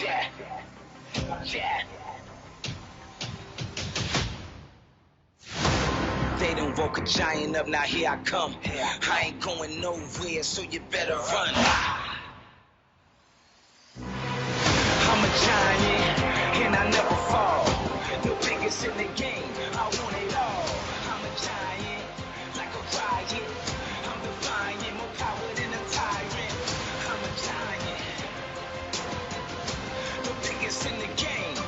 Yeah. Yeah. They done woke a giant up, now here I come. I ain't going nowhere, so you better run. I'm a giant, and I never fall. The biggest in the game, I want it all. I'm a giant, like a riot. I'm defiant, more power than a tyrant. I'm a giant, the biggest in the game.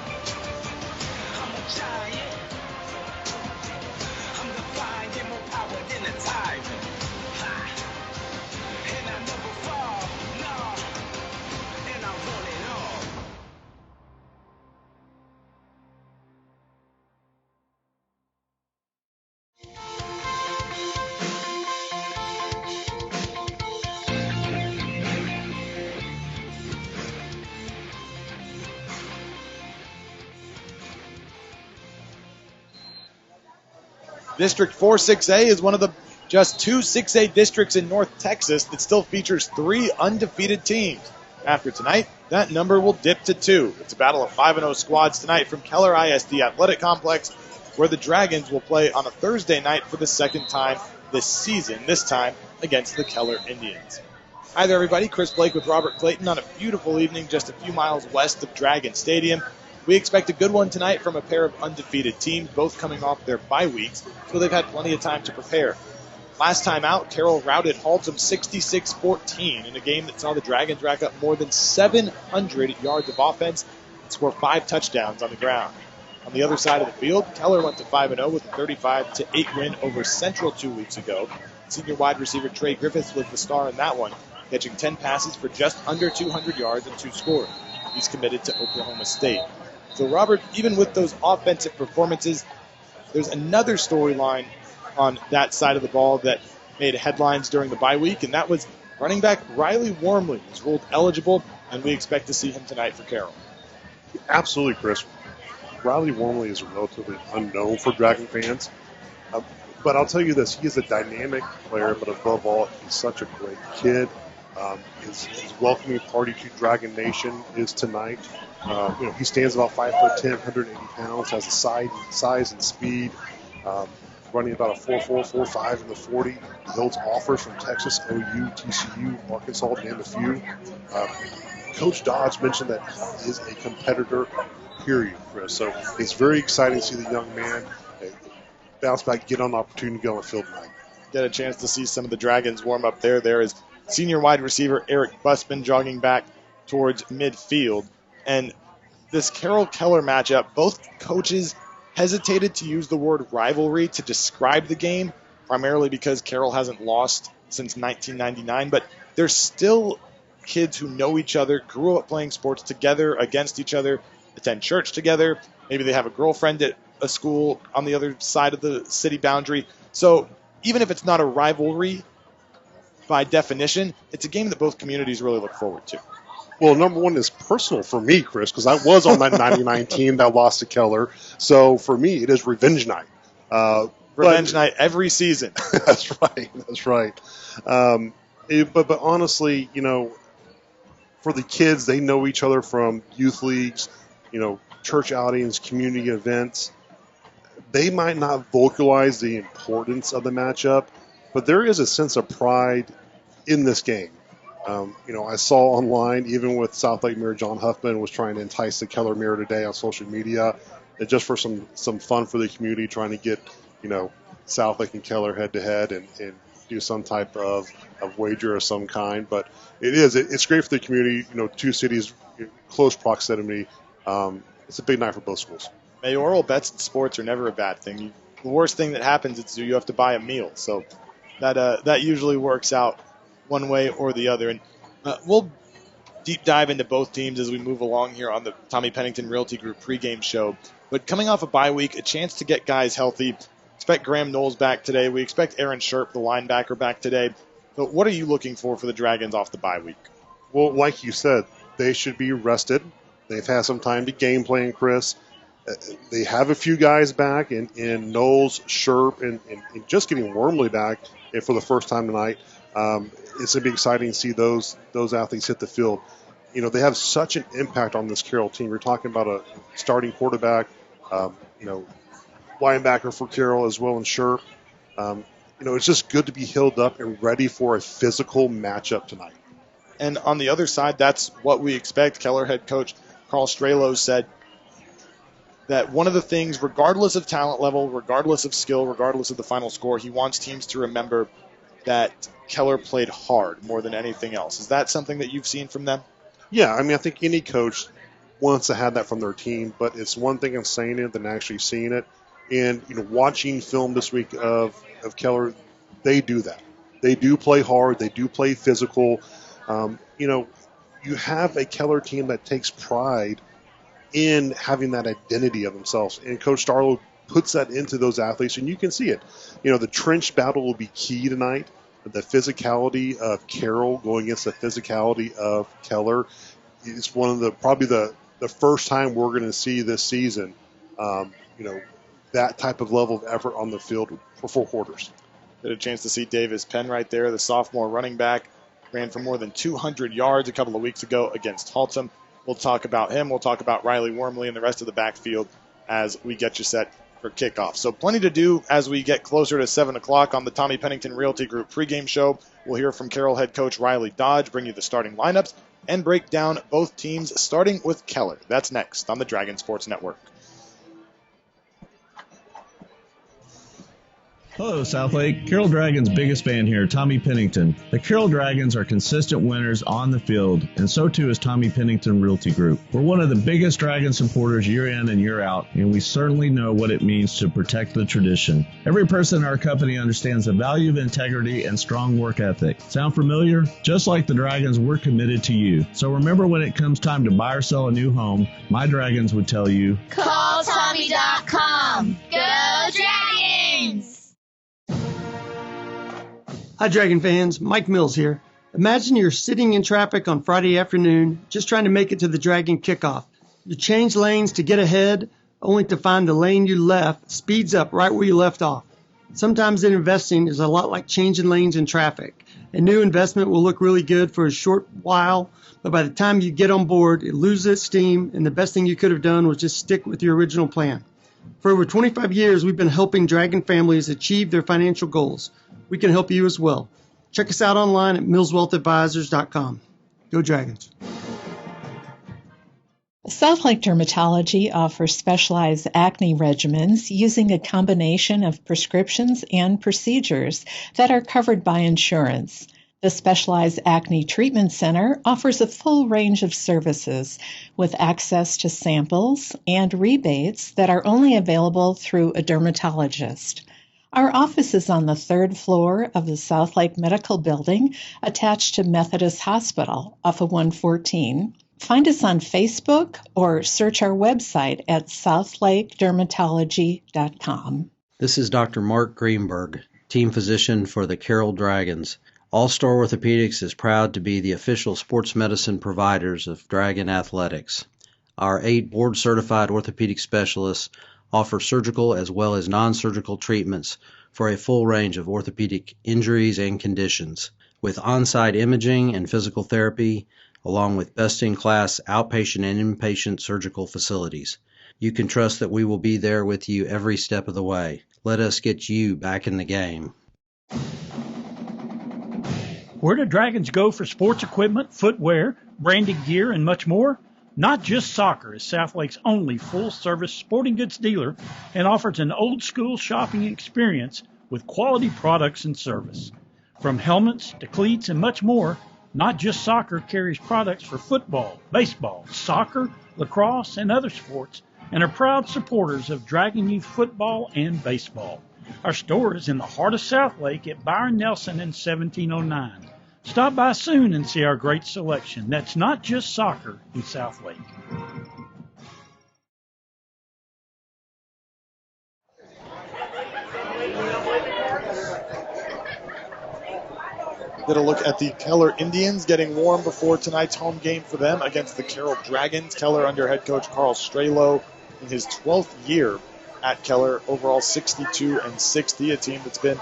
I'm a giant. I'm defiant, more power than a tyrant. And I never fall, no. And I want it all. District 4-6A is one of the just two 6A districts in North Texas that still features 3 undefeated teams. After tonight, that number will dip to 2. It's a battle of 5-0 squads tonight from Keller ISD Athletic Complex, where the Dragons will play on a Thursday night for the second time this season, this time against the Keller Indians. Hi there, everybody. Chris Blake with Robert Clayton on a beautiful evening just a few miles west of Dragon Stadium. We expect a good one tonight from a pair of undefeated teams, both coming off their bye weeks, so they've had plenty of time to prepare. Last time out, Carroll routed Haltom 66-14 in a game that saw the Dragons rack up more than 700 yards of offense and score 5 touchdowns on the ground. On the other side of the field, Keller went to 5-0 with a 35-8 win over Central 2 weeks ago. Senior wide receiver Trey Griffiths was the star in that one, catching 10 passes for just under 200 yards and 2 scores. He's committed to Oklahoma State. So, Robert, even with those offensive performances, there's another storyline on that side of the ball that made headlines during the bye week, and that was running back Riley Wormley was ruled eligible, and we expect to see him tonight for Carroll. Absolutely, Chris. Riley Wormley is relatively unknown for Dragon fans, but I'll tell you this, he is a dynamic player, but above all, he's such a great kid. His welcoming party to Dragon Nation is tonight. He stands about 5'10", 180 pounds, has a size and speed, running about a 4.4, 4.5 in the 40. He holds offers from Texas, OU, TCU, Arkansas, to name a few. Coach Dodge mentioned that he is a competitor, period, Chris. So it's very exciting to see the young man bounce back, get on the opportunity to go on the field tonight. Get a chance to see some of the Dragons warm up there. There is senior wide receiver Eric Busman jogging back towards midfield. And this Carroll-Keller matchup, both coaches hesitated to use the word rivalry to describe the game, primarily because Carroll hasn't lost since 1999. But they're still kids who know each other, grew up playing sports together against each other, attend church together. Maybe they have a girlfriend at a school on the other side of the city boundary. So even if it's not a rivalry by definition, it's a game that both communities really look forward to. Well, number one is personal for me, Chris, because I was on that 99 team that lost to Keller. So for me, it is revenge night. Revenge night every season. That's right. That's right. But honestly, for the kids, they know each other from youth leagues, church outings, community events. They might not vocalize the importance of the matchup, but there is a sense of pride in this game. I saw online, even with Southlake Mayor John Huffman was trying to entice the Keller Mayor today on social media, that just for some fun for the community, trying to get, Southlake and Keller head-to-head and do some type of wager of some kind. But it's great for the community, two cities, close proximity. It's a big night for both schools. Mayoral bets in sports are never a bad thing. The worst thing that happens is you have to buy a meal. So that usually works out one way or the other. And we'll deep dive into both teams as we move along here on the Tommy Pennington Realty Group pregame show. But coming off a bye week, a chance to get guys healthy. Expect Graham Knowles back today. We expect Aaron Sherp, the linebacker, back today. But what are you looking for the Dragons off the bye week? Well, like you said, they should be rested. They've had some time to game plan, Chris. They have a few guys back in Knowles, Sherp, and just getting Wormley back for the first time tonight. It's going to be exciting to see those athletes hit the field. they have such an impact on this Carroll team. You're talking about a starting quarterback, linebacker for Carroll as well, and Sherp. It's just good to be healed up and ready for a physical matchup tonight. And on the other side, that's what we expect. Keller head coach Carl Strelo said that one of the things, regardless of talent level, regardless of skill, regardless of the final score, he wants teams to remember that Keller played hard more than anything else. Is that something that you've seen from them? Yeah, I think any coach wants to have that from their team, but it's one thing in saying it than actually seeing it. And, watching film this week of Keller, they do that. They do play hard. They do play physical. You have a Keller team that takes pride in having that identity of themselves. And Coach Starlo puts that into those athletes, and you can see it. The trench battle will be key tonight. The physicality of Carroll going against the physicality of Keller is one of probably the first time we're going to see this season, that type of level of effort on the field for 4 quarters. Had a chance to see Davis Penn right there, the sophomore running back. Ran for more than 200 yards a couple of weeks ago against Haltom. We'll talk about him. We'll talk about Riley Wormley and the rest of the backfield as we get you set for kickoff. So plenty to do as we get closer to 7 o'clock on the Tommy Pennington Realty Group pregame show. We'll hear from Carroll head coach Riley Dodge, bring you the starting lineups, and break down both teams, starting with Keller. That's next on the Dragon Sports Network. Hello, Southlake. Carroll Dragons' biggest fan here, Tommy Pennington. The Carroll Dragons are consistent winners on the field, and so too is Tommy Pennington Realty Group. We're one of the biggest Dragon supporters year in and year out, and we certainly know what it means to protect the tradition. Every person in our company understands the value of integrity and strong work ethic. Sound familiar? Just like the Dragons, we're committed to you. So remember, when it comes time to buy or sell a new home, my Dragons would tell you, call Tommy.com. Go Dragons! Hi, Dragon fans. Mike Mills here. Imagine you're sitting in traffic on Friday afternoon, just trying to make it to the Dragon kickoff. You change lanes to get ahead, only to find the lane you left speeds up right where you left off. Sometimes investing is a lot like changing lanes in traffic. A new investment will look really good for a short while, but by the time you get on board, it loses its steam, and the best thing you could have done was just stick with your original plan. For over 25 years, we've been helping Dragon families achieve their financial goals. We can help you as well. Check us out online at millswealthadvisors.com. Go Dragons. Southlake Dermatology offers specialized acne regimens using a combination of prescriptions and procedures that are covered by insurance. The Specialized Acne Treatment Center offers a full range of services with access to samples and rebates that are only available through a dermatologist. Our office is on the 3rd floor of the Southlake Medical Building attached to Methodist Hospital off of 114. Find us on Facebook or search our website at southlakedermatology.com. This is Dr. Mark Greenberg, team physician for the Carroll Dragons. All-Star Orthopedics is proud to be the official sports medicine providers of Dragon Athletics. Our 8 board-certified orthopedic specialists offer surgical as well as non-surgical treatments for a full range of orthopedic injuries and conditions, with on-site imaging and physical therapy, along with best-in-class outpatient and inpatient surgical facilities. You can trust that we will be there with you every step of the way. Let us get you back in the game. Where do Dragons go for sports equipment, footwear, branded gear, and much more? Not Just Soccer is Southlake's only full-service sporting goods dealer and offers an old-school shopping experience with quality products and service. From helmets to cleats and much more, Not Just Soccer carries products for football, baseball, soccer, lacrosse, and other sports, and are proud supporters of Dragon Youth football and baseball. Our store is in the heart of Southlake at Byron Nelson in 1709. Stop by soon and see our great selection. That's Not Just Soccer in Southlake. Get a look at the Keller Indians getting warm before tonight's home game for them against the Carroll Dragons. Keller under head coach Carl Strelo in his 12th year at Keller, overall 62-60, a team that's been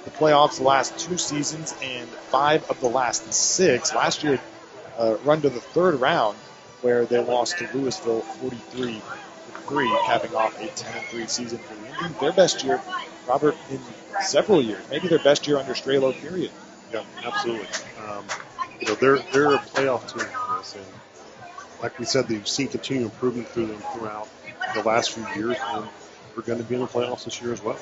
the playoffs the last 2 seasons and 5 of the last 6. Last year, run to the third round where they lost to Louisville 43-3, capping off a 10-3 season for the Indians. Their best year, Robert, in several years. Maybe their best year under Strelo, period. Yeah, absolutely. They're a playoff team, Chris, and like we said, they've seen continued improvement through them throughout the last few years, and we're going to be in the playoffs this year as well.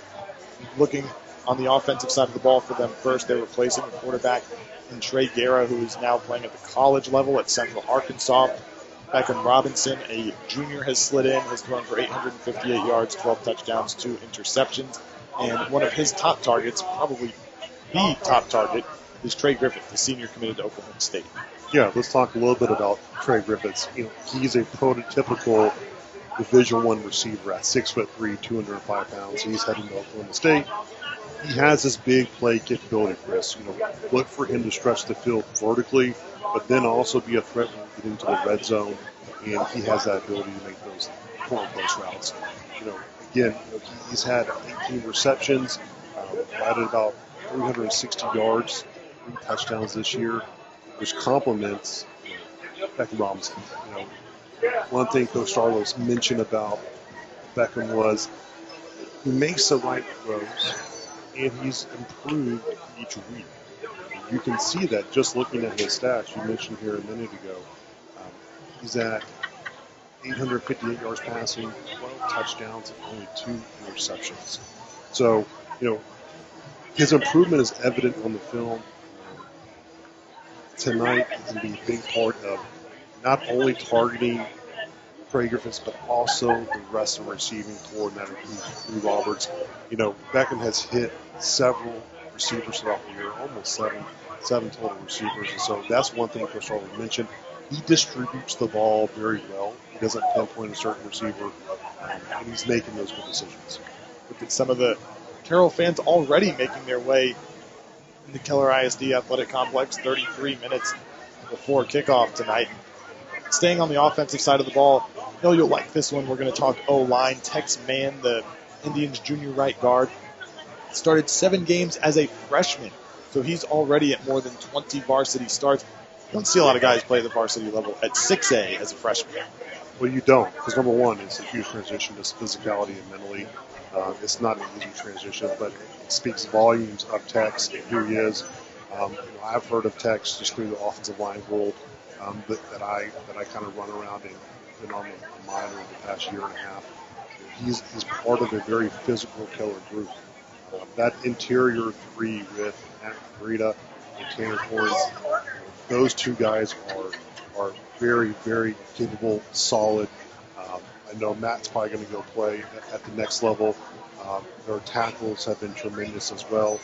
Looking on the offensive side of the ball for them first, they're replacing a quarterback in Trey Guerra, who is now playing at the college level at Central Arkansas. Beckham Robinson, a junior, has slid in, has thrown for 858 yards, 12 touchdowns, 2 interceptions. And one of his top targets, probably the top target, is Trey Griffith, the senior committed to Oklahoma State. Yeah, let's talk a little bit about Trey Griffith. He's a prototypical Division I receiver at 6'3", 205 pounds. He's heading to Oklahoma State. He has this big play capability, Chris. Look for him to stretch the field vertically, but then also be a threat when we get into the red zone. And he has that ability to make those corner post routes. He's had 18 receptions, added about 360 yards, 3 touchdowns this year, which complements Beckham Robinson. One thing Coach Starlos mentioned about Beckham was he makes the right throws, and he's improved each week. You can see that just looking at his stats. You mentioned here a minute ago, he's at 858 yards passing, 12 touchdowns, and only 2 interceptions. So, his improvement is evident on the film. Tonight can be a big part of not only targeting Trey Griffiths, but also the rest of the receiving coordinator, Lou Roberts. Beckham has hit several receivers throughout the year, almost seven total receivers. And so that's one thing Coach Starlos mentioned. He distributes the ball very well. He doesn't pinpoint a certain receiver, and he's making those good decisions. Look at some of the Carroll fans already making their way in the Keller ISD Athletic Complex 33 minutes before kickoff tonight. Staying on the offensive side of the ball, you'll like this one. We're going to talk O-line. Tex Mann, the Indians' junior right guard, started 7 games as a freshman, so he's already at more than 20 varsity starts. You don't see a lot of guys play at the varsity level at 6A as a freshman. Well, you don't, because number one, it's a huge transition to physicality and mentally. It's not an easy transition, but it speaks volumes of Tex and who he is. I've heard of Tex just through the offensive line world that I kind of run around and been on the minor in the past year and a half. He's part of a very physical Keller group. That interior 3 with Matt Greta and Tanner Corns, those 2 guys are very, very capable, solid. I know Matt's probably going to go play at the next level. Their tackles have been tremendous as well.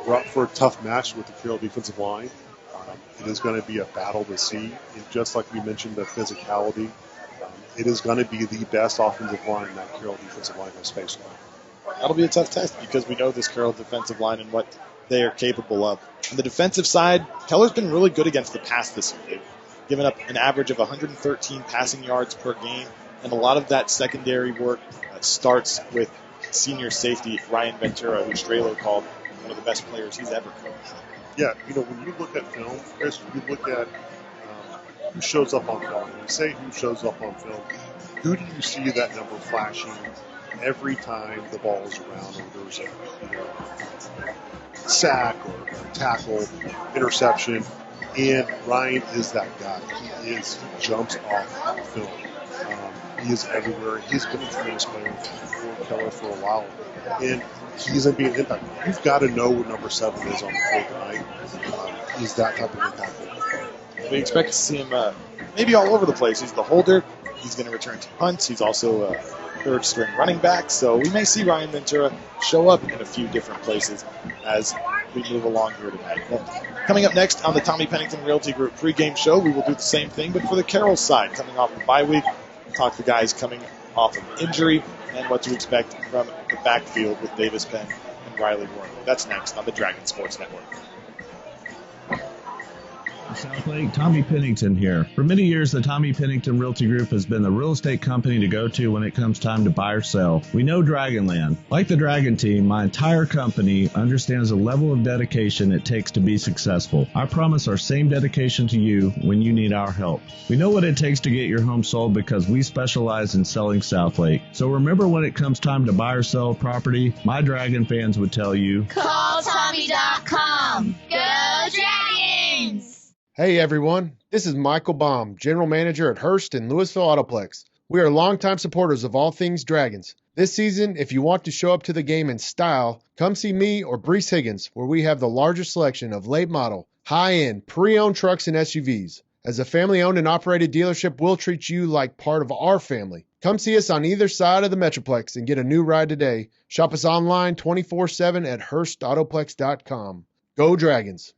We're up for a tough match with the Carroll defensive line. It is going to be a battle to see. And just like we mentioned, the physicality, it is going to be the best offensive line that Carroll defensive line has faced on. That'll be a tough test because we know this Carroll defensive line and what they are capable of. On the defensive side, Keller's been really good against the pass this year. They've given up an average of 113 passing yards per game, and a lot of that secondary work starts with senior safety Ryan Ventura, who Strelo called one of the best players he's ever coached. Yeah, when you look at film, Chris, you look at who shows up on film. When you say who shows up on film, who do you see that number flashing every time the ball is around or there's a sack or a tackle, interception, and Ryan is that guy. He jumps off the film. He is everywhere. He's been a tremendous player for Keller for a while, and he's going to be an impact. You've got to know what number 7 is on the field tonight. He's that type of impact player. We expect to see him maybe all over the place. He's the holder. He's going to return to punts. He's also a third-string running back. So we may see Ryan Ventura show up in a few different places as we move along here tonight. Well, coming up next on the Tommy Pennington Realty Group pregame show, we will do the same thing, but for the Carroll side, coming off the bye week. Talk to guys coming off of injury and what to expect from the backfield with Davis Penn and Riley Warren. That's next on the Dragon Sports Network. Southlake, Tommy Pennington here. For many years, the Tommy Pennington Realty Group has been the real estate company to go to when it comes time to buy or sell. We know Dragonland. Like the Dragon team, my entire company understands the level of dedication it takes to be successful. I promise our same dedication to you when you need our help. We know what it takes to get your home sold because we specialize in selling Southlake. So remember, when it comes time to buy or sell a property, my Dragon fans would tell you, Call Tommy.com. Go Dragons! Hey everyone, this is Michael Baum, General Manager at Hearst and Louisville Autoplex. We are longtime supporters of all things Dragons. This season, if you want to show up to the game in style, come see me or Brees Higgins, where we have the largest selection of late model, high-end, pre-owned trucks and SUVs. As a family-owned and operated dealership, we'll treat you like part of our family. Come see us on either side of the Metroplex and get a new ride today. Shop us online 24/7 at HearstAutoplex.com. Go Dragons!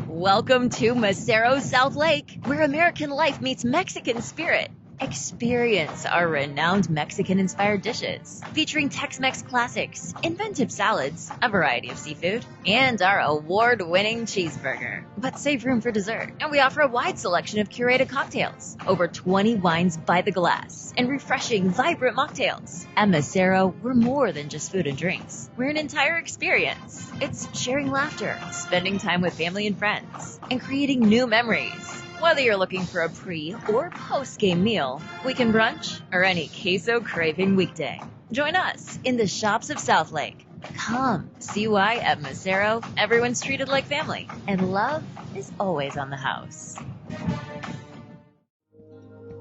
Welcome to Macero Southlake, where American life meets Mexican spirit. Experience our renowned Mexican-inspired dishes, featuring Tex-Mex classics, inventive salads, a variety of seafood, and our award-winning cheeseburger. But save room for dessert, and we offer a wide selection of curated cocktails, over 20 wines by the glass, and refreshing, vibrant mocktails. At Macero, we're more than just food and drinks. We're an entire experience. It's sharing laughter, spending time with family and friends, and creating new memories. Whether you're looking for a pre- or post-game meal, weekend brunch, or any queso-craving weekday, join us in the shops of Southlake. Come, see why at Macero, everyone's treated like family, and love is always on the house.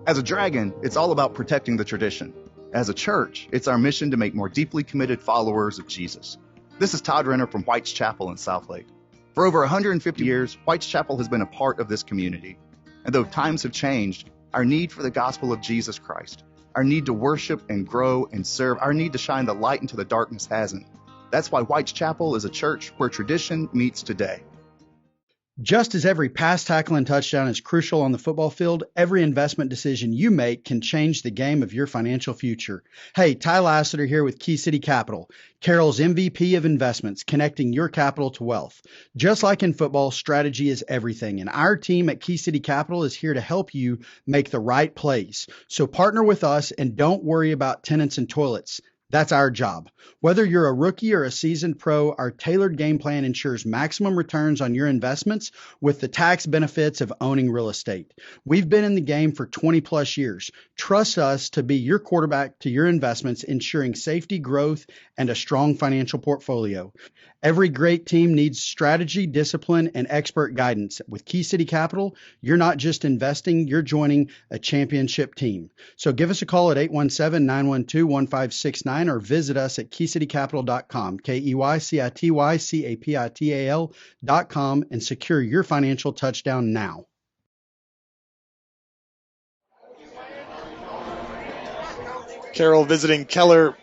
As a Dragon, it's all about protecting the tradition. As a church, it's our mission to make more deeply committed followers of Jesus. This is Todd Renner from White's Chapel in Southlake. For over 150 years, White's Chapel has been a part of this community. And though times have changed, our need for the gospel of Jesus Christ, our need to worship and grow and serve, our need to shine the light into the darkness hasn't. That's why White's Chapel is a church where tradition meets today. Just as every pass, tackle, and touchdown is crucial on the football field, every investment decision you make can change the game of your financial future. Hey, Ty Lassiter here with Key City Capital, Carroll's MVP of investments, connecting your capital to wealth. Just like in football, strategy is everything, and our team at Key City Capital is here to help you make the right plays. So partner with us and don't worry about tenants and toilets. That's our job. Whether you're a rookie or a seasoned pro, our tailored game plan ensures maximum returns on your investments with the tax benefits of owning real estate. We've been in the game for 20 plus years. Trust us to be your quarterback to your investments, ensuring safety, growth, and a strong financial portfolio. Every great team needs strategy, discipline, and expert guidance. With Key City Capital, you're not just investing, you're joining a championship team. So give us a call at 817-912-1569 or visit us at keycitycapital.com, KEYCITYCAPITAL.com, and secure your financial touchdown now. Carroll visiting Keller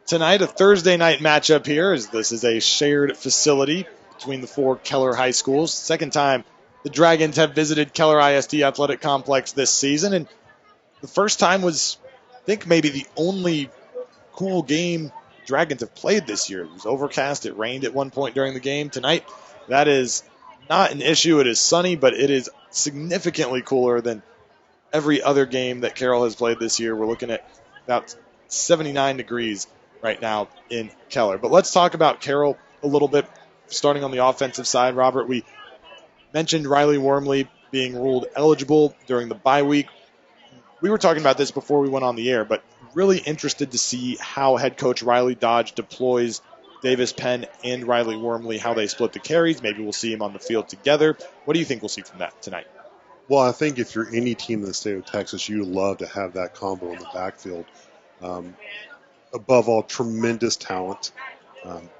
tonight, a Thursday night matchup here, as this is a shared facility between the four Keller high schools. Second time the Dragons have visited Keller ISD Athletic Complex this season, and the first time was, I think, maybe the only cool game Dragons have played this year. It was overcast. It rained at one point during the game. Tonight, that is not an issue. It is sunny, but it is significantly cooler than every other game that Carroll has played this year. We're looking at about 79 degrees right now in Keller. But let's talk about Carroll a little bit, starting on the offensive side. Robert, we mentioned Riley Wormley being ruled eligible during the bye week. We were talking about this before we went on the air, but really interested to see how head coach Riley Dodge deploys Davis Penn and Riley Wormley, how they split the carries. Maybe we'll see them on the field together. What do you think we'll see from that tonight? Well, I think if you're any team in the state of Texas, you'd love to have that combo in the backfield. Above all, tremendous talent.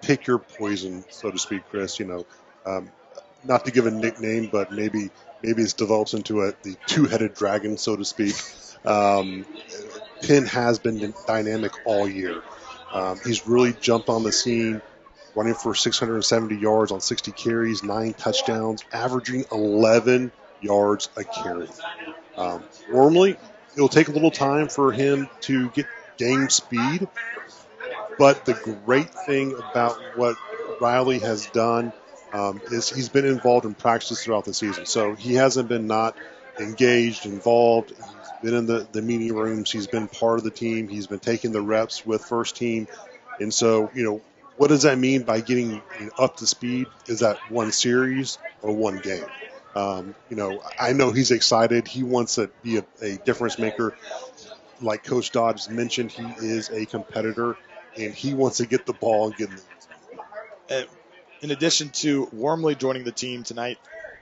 Pick your poison, so to speak, Chris. Not to give a nickname, but maybe it develops into the two-headed dragon, so to speak. Penn has been dynamic all year. He's really jumped on the scene, running for 670 yards on 60 carries, 9 touchdowns, averaging 11 yards a carry. Wormley, it'll take a little time for him to get game speed, but the great thing about what Riley has done is he's been involved in practices throughout the season. So he hasn't been not engaged, involved. He's been in the meeting rooms. He's been part of the team. He's been taking the reps with first team. And so, what does that mean by getting up to speed? Is that one series or one game? I know he's excited. He wants to be a difference maker. Like Coach Dodge mentioned, he is a competitor, and he wants to get the ball and get in the In addition to warmly joining the team tonight,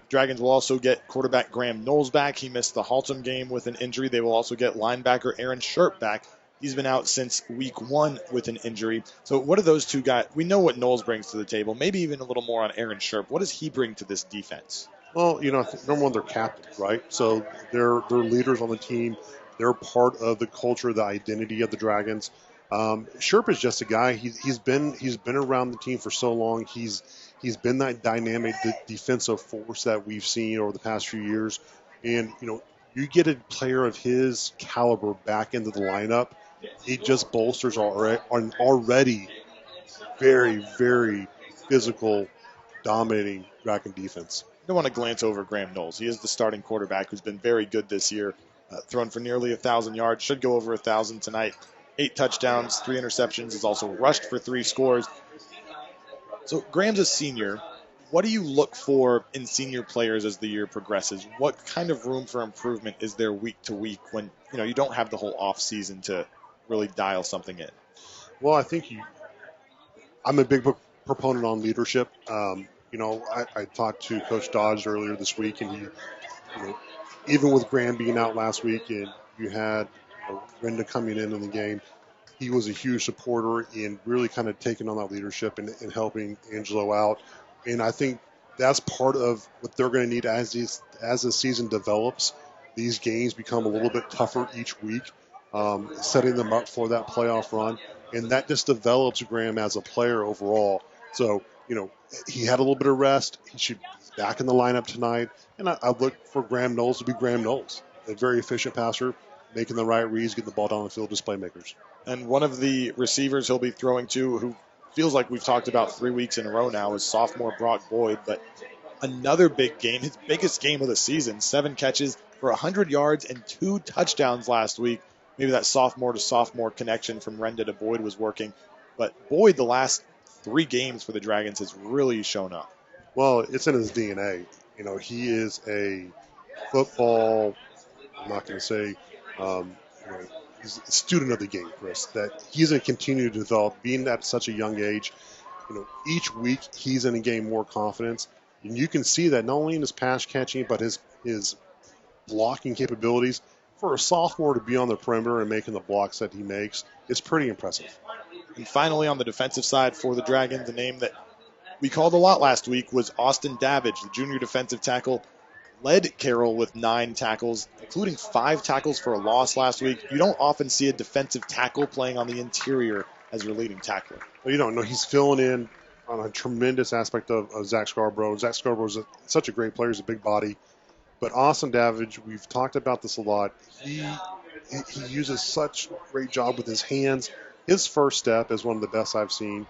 Dragons will also get quarterback Graham Knowles back. He missed the Haltom game with an injury. They will also get linebacker Aaron Sherp back. He's been out since week 1 with an injury. So what are those two guys? We know what Knowles brings to the table, maybe even a little more on Aaron Sherp. What does he bring to this defense? Well, I think number one, they're captains, right? So they're leaders on the team. They're part of the culture, the identity of the Dragons. Sherp is just a guy. He's been around the team for so long. He's been that dynamic defensive force that we've seen over the past few years. And you get a player of his caliber back into the lineup, it just bolsters an already very, very physical, dominating Dragon defense. I don't want to glance over Graham Knowles. He is the starting quarterback who's been very good this year. Thrown for nearly 1,000 yards. Should go over 1,000 tonight. 8 touchdowns, 3 interceptions. Has also rushed for 3 scores. So Graham's a senior. What do you look for in senior players as the year progresses? What kind of room for improvement is there week to week when you don't have the whole off season to really dial something in? Well, I think I'm a big proponent on leadership. I talked to Coach Dodge earlier this week, and he, even with Graham being out last week, and you had Brenda coming in the game, he was a huge supporter in really kind of taking on that leadership and helping Angelo out. And I think that's part of what they're going to need as the season develops. These games become a little bit tougher each week, setting them up for that playoff run. And that just develops Graham as a player overall. So, he had a little bit of rest. He should be back in the lineup tonight. And I look for Graham Knowles to be Graham Knowles, a very efficient passer, making the right reads, getting the ball down the field, display makers. And one of the receivers he'll be throwing to, who feels like we've talked about 3 weeks in a row now, is sophomore Brock Boyd. But another big game, his biggest game of the season, 7 catches for 100 yards and 2 touchdowns last week. Maybe that sophomore to sophomore connection from Renda to Boyd was working. But Boyd, the last 3 games for the Dragons, has really shown up. Well, it's in his DNA. He is a football, I'm not going to say, he's a student of the game, Chris, that he's going to continue to develop, being at such a young age. Each week he's going to gain more confidence. And you can see that not only in his pass catching, but his blocking capabilities. For a sophomore to be on the perimeter and making the blocks that he makes, it's pretty impressive. And finally, on the defensive side for the Dragons, a name that we called a lot last week was Austin Davidge, the junior defensive tackle. Led Carroll with 9 tackles, including 5 tackles for a loss last week. You don't often see a defensive tackle playing on the interior as your leading tackler. Well, you don't know. He's filling in on a tremendous aspect of Zach Scarborough. Zach Scarborough is such a great player. He's a big body. But Austin Davidge, we've talked about this a lot. He uses such a great job with his hands. His first step is one of the best I've seen.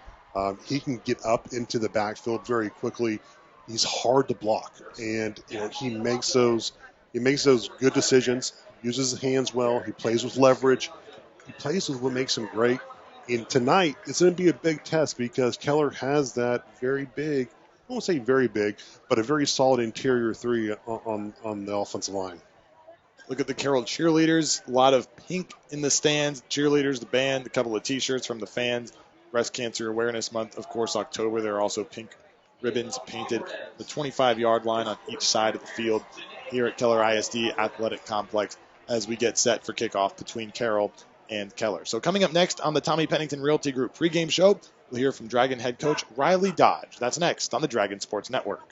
He can get up into the backfield very quickly. He's hard to block, and he makes those good decisions. Uses his hands well. He plays with leverage. He plays with what makes him great. And tonight, it's going to be a big test because Keller has that very big, I won't say very big, but a very solid interior 3 on the offensive line. Look at the Carroll cheerleaders. A lot of pink in the stands. Cheerleaders, the band, a couple of T-shirts from the fans. Breast Cancer Awareness Month, of course, October. There are also pink ribbons painted the 25-yard line on each side of the field here at Keller ISD Athletic Complex as we get set for kickoff between Carroll and Keller. So coming up next on the Tommy Pennington Realty Group pregame show, we'll hear from Dragon head coach Riley Dodge. That's next on the Dragon Sports Network.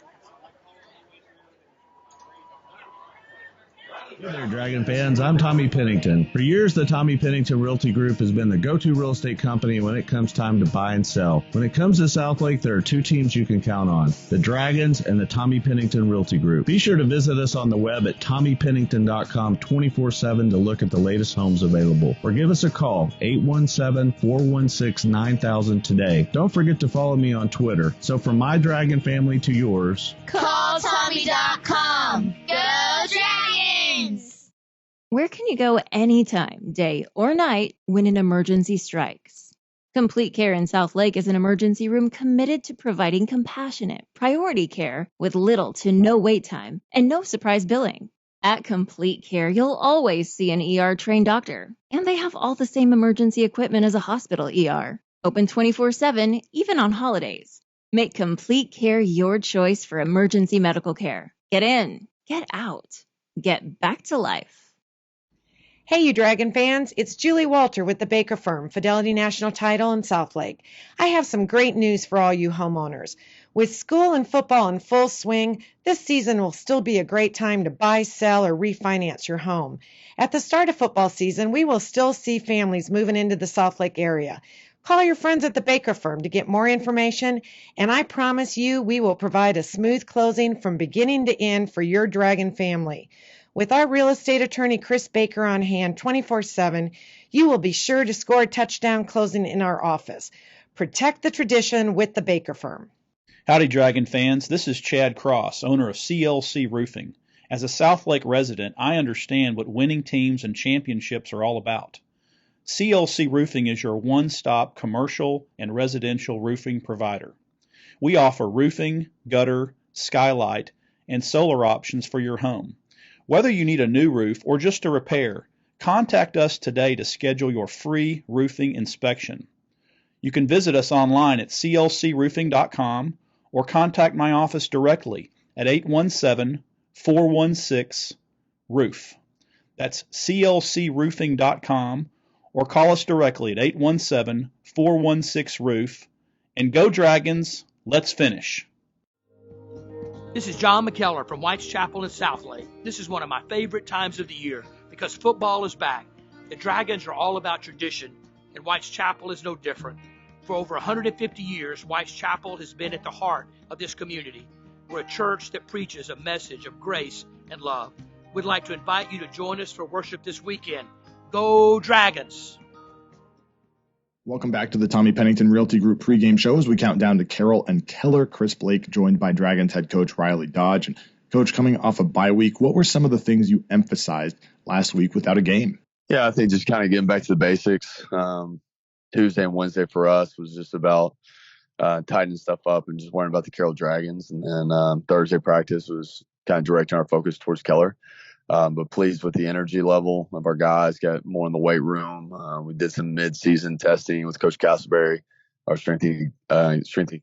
Hey there, Dragon fans. I'm Tommy Pennington. For years, the Tommy Pennington Realty Group has been the go-to real estate company when it comes time to buy and sell. When it comes to Southlake, there are two teams you can count on, the Dragons and the Tommy Pennington Realty Group. Be sure to visit us on the web at TommyPennington.com 24/7 to look at the latest homes available. Or give us a call, 817-416-9000 today. Don't forget to follow me on Twitter. So from my Dragon family to yours, Call Tommy.com. Go Dragons! Where can you go anytime, day or night, when an emergency strikes? Complete Care in Southlake is an emergency room committed to providing compassionate, priority care with little to no wait time and no surprise billing. At Complete Care, you'll always see an ER-trained doctor, and they have all the same emergency equipment as a hospital ER. Open 24/7, even on holidays. Make Complete Care your choice for emergency medical care. Get in, get out, get back to life. Hey, you Dragon fans, it's Julie Walter with the Baker Firm, Fidelity National Title in Southlake. I have some great news for all you homeowners. With school and football in full swing, this season will still be a great time to buy, sell, or refinance your home. At the start of football season, we will still see families moving into the Southlake area. Call your friends at the Baker Firm to get more information, and I promise you we will provide a smooth closing from beginning to end for your Dragon family. With our real estate attorney, Chris Baker, on hand 24/7, you will be sure to score a touchdown closing in our office. Protect the tradition with the Baker Firm. Howdy, Dragon fans. This is Chad Cross, owner of CLC Roofing. As a Southlake resident, I understand what winning teams and championships are all about. CLC Roofing is your one-stop commercial and residential roofing provider. We offer roofing, gutter, skylight, and solar options for your home. Whether you need a new roof or just a repair, contact us today to schedule your free roofing inspection. You can visit us online at clcroofing.com or contact my office directly at 817-416-ROOF. That's clcroofing.com or call us directly at 817-416-ROOF. And go Dragons, let's finish. This is John McKellar from White's Chapel in Southlake. This is one of my favorite times of the year because football is back. The Dragons are all about tradition, and White's Chapel is no different. For over 150 years, White's Chapel has been at the heart of this community. We're a church that preaches a message of grace and love. We'd like to invite you to join us for worship this weekend. Go Dragons! Welcome back to the Tommy Pennington Realty Group pregame show as we count down to Carroll and Keller. Chris Blake joined by Dragons head coach Riley Dodge. And Coach, coming off a bye week, what were some of the things you emphasized last week without a game? Yeah, I think just kind of getting back to the basics. Tuesday and Wednesday for us was just about tightening stuff up and just worrying about the Carroll Dragons. And then Thursday practice was kind of directing our focus towards Keller. But pleased with the energy level of our guys, got more in the weight room. We did some mid-season testing with Coach Castleberry, our strength and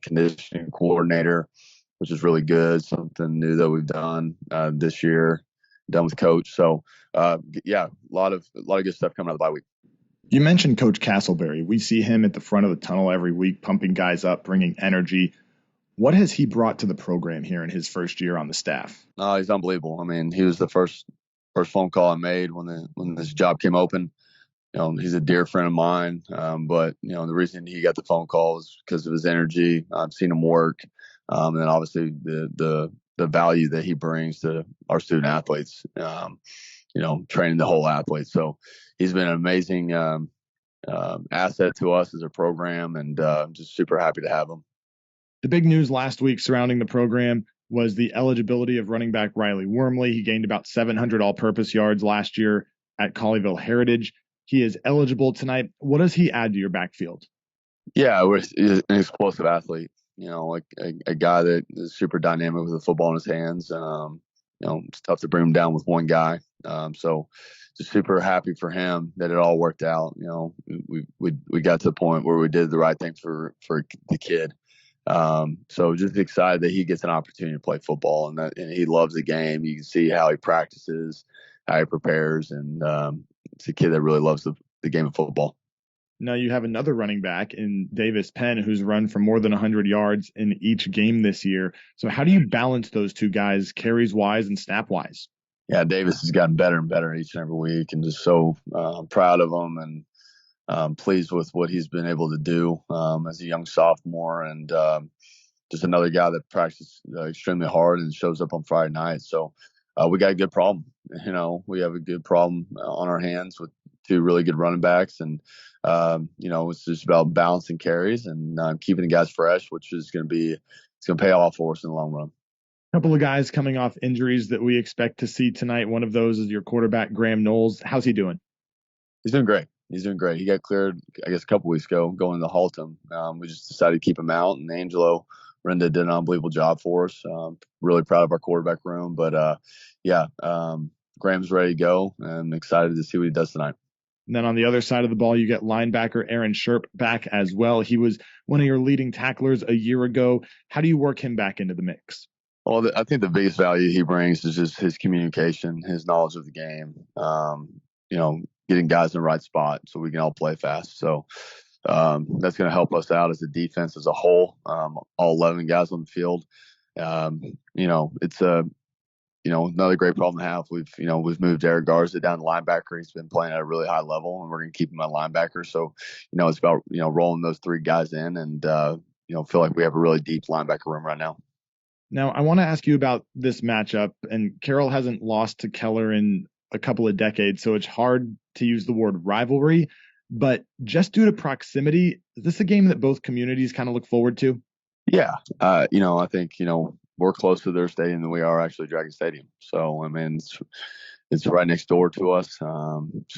conditioning coordinator, which is really good, something new that we've done this year, done with Coach. So, yeah, a lot of good stuff coming out of the bye week. You mentioned Coach Castleberry. We see him at the front of the tunnel every week, pumping guys up, bringing energy. What has he brought to the program here in his first year on the staff? He's unbelievable. I mean, he was the first phone call I made when this job came open. He's a dear friend of mine, but the reason he got the phone call is because of his energy. I've seen him work, and then obviously the value that he brings to our student athletes. Training the whole athlete. So he's been an amazing asset to us as a program, and I'm just super happy to have him. The big news last week surrounding the program was the eligibility of running back Riley Wormley. He gained about 700 all-purpose yards last year at Colleyville Heritage. He is eligible tonight. What does he add to your backfield? Yeah, he's an explosive athlete. Like a guy that is super dynamic with the football in his hands. It's tough to bring him down with one guy. So just super happy for him that it all worked out. We got to the point where we did the right thing for the kid. So just excited that he gets an opportunity to play football and he loves the game. You can see how he practices, how he prepares, and it's a kid that really loves the game of football. Now you have another running back in Davis Penn who's run for more than 100 yards in each game this year. So how do you balance those two guys, carries wise and snap wise? Yeah, Davis has gotten better and better each and every week, and just so proud of him and pleased with what he's been able to do as a young sophomore, and just another guy that practices extremely hard and shows up on Friday night. So we got a good problem. We have a good problem on our hands with two really good running backs, and it's just about balancing carries and keeping the guys fresh, which is going to pay off for us in the long run. Couple of guys coming off injuries that we expect to see tonight. One of those is your quarterback, Graham Knowles. How's he doing? He's doing great. He got cleared, I guess, a couple weeks ago going to Haltom. We just decided to keep him out, and Angelo Renda did an unbelievable job for us. Really proud of our quarterback room. But, Graham's ready to go, and excited to see what he does tonight. And then on the other side of the ball, you get linebacker Aaron Sherp back as well. He was one of your leading tacklers a year ago. How do you work him back into the mix? Well, I think the biggest value he brings is just his communication, his knowledge of the game, getting guys in the right spot so we can all play fast. So that's going to help us out as a defense as a whole, all 11 guys on the field. It's another great problem to have. We've moved Eric Garza down to linebacker. He's been playing at a really high level, and we're going to keep him at linebacker. So, it's about, rolling those three guys in and, feel like we have a really deep linebacker room right now. Now, I want to ask you about this matchup, and Carroll hasn't lost to Keller in a couple of decades, so it's hard to use the word rivalry, but just due to proximity, is this a game that both communities kind of look forward to? Yeah. I think, we're closer to their stadium than we are actually Dragon Stadium. So, it's right next door to us. It's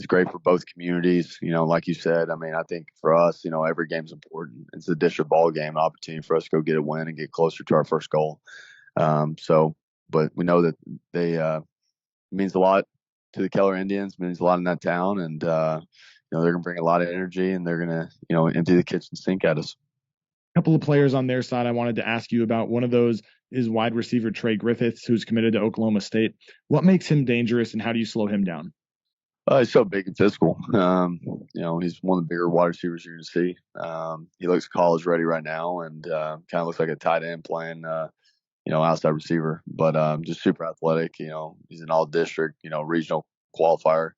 great for both communities. Like you said, I think for us, every game's important. It's a district ball game, opportunity for us to go get a win and get closer to our first goal. But we know that they means a lot to the Keller Indians, means a lot in that town, and they're going to bring a lot of energy, and they're going to empty the kitchen sink at us. A couple of players on their side I wanted to ask you about. One of those is wide receiver Trey Griffiths, who's committed to Oklahoma State. What makes him dangerous, and how do you slow him down? He's so big and physical. He's one of the bigger wide receivers you're going to see. He looks college ready right now, and kind of looks like a tight end playing, outside receiver. But just super athletic. He's an all-district, regional qualifier.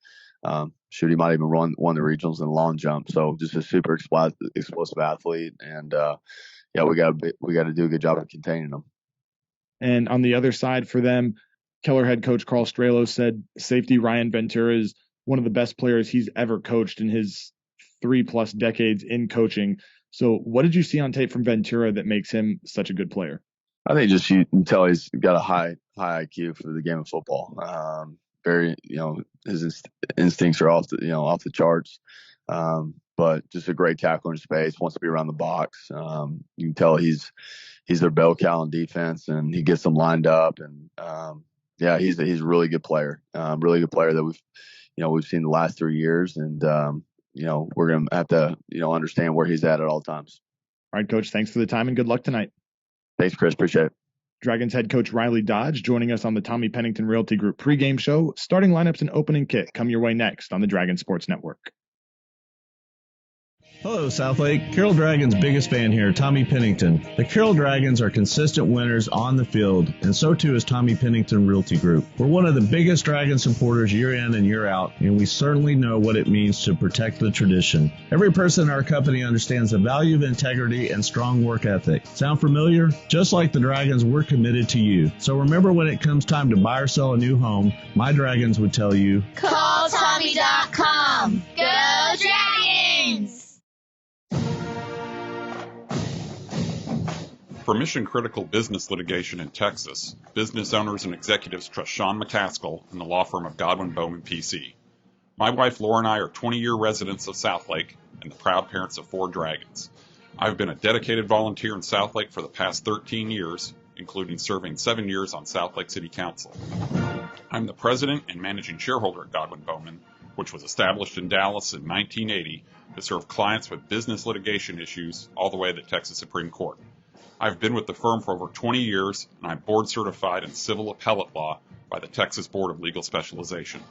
He might even run one of the regionals in the long jump. So just a super explosive athlete, and we got to do a good job of containing him. And on the other side for them, Keller head coach Carl Strelo said safety Ryan Ventura is one of the best players he's ever coached in his 3+ decades in coaching. So what did you see on tape from Ventura that makes him such a good player? I think just you can tell he's got a high IQ for the game of football. Very, his instincts are off the charts. But just a great tackler in space, wants to be around the box. You can tell he's their bell cow on defense, and he gets them lined up. And he's a really good player. Really good player that we've seen the last 3 years, and we're gonna have to understand where he's at all times. All right, Coach. Thanks for the time and good luck tonight. Thanks, Chris. Appreciate it. Dragons head coach Riley Dodge joining us on the Tommy Pennington Realty Group pregame show. Starting lineups and opening kit come your way next on the Dragon Sports Network. Hello, Southlake. Carroll Dragons' biggest fan here, Tommy Pennington. The Carroll Dragons are consistent winners on the field, and so too is Tommy Pennington Realty Group. We're one of the biggest Dragon supporters year in and year out, and we certainly know what it means to protect the tradition. Every person in our company understands the value of integrity and strong work ethic. Sound familiar? Just like the Dragons, we're committed to you. So remember, when it comes time to buy or sell a new home, my Dragons would tell you, call Tommy.com. Go Dragons! For mission-critical business litigation in Texas, business owners and executives trust Sean McCaskill and the law firm of Godwin Bowman PC. My wife Laura and I are 20-year residents of Southlake and the proud parents of 4 dragons. I've been a dedicated volunteer in Southlake for the past 13 years, including serving 7 years on Southlake City Council. I'm the president and managing shareholder at Godwin Bowman, which was established in Dallas in 1980 to serve clients with business litigation issues all the way to the Texas Supreme Court. I've been with the firm for over 20 years, and I'm board certified in civil appellate law by the Texas Board of Legal Specialization.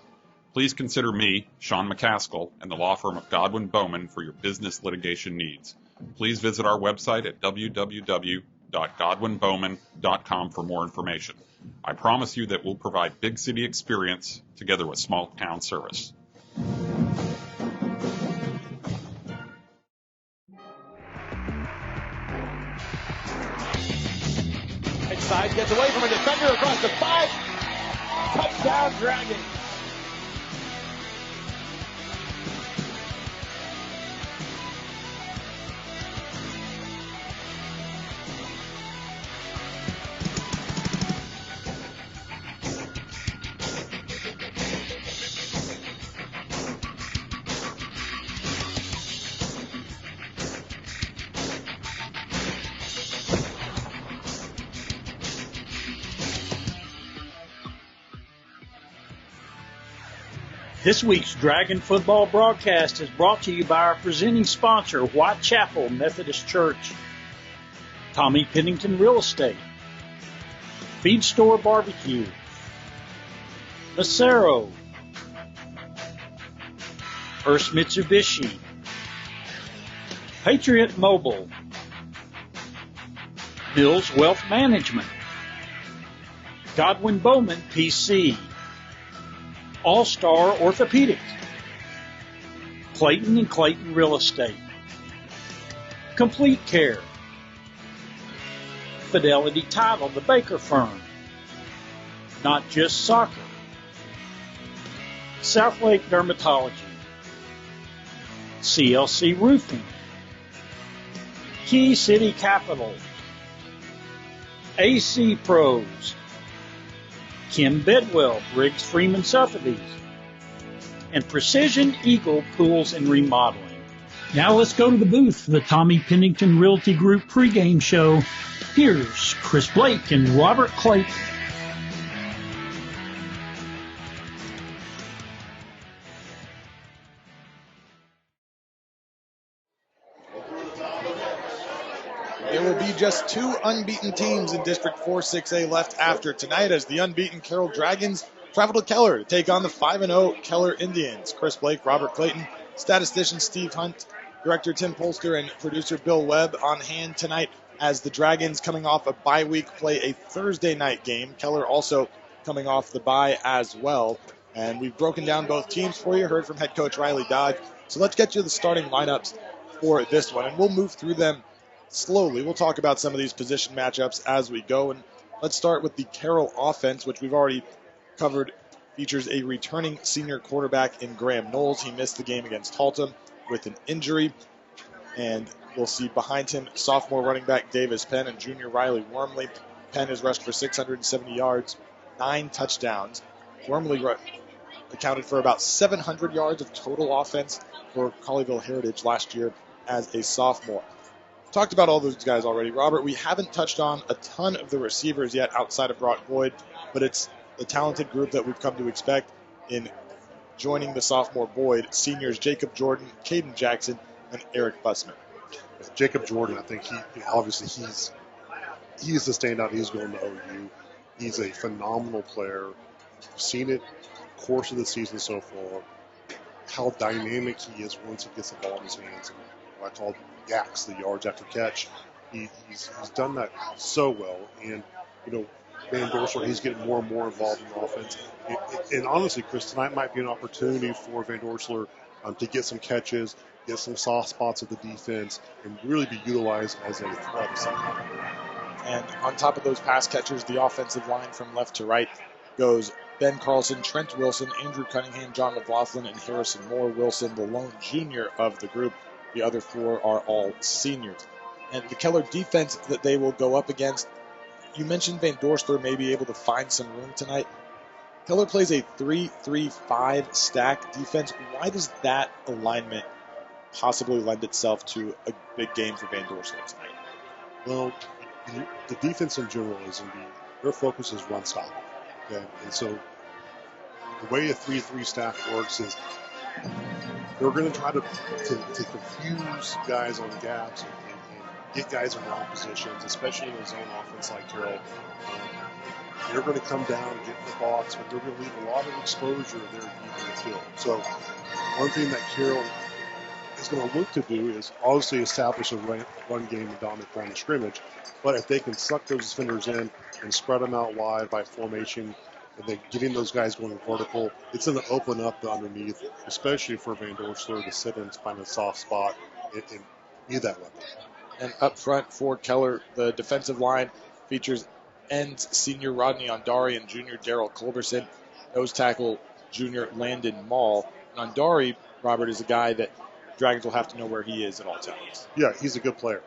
Please consider me, Sean McCaskill, and the law firm of Godwin Bowman for your business litigation needs. Please visit our website at www.godwinbowman.com for more information. I promise you that we'll provide big city experience together with small town service. Right side gets away from a defender across the 5. Touchdown Dragons. This week's Dragon football broadcast is brought to you by our presenting sponsor, Whitechapel Methodist Church, Tommy Pennington Real Estate, Feed Store Barbecue, Macero, Hearst Mitsubishi, Patriot Mobile, Mills Wealth Management, Godwin Bowman PC, All-Star Orthopedics, Clayton & Clayton Real Estate, Complete Care, Fidelity Title, the Baker Firm, Not Just Soccer, Southlake Dermatology, CLC Roofing, Key City Capital, AC Pros, Kim Bedwell, Briggs Freeman Sotheby's, and Precision Eagle Pools and Remodeling. Now let's go to the booth for the Tommy Pennington Realty Group pregame show. Here's Chris Blake and Robert Clayton. There will be just 2 unbeaten teams in District 4-6A left after tonight as the unbeaten Carroll Dragons travel to Keller to take on the 5-0 Keller Indians. Chris Blake, Robert Clayton, statistician Steve Hunt, director Tim Polster, and producer Bill Webb on hand tonight as the Dragons, coming off a bye week, play a Thursday night game. Keller also coming off the bye as well. And we've broken down both teams for you, heard from head coach Riley Dodge. So let's get you the starting lineups for this one, and we'll move through them slowly. We'll talk about some of these position matchups as we go. And let's start with the Carroll offense, which we've already covered. Features a returning senior quarterback in Graham Knowles. He missed the game against Haltom with an injury. And we'll see behind him sophomore running back Davis Penn and junior Riley Wormley. Penn has rushed for 670 yards, 9 touchdowns. Wormley accounted for about 700 yards of total offense for Colleyville Heritage last year as a sophomore. Talked about all those guys already. Robert, we haven't touched on a ton of the receivers yet outside of Brock Boyd, but it's the talented group that we've come to expect in joining the sophomore Boyd. Seniors Jacob Jordan, Caden Jackson, and Eric Bussman. Jacob Jordan, I think he's the standout. He's going to OU. He's a phenomenal player. We've seen it course of the season so far, how dynamic he is once he gets the ball in his hands. And what I call YACs, the yards after catch. He's done that so well. And, Van Dorsler, he's getting more and more involved in the offense. And honestly, Chris, tonight might be an opportunity for Van Dorsler to get some catches, get some soft spots of the defense, and really be utilized as a threat. And on top of those pass catchers, the offensive line from left to right goes Ben Carlson, Trent Wilson, Andrew Cunningham, John McLaughlin, and Harrison Moore. Wilson, the lone junior of the group. The other 4 are all seniors. And the Keller defense that they will go up against, you mentioned Van Dorsler may be able to find some room tonight. Keller plays a 3-3-5 stack defense. Why does that alignment possibly lend itself to a big game for Van Dorsler tonight? Well, the defense in general is their focus is run stop. Okay? And so the way a 3-3 staff works is they're going to try to confuse guys on gaps and get guys in wrong positions, especially in a zone offense like Carroll. They're going to come down and get in the box, but they're going to leave a lot of exposure there deep in the field. So one thing that Carroll is going to look to do is obviously establish a run game and dominant line of scrimmage. But if they can suck those defenders in and spread them out wide by formation, and then getting those guys going vertical, it's going to open up the underneath, especially for Van Dorsler to sit and find a soft spot and be that weapon. And up front for Keller, the defensive line features ends senior Rodney Ondari and junior Daryl Culberson, nose tackle junior Landon Mall. And Ondari, Robert, is a guy that Dragons will have to know where he is at all times. Yeah, he's a good player.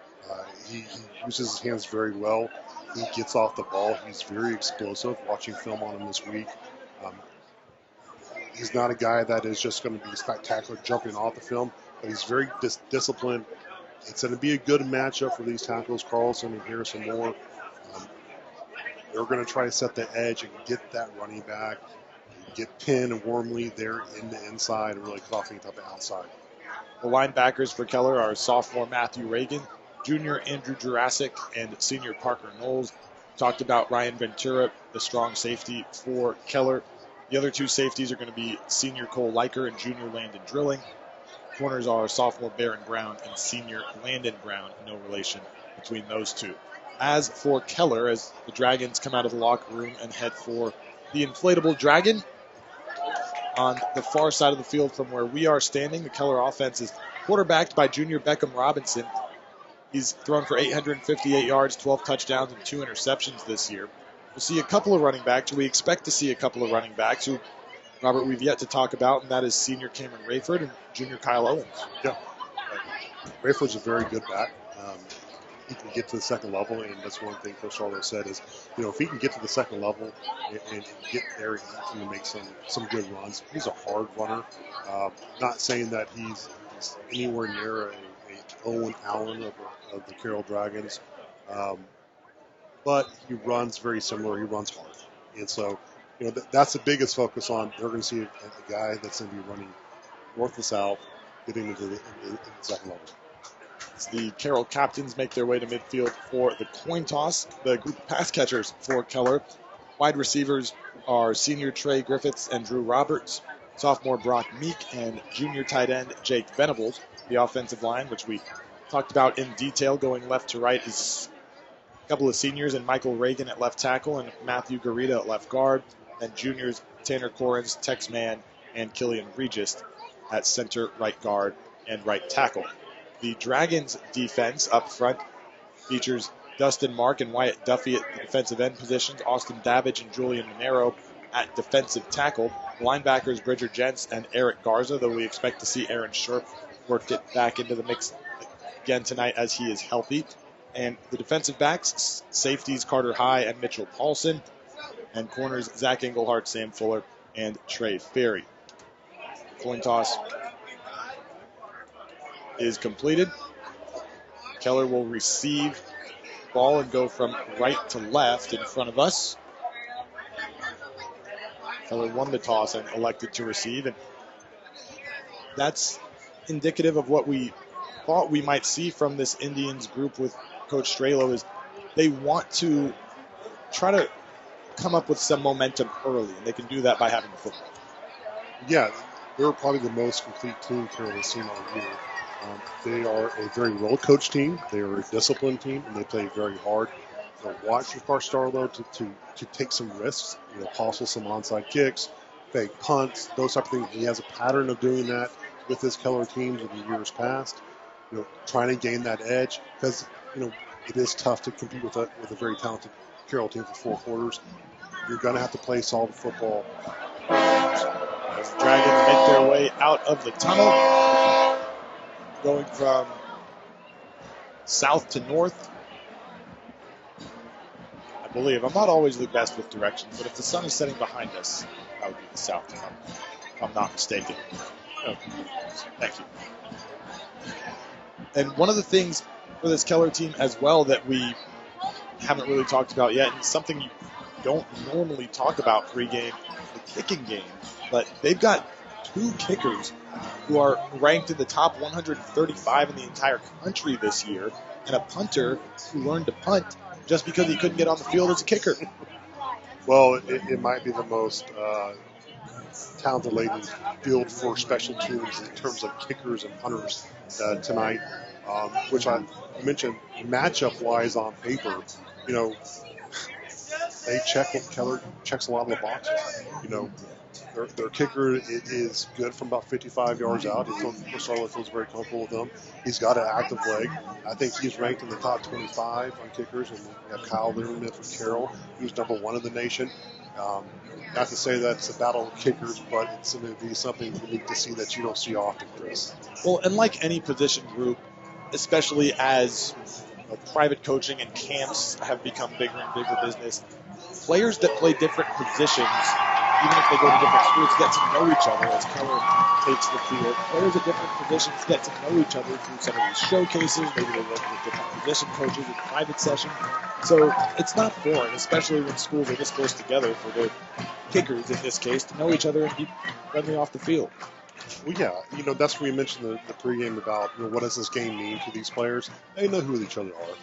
He uses his hands very well. He gets off the ball. He's very explosive. Watching film on him this week, he's not a guy that is just going to be spectacular jumping off the film, but he's very disciplined. It's going to be a good matchup for these tackles, Carlson and Harrison Moore. They're going to try to set the edge and get that running back, get Penn and Wormley there in the inside and really cut off things up the outside. The linebackers for Keller are sophomore Matthew Reagan, junior Andrew Jurassic, and senior Parker Knowles. Talked about Ryan Ventura, the strong safety for Keller. The other two safeties are going to be senior Cole Liker and junior Landon Drilling. Corners are sophomore Barron Brown and senior Landon Brown. No relation between those two. As for Keller, as the Dragons come out of the locker room and head for the inflatable dragon, on the far side of the field from where we are standing, the Keller offense is quarterbacked by junior Beckham Robinson. He's thrown for 858 yards, 12 touchdowns, and 2 interceptions this year. We'll see a couple of running backs, or we expect to see a couple of running backs who, Robert, we've yet to talk about, and that is senior Cameron Rayford and junior Kyle Owens. Yeah. Rayford's a very good back. He can get to the second level, and that's one thing Coach Charlo said is, if he can get to the second level and get there, he can make some good runs. He's a hard runner. Not saying that he's anywhere near a Owen Allen of the Carroll Dragons, but he runs very similar. He runs hard, and so that's the biggest focus on. They're going to see a guy that's going to be running north to south, getting into the second level. As the Carroll captains make their way to midfield for the coin toss, the group of pass catchers for Keller. Wide receivers are senior Trey Griffiths and Drew Roberts, sophomore Brock Meek, and junior tight end Jake Venables. The offensive line, which we talked about in detail going left to right, is a couple of seniors and Michael Reagan at left tackle and Matthew Garita at left guard, and juniors Tanner Corrins, Tex Mann, and Killian Regis at center, right guard, and right tackle. The Dragons defense up front features Dustin Mark and Wyatt Duffy at the defensive end positions, Austin Dabbage and Julian Monero at defensive tackle, linebackers Bridger Jentz and Eric Garza, though we expect to see Aaron Sherp work it back into the mix again tonight as he is healthy. And the defensive backs, safeties Carter High and Mitchell Paulson, and corners Zach Englehart, Sam Fuller, and Trey Ferry. Coin toss is completed. Keller will receive the ball and go from right to left in front of us. Keller won the toss and elected to receive, and that's indicative of what we thought we might see from this Indians group with Coach Strelo. Is they want to try to come up with some momentum early, and they can do that by having the football. Yeah, they're probably the most complete team Carroll has seen all year. They are a very well-coached team. They are a disciplined team, and they play very hard. Watch your Coach Strelo to take some risks, hustle some onside kicks, fake punts, those type of things. He has a pattern of doing that with his Keller teams in the years past. Trying to gain that edge because it is tough to compete with a very talented Carroll team for 4 quarters. You're going to have to play solid football. As the Dragons make their way out of the tunnel, going from south to north. I believe I'm not always the best with directions, but if the sun is setting behind us, that would be the south tunnel, if I'm not mistaken. Oh, thank you. And one of the things for this Keller team as well that we haven't really talked about yet, and something you don't normally talk about pregame, the kicking game, but they've got 2 kickers who are ranked in the top 135 in the entire country this year, and a punter who learned to punt just because he couldn't get on the field as a kicker. Well, it might be the most talent-laden field for special teams in terms of kickers and punters tonight, which I mentioned matchup-wise on paper. You know, they check what Keller checks a lot of the boxes. You know, their kicker is good from about 55 yards out. Charlotte feels very comfortable with him. He's got an active leg. I think he's ranked in the top 25 on kickers. And we have Kyle Lieberman from Carroll, who's number 1 in the nation. Not to say that's a battle of kickers, but it's going to be something unique to see that you don't see often, Chris. Well, and like any position group, especially as private coaching and camps have become bigger and bigger business, players that play different positions, even if they go to different schools, get to know each other as Keller takes the field. Players at different positions get to know each other through some of these showcases. Maybe they work with different position coaches in private session. So it's not foreign, especially when schools are this close together for their kickers, in this case, to know each other and be friendly off the field. Well, yeah, you know, that's where you mentioned the pregame about, you know, what does this game mean to these players? They know who each other are.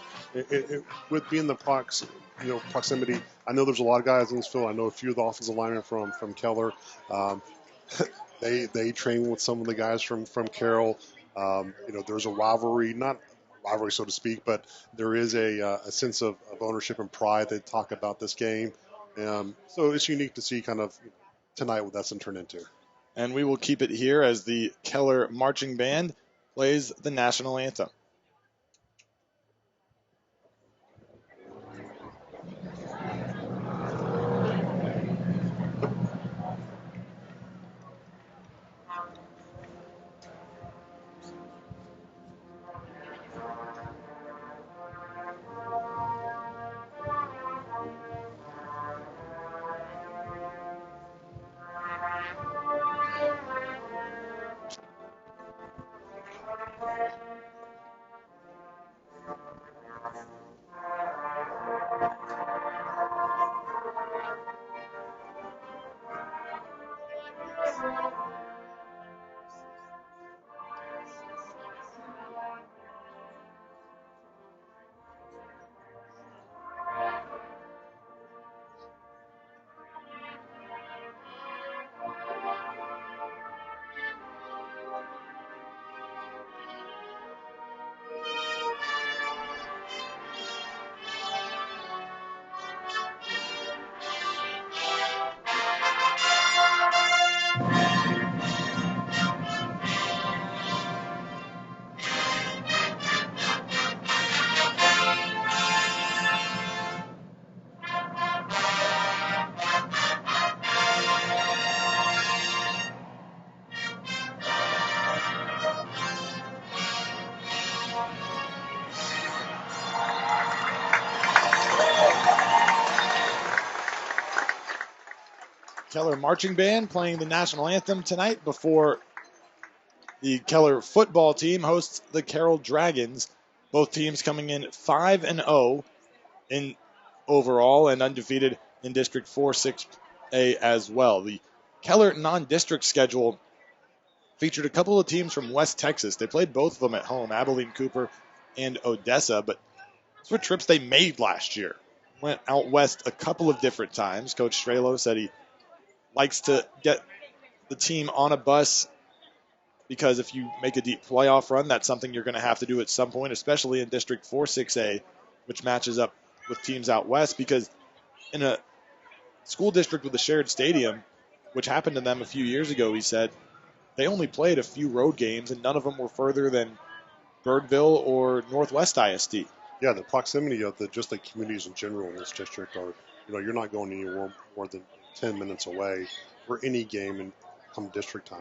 With being the proximity, I know there's a lot of guys in this field. I know a few of the offensive linemen from Keller. They train with some of the guys from Carroll. You know, there's a rivalry, not rivalry so to speak, but there is a sense of ownership and pride. They talk about this game. So it's unique to see kind of tonight what that's going to turn into. And we will keep it here as the Keller Marching Band plays the national anthem. Keller Marching Band playing the national anthem tonight before the Keller football team hosts the Carroll Dragons. Both teams coming in 5-0 in overall and undefeated in District 4-6A as well. The Keller non-district schedule featured a couple of teams from West Texas. They played both of them at home, Abilene Cooper and Odessa, but those were trips they made last year. Went out west a couple of different times. Coach Strelo said he likes to get the team on a bus because if you make a deep playoff run, that's something you're going to have to do at some point, especially in District 4-6A, which matches up with teams out west, because in a school district with a shared stadium, which happened to them a few years ago, he said, they only played a few road games, and none of them were further than Birdville or Northwest ISD. Yeah, the proximity of just the communities in general in this district are, you're not going anywhere more than 10 minutes away for any game in come district time.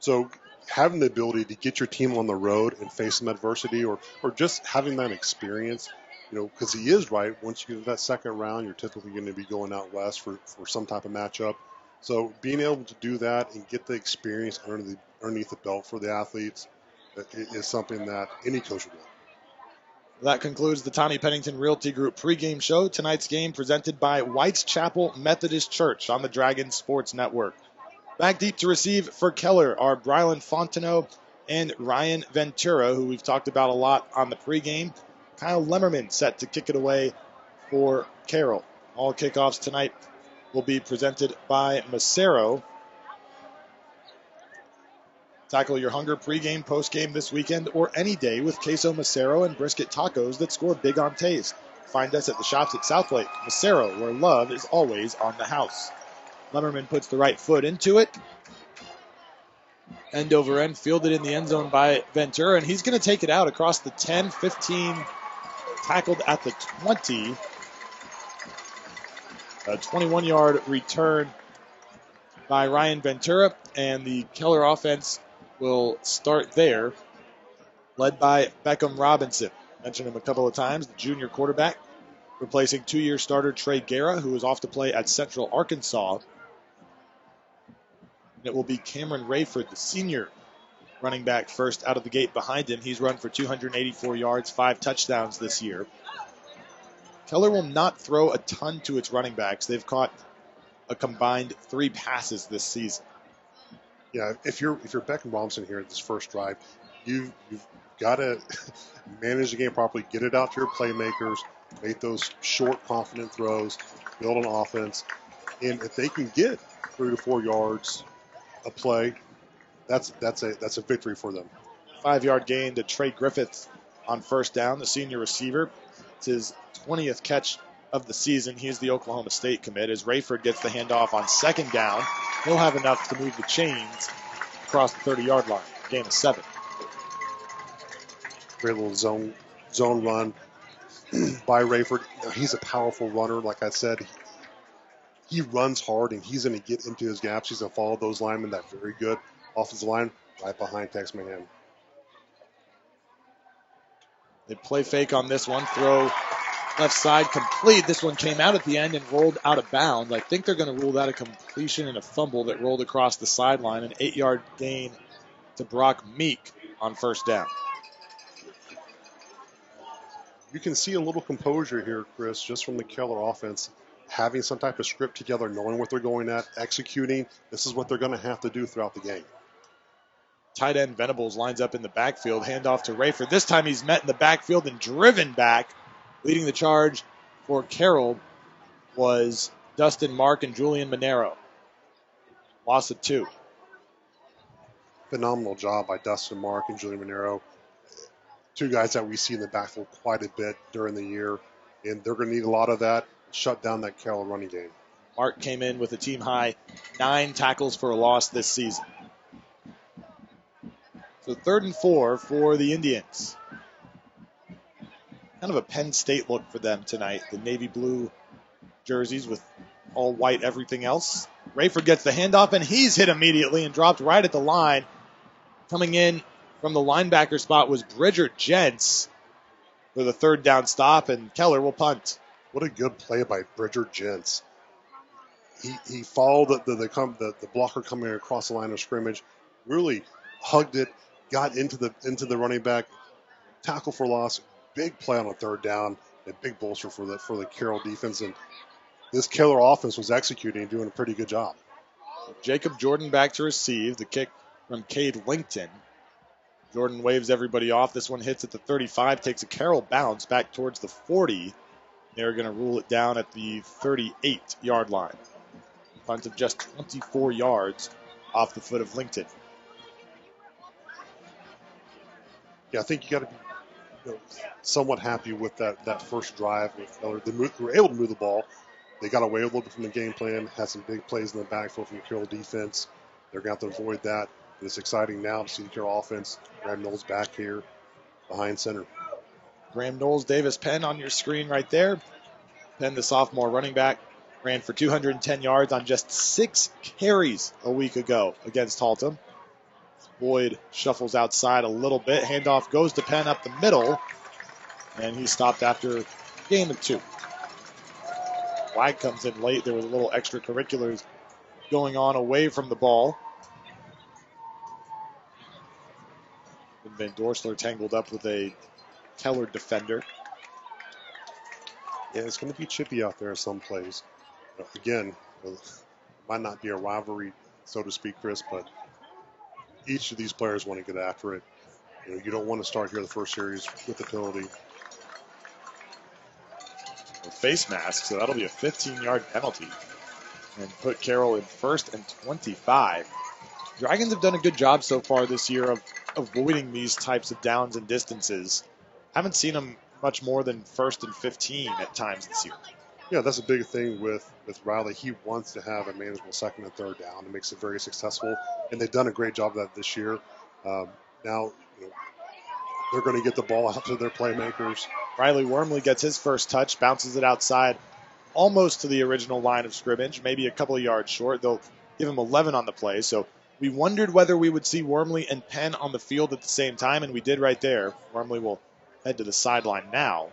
So having the ability to get your team on the road and face some adversity or just having that experience, because he is right, once you get to that second round, you're typically going to be going out west for some type of matchup. So being able to do that and get the experience underneath the belt for the athletes is something that any coach would want. That concludes the Tommy Pennington Realty Group pregame show. Tonight's game presented by White's Chapel Methodist Church on the Dragon Sports Network. Back deep to receive for Keller are Brylan Fontenot and Ryan Ventura, who we've talked about a lot on the pregame. Kyle Lemmerman set to kick it away for Carroll. All kickoffs tonight will be presented by Macero. Tackle your hunger pregame, postgame this weekend, or any day with queso Macero and brisket tacos that score big on taste. Find us at the shops at Southlake. Macero, where love is always on the house. Lemmerman puts the right foot into it. End over end, fielded in the end zone by Ventura, and he's going to take it out across the 10, 15, tackled at the 20. A 21-yard return by Ryan Ventura, and the Keller offense will start there, led by Beckham Robinson. Mentioned him a couple of times, the junior quarterback, replacing 2-year starter Trey Guerra, who is off to play at Central Arkansas. And it will be Cameron Rayford, the senior running back, first out of the gate behind him. He's run for 284 yards, 5 touchdowns this year. Keller will not throw a ton to its running backs. They've caught a combined 3 passes this season. Yeah, if you're Beckham Robinson here at this first drive, you've got to manage the game properly, get it out to your playmakers, make those short, confident throws, build an offense, and if they can get 3 to 4 yards a play, that's a victory for them. 5-yard gain to Trey Griffiths on first down, the senior receiver. It's his 20th catch of the season. He's the Oklahoma State commit. As Rayford gets the handoff on second down, he'll have enough to move the chains across the 30-yard line. Gain of 7. Great little zone run by Rayford. He's a powerful runner. Like I said, he runs hard, and he's going to get into his gaps. He's going to follow those linemen. That very good offensive line right behind Tex Mahan. They play fake on this one. Throw left side complete. This one came out at the end and rolled out of bounds. I think they're going to rule that a completion and a fumble that rolled across the sideline. An 8-yard gain to Brock Meek on first down. You can see a little composure here, Chris, just from the Keller offense, having some type of script together, knowing what they're going at, executing. This is what they're going to have to do throughout the game. Tight end Venables lines up in the backfield. Handoff to Rayford. This time he's met in the backfield and driven back. Leading the charge for Carroll was Dustin Mark and Julian Monero. Loss of 2. Phenomenal job by Dustin Mark and Julian Monero. 2 guys that we see in the backfield quite a bit during the year, and they're going to need a lot of that. Shut down that Carroll running game. Mark came in with a team high 9 tackles for a loss this season. So 3rd and 4 for the Indians. Kind of a Penn State look for them tonight. The navy blue jerseys with all white everything else. Rayford gets the handoff, and he's hit immediately and dropped right at the line. Coming in from the linebacker spot was Bridger Gents for the 3rd down stop, and Keller will punt. What a good play by Bridger Gents. He followed the blocker coming across the line of scrimmage, really hugged it, got into the running back, tackle for loss, big play on a 3rd down, a big bolster for the Carroll defense, and this Keller offense was executing and doing a pretty good job. Jacob Jordan back to receive, the kick from Cade Linkton. Jordan waves everybody off. This one hits at the 35, takes a Carroll bounce back towards the 40. They're going to rule it down at the 38-yard line. Punt of just 24 yards off the foot of Linkton. Yeah, I think you got to be somewhat happy with that first drive. They were able to move the ball. They got away a little bit from the game plan, had some big plays in the backfield from the Carroll defense. They're going to have to avoid that. But it's exciting now to see the Carroll offense. Graham Knowles back here behind center. Graham Knowles, Davis Penn on your screen right there. Penn, the sophomore running back, ran for 210 yards on just 6 carries a week ago against Haltom. Boyd shuffles outside a little bit. Handoff goes to Penn up the middle, and he stopped after a gain of 2. Flag comes in late. There was a little extracurriculars going on away from the ball. And Van Dorsler tangled up with a Keller defender. Yeah, it's going to be chippy out there some plays. Again, it might not be a rivalry, so to speak, Chris, but each of these players want to get after it. You don't want to start here the first series with a penalty. A face mask, so that'll be a 15-yard penalty. And put Carroll in 1st and 25. Dragons have done a good job so far this year of avoiding these types of downs and distances. Haven't seen them much more than 1st and 15 at times this year. Yeah, that's a big thing with Riley. He wants to have a manageable 2nd and 3rd down. It makes it very successful, and they've done a great job of that this year. Now, they're going to get the ball out to their playmakers. Riley Wormley gets his first touch, bounces it outside almost to the original line of scrimmage, maybe a couple of yards short. They'll give him 11 on the play. So we wondered whether we would see Wormley and Penn on the field at the same time, and we did right there. Wormley will head to the sideline now.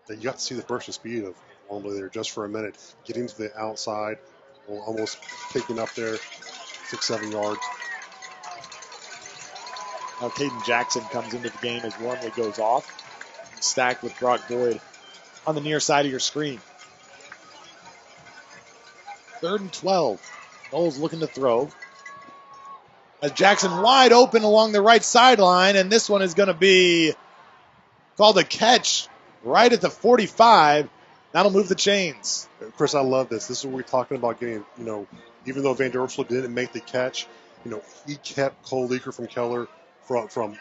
You got to see the burst of speed of Wormley there just for a minute, getting to the outside, almost picking up there 6-7 yards. Now Caden Jackson comes into the game as Wormley goes off, stacked with Brock Boyd on the near side of your screen. 3rd and 12. Knowles looking to throw. As Jackson wide open along the right sideline, and this one is going to be called a catch right at the 45. That'll move the chains. Chris, I love this. This is what we're talking about getting, even though Van Der Ursula didn't make the catch, he kept Cole Leaker from Keller from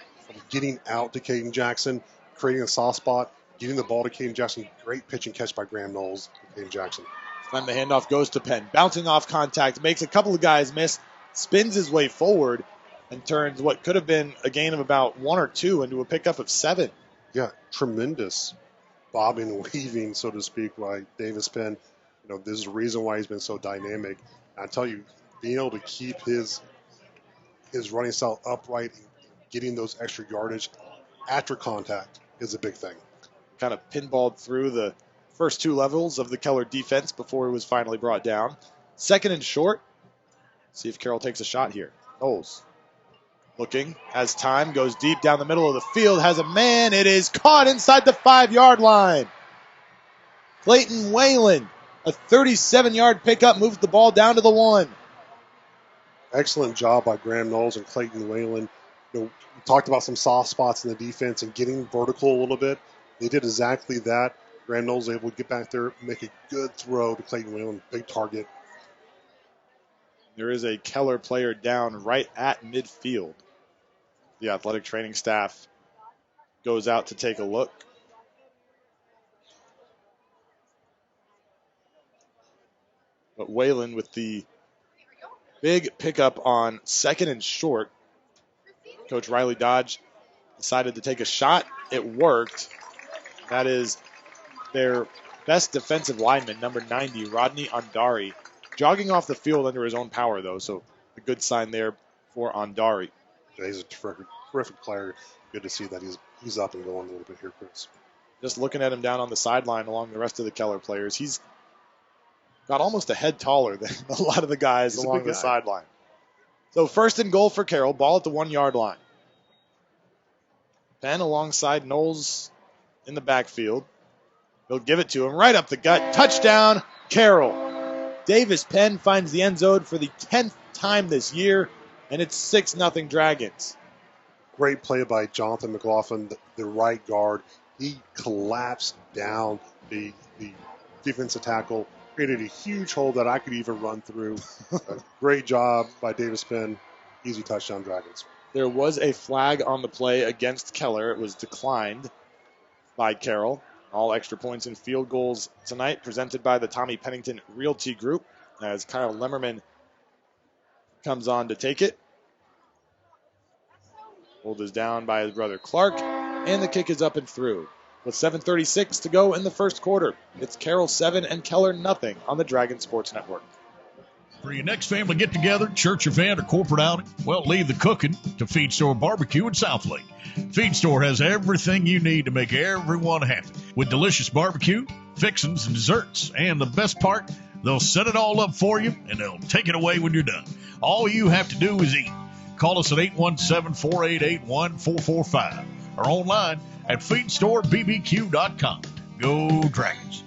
getting out to Caden Jackson, creating a soft spot, getting the ball to Caden Jackson. Great pitch and catch by Graham Knowles to Caden Jackson. Then the handoff goes to Penn. Bouncing off contact, makes a couple of guys miss, spins his way forward, and turns what could have been a gain of about 1 or 2 into a pickup of 7. Yeah, tremendous bobbing and weaving, so to speak, by Davis Penn. This is the reason why he's been so dynamic. And I tell you, being able to keep his running style upright and getting those extra yardage after contact is a big thing. Kind of pinballed through the first 2 levels of the Keller defense before he was finally brought down. 2nd and short. See if Carroll takes a shot here. Knowles looking, has time, goes deep down the middle of the field, has a man. It is caught inside the 5-yard line. Clayton Whalen, a 37-yard pickup, moves the ball down to the 1. Excellent job by Graham Knowles and Clayton Whalen. We talked about some soft spots in the defense and getting vertical a little bit. They did exactly that. Graham Knowles was able to get back there, make a good throw to Clayton Whalen, big target. There is a Keller player down right at midfield. The athletic training staff goes out to take a look. But Whalen with the big pickup on 2nd and short. Coach Riley Dodge decided to take a shot. It worked. That is their best defensive lineman, number 90, Rodney Andari, jogging off the field under his own power, though, so a good sign there for Andari. Yeah, he's a terrific player. Good to see that he's up and going a little bit here, Chris. Just looking at him down on the sideline along the rest of the Keller players, he's got almost a head taller than a lot of the guys along the sideline. So 1st and goal for Carroll, ball at the 1-yard line. Penn alongside Knowles in the backfield. He'll give it to him right up the gut. Touchdown, Carroll. Davis Penn finds the end zone for the 10th time this year, and it's 6-0 Dragons. Great play by Jonathan McLaughlin, the right guard. He collapsed down the defensive tackle, created a huge hole that I could even run through. Great job by Davis Penn. Easy touchdown, Dragons. There was a flag on the play against Keller. It was declined by Carroll. All extra points and field goals tonight presented by the Tommy Pennington Realty Group as Kyle Lemmerman comes on to take it. Hold is down by his brother Clark, and the kick is up and through. With 7:36 to go in the first quarter, it's Carroll 7 and Keller nothing on the Dragon Sports Network. For your next family get-together, church event, or corporate outing, well, leave the cooking to Feed Store Barbecue in Southlake. Feed Store has everything you need to make everyone happy, with delicious barbecue, fixings, and desserts. And the best part, they'll set it all up for you, and they'll take it away when you're done. All you have to do is eat. Call us at 817-488-1445 or online at feedstorebbq.com. Go Dragons.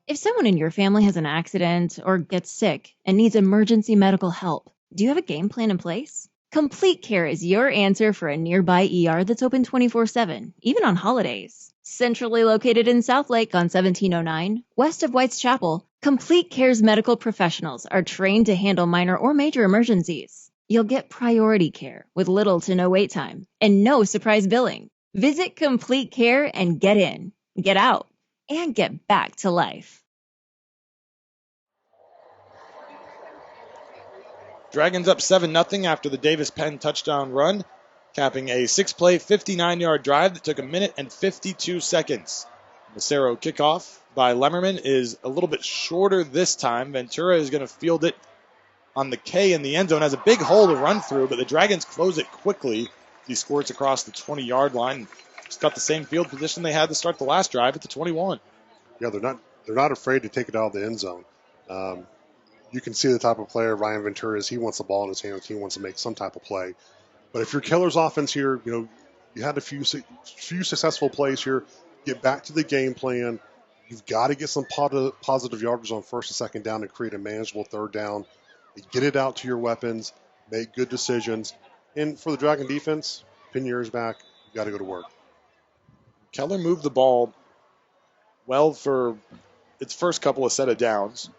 If someone in your family has an accident or gets sick and needs emergency medical help, do you have a game plan in place? Complete Care is your answer for a nearby ER that's open 24/7, even on holidays. Centrally located in Southlake on 1709, west of White's Chapel, Complete Care's medical professionals are trained to handle minor or major emergencies. You'll get priority care with little to no wait time and no surprise billing. Visit Complete Care and get in, get out, and get back to life. Dragons up 7-0 after the Davis Penn touchdown run, capping a 6-play, 59-yard drive that took 1 minute and 52 seconds. Massaro kickoff by Lemmerman is a little bit shorter this time. Ventura is going to field it on the K in the end zone. Has a big hole to run through, but the Dragons close it quickly. He squirts across the 20-yard line. It's got the same field position they had to start the last drive at the 21. Yeah, they're not afraid to take it out of the end zone. You can see the type of player Ryan Ventura is. He wants the ball in his hands. He wants to make some type of play. But if you're Keller's offense here, you had a few successful plays here. Get back to the game plan. You've got to get some positive yardage on first and second down to create a manageable third down. Get it out to your weapons. Make good decisions. And for the Dragon defense, pin your ears back. You got to go to work. Keller moved the ball well for its first couple of set of downs.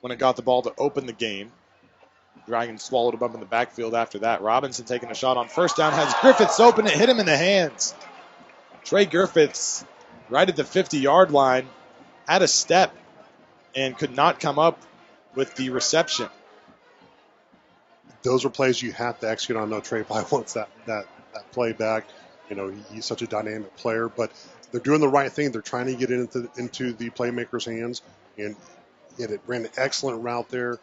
When it got the ball to open the game, Dragons swallowed him up in the backfield after that. Robinson taking a shot on first down, has Griffiths open. It hit him in the hands. Trey Griffiths right at the 50-yard line had a step and could not come up with the reception. Those are plays you have to execute on. No, Trey probably wants that play back. He's such a dynamic player, but they're doing the right thing. They're trying to get it into the playmaker's hands, and it ran an excellent route there.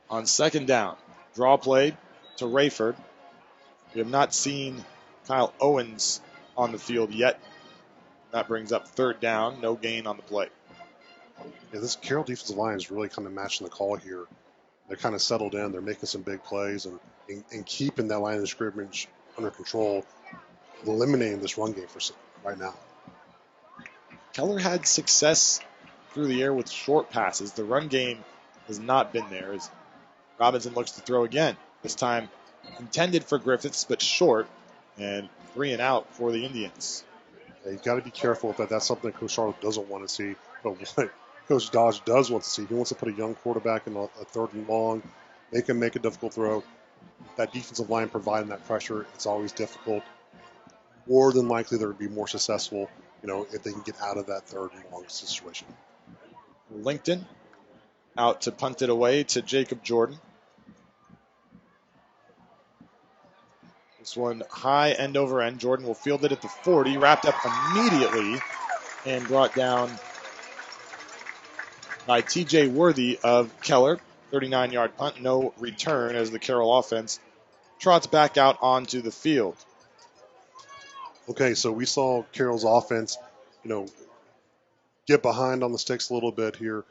On second down, draw play to Rayford. We have not seen Kyle Owens on the field yet. That brings up third down, no gain on the play. Yeah, this Carroll defensive line is really kind of matching the call here. They're kind of settled in. They're making some big plays and keeping that line of scrimmage under control, eliminating this run game for right now. Keller had success through the air with short passes. The run game has not been there as Robinson looks to throw again. This time intended for Griffiths, but short, and 3 and out for the Indians. Yeah, you've got to be careful with that. That's something Coach Charlotte doesn't want to see. But what Coach Dodge does want to see, he wants to put a young quarterback in a third and long, make him make a difficult throw. That defensive line providing that pressure, it's always difficult. More than likely, they would be more successful, if they can get out of that third and long situation. Lincoln out to punt it away to Jacob Jordan. This one high end over end. Jordan will field it at the 40, wrapped up immediately and brought down by TJ Worthy of Keller. 39-yard punt, no return as the Carroll offense trots back out onto the field. Okay, so we saw Carroll's offense, get behind on the sticks a little bit here.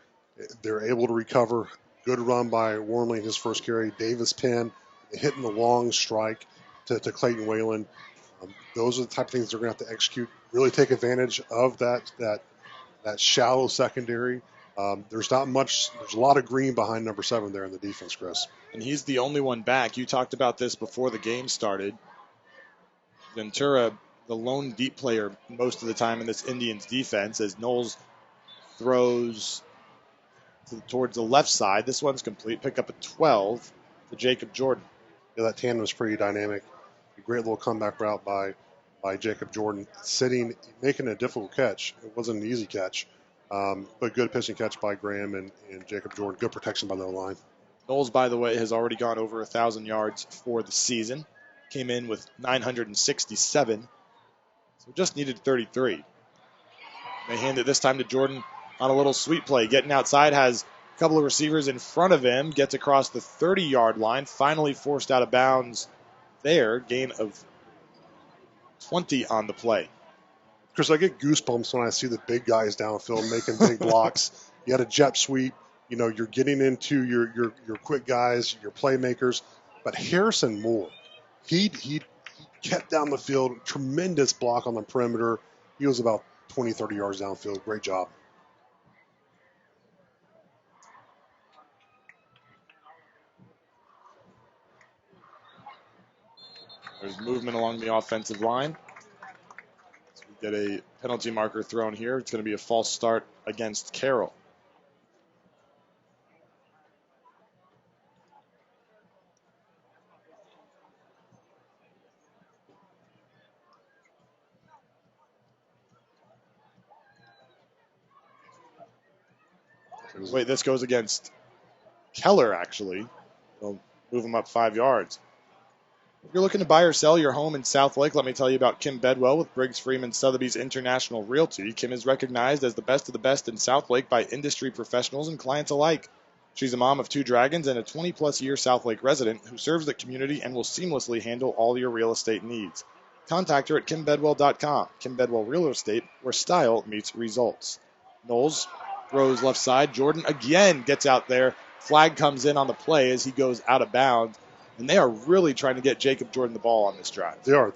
They're able to recover. Good run by Wormley in his first carry. Davis Penn hitting the long strike to Clayton Whalen. Those are the type of things they're going to have to execute. Really take advantage of that shallow secondary. There's not much. There's a lot of green behind number 7 there in the defense, Chris. And he's the only one back. You talked about this before the game started. Ventura, the lone deep player most of the time in this Indians defense, as Knowles throws towards the left side. This one's complete. Pick up a 12 to Jacob Jordan. Yeah, that tandem was pretty dynamic. A great little comeback route by Jacob Jordan, sitting, making a difficult catch. It wasn't an easy catch, but good pitch and catch by Graham and Jacob Jordan. Good protection by the line. Knowles, by the way, has already gone over 1,000 yards for the season. Came in with 967, so just needed 33. They hand it this time to Jordan on a little sweep play. Getting outside, has a couple of receivers in front of him, gets across the 30-yard line, finally forced out of bounds there. Gain of 20 on the play. Chris, I get goosebumps when I see the big guys downfield making big blocks. You had a jet sweep. You're getting into your quick guys, your playmakers. But Harrison Moore, he kept down the field. Tremendous block on the perimeter. He was about 20, 30 yards downfield. Great job. There's movement along the offensive line. So we get a penalty marker thrown here. It's going to be a false start against Carroll. Wait, this goes against Keller, actually. They'll move him up 5 yards. If you're looking to buy or sell your home in Southlake, let me tell you about Kim Bedwell with Briggs Freeman Sotheby's International Realty. Kim is recognized as the best of the best in Southlake by industry professionals and clients alike. She's a mom of 2 dragons and a 20-plus year Southlake resident who serves the community and will seamlessly handle all your real estate needs. Contact her at kimbedwell.com. Kim Bedwell Real Estate, where style meets results. Knowles throws left side. Jordan again gets out there. Flag comes in on the play as he goes out of bounds. And they are really trying to get Jacob Jordan the ball on this drive. They are.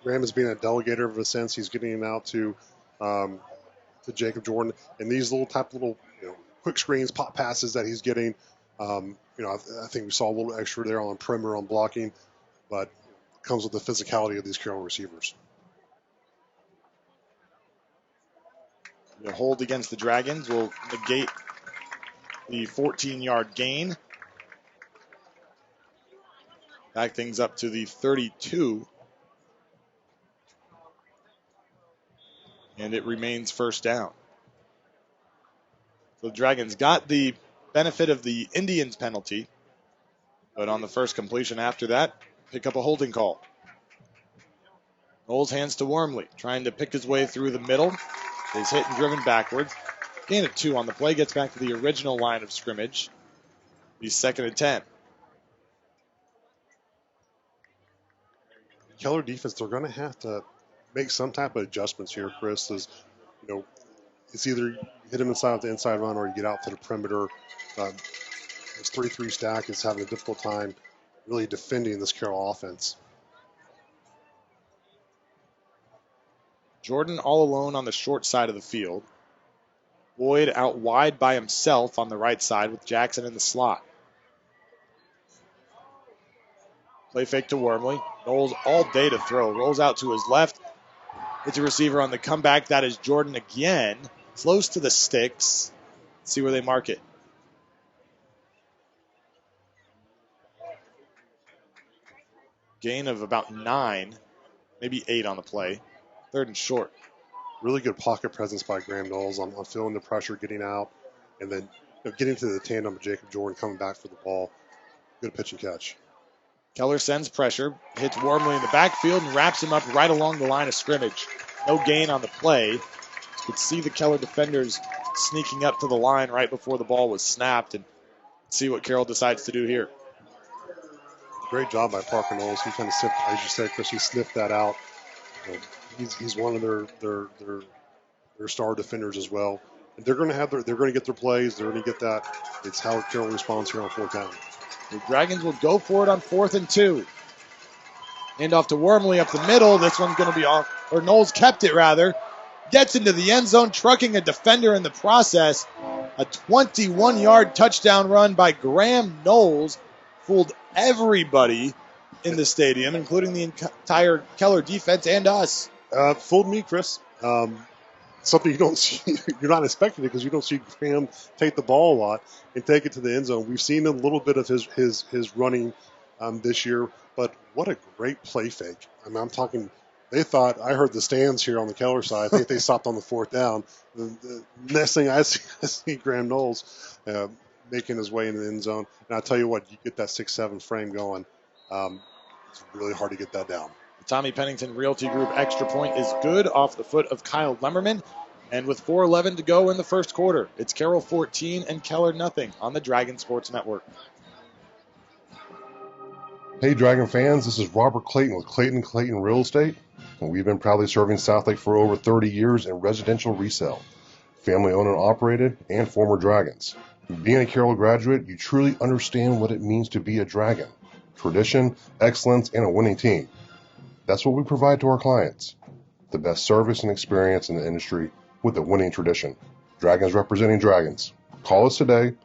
Graham has been a delegator of a sense. He's getting him out to Jacob Jordan. And these little quick screens, pop passes that he's getting, I think we saw a little extra there on perimeter on blocking, but it comes with the physicality of these Carroll receivers. The hold against the Dragons will negate the 14-yard gain. Back things up to the 32. And it remains first down. So the Dragons got the benefit of the Indians penalty, but on the first completion after that, pick up a holding call. Knowles hands to Wormley, trying to pick his way through the middle. Is hit and driven backwards. Gain of 2 on the play, gets back to the original line of scrimmage. He's 2nd and 10. Keller defense, they're going to have to make some type of adjustments here, Chris. It's either you hit him inside with the inside run or you get out to the perimeter. This 3-3 stack is having a difficult time really defending this Carroll offense. Jordan all alone on the short side of the field. Boyd out wide by himself on the right side with Jackson in the slot. Play fake to Wormley. Knowles all day to throw. Rolls out to his left. It's a receiver on the comeback. That is Jordan again. Close to the sticks. Let's see where they mark it. Gain of about 9, maybe 8 on the play. 3rd and short. Really good pocket presence by Graham Knowles on feeling the pressure, getting out, and then getting to the tandem of Jacob Jordan coming back for the ball. Good pitch and catch. Keller sends pressure, hits Wormley in the backfield, and wraps him up right along the line of scrimmage. No gain on the play. You could see the Keller defenders sneaking up to the line right before the ball was snapped, and see what Carroll decides to do here. Great job by Parker Knowles. He kind of sniffed, as you said, Chris, he sniffed that out. He's one of their star defenders as well. And they're going to get their plays. They're going to get that. It's how Carroll responds here on 4th down. The Dragons will go for it on 4th and 2. Hand off to Wormley up the middle. This one's going to be off, or Knowles kept it rather. Gets into the end zone, trucking a defender in the process. A 21-yard touchdown run by Graham Knowles fooled everybody in the stadium, including the entire Keller defense and us. Fooled me, Chris. Something you don't see, you're not expecting it because you don't see Graham take the ball a lot and take it to the end zone. We've seen a little bit of his running this year, but what a great play fake. I mean, I'm talking, they thought, I heard the stands here on the Keller side. I think they stopped on the 4th down. The next thing I see Graham Knowles making his way into the end zone. And I'll tell you what, you get that 6-7 frame going. It's really hard to get that down. The Tommy Pennington Realty Group extra point is good off the foot of Kyle Lemmerman. And with 4:11 to go in the first quarter, it's Carroll 14 and Keller nothing on the Dragon Sports Network. Hey, Dragon fans, this is Robert Clayton with Clayton Real Estate. And we've been proudly serving Southlake for over 30 years in residential resale. Family owned and operated, and former Dragons. Being a Carroll graduate, you truly understand what it means to be a Dragon. Tradition, excellence, and a winning team. That's what we provide to our clients. The best service and experience in the industry with a winning tradition. Dragons representing Dragons. Call us today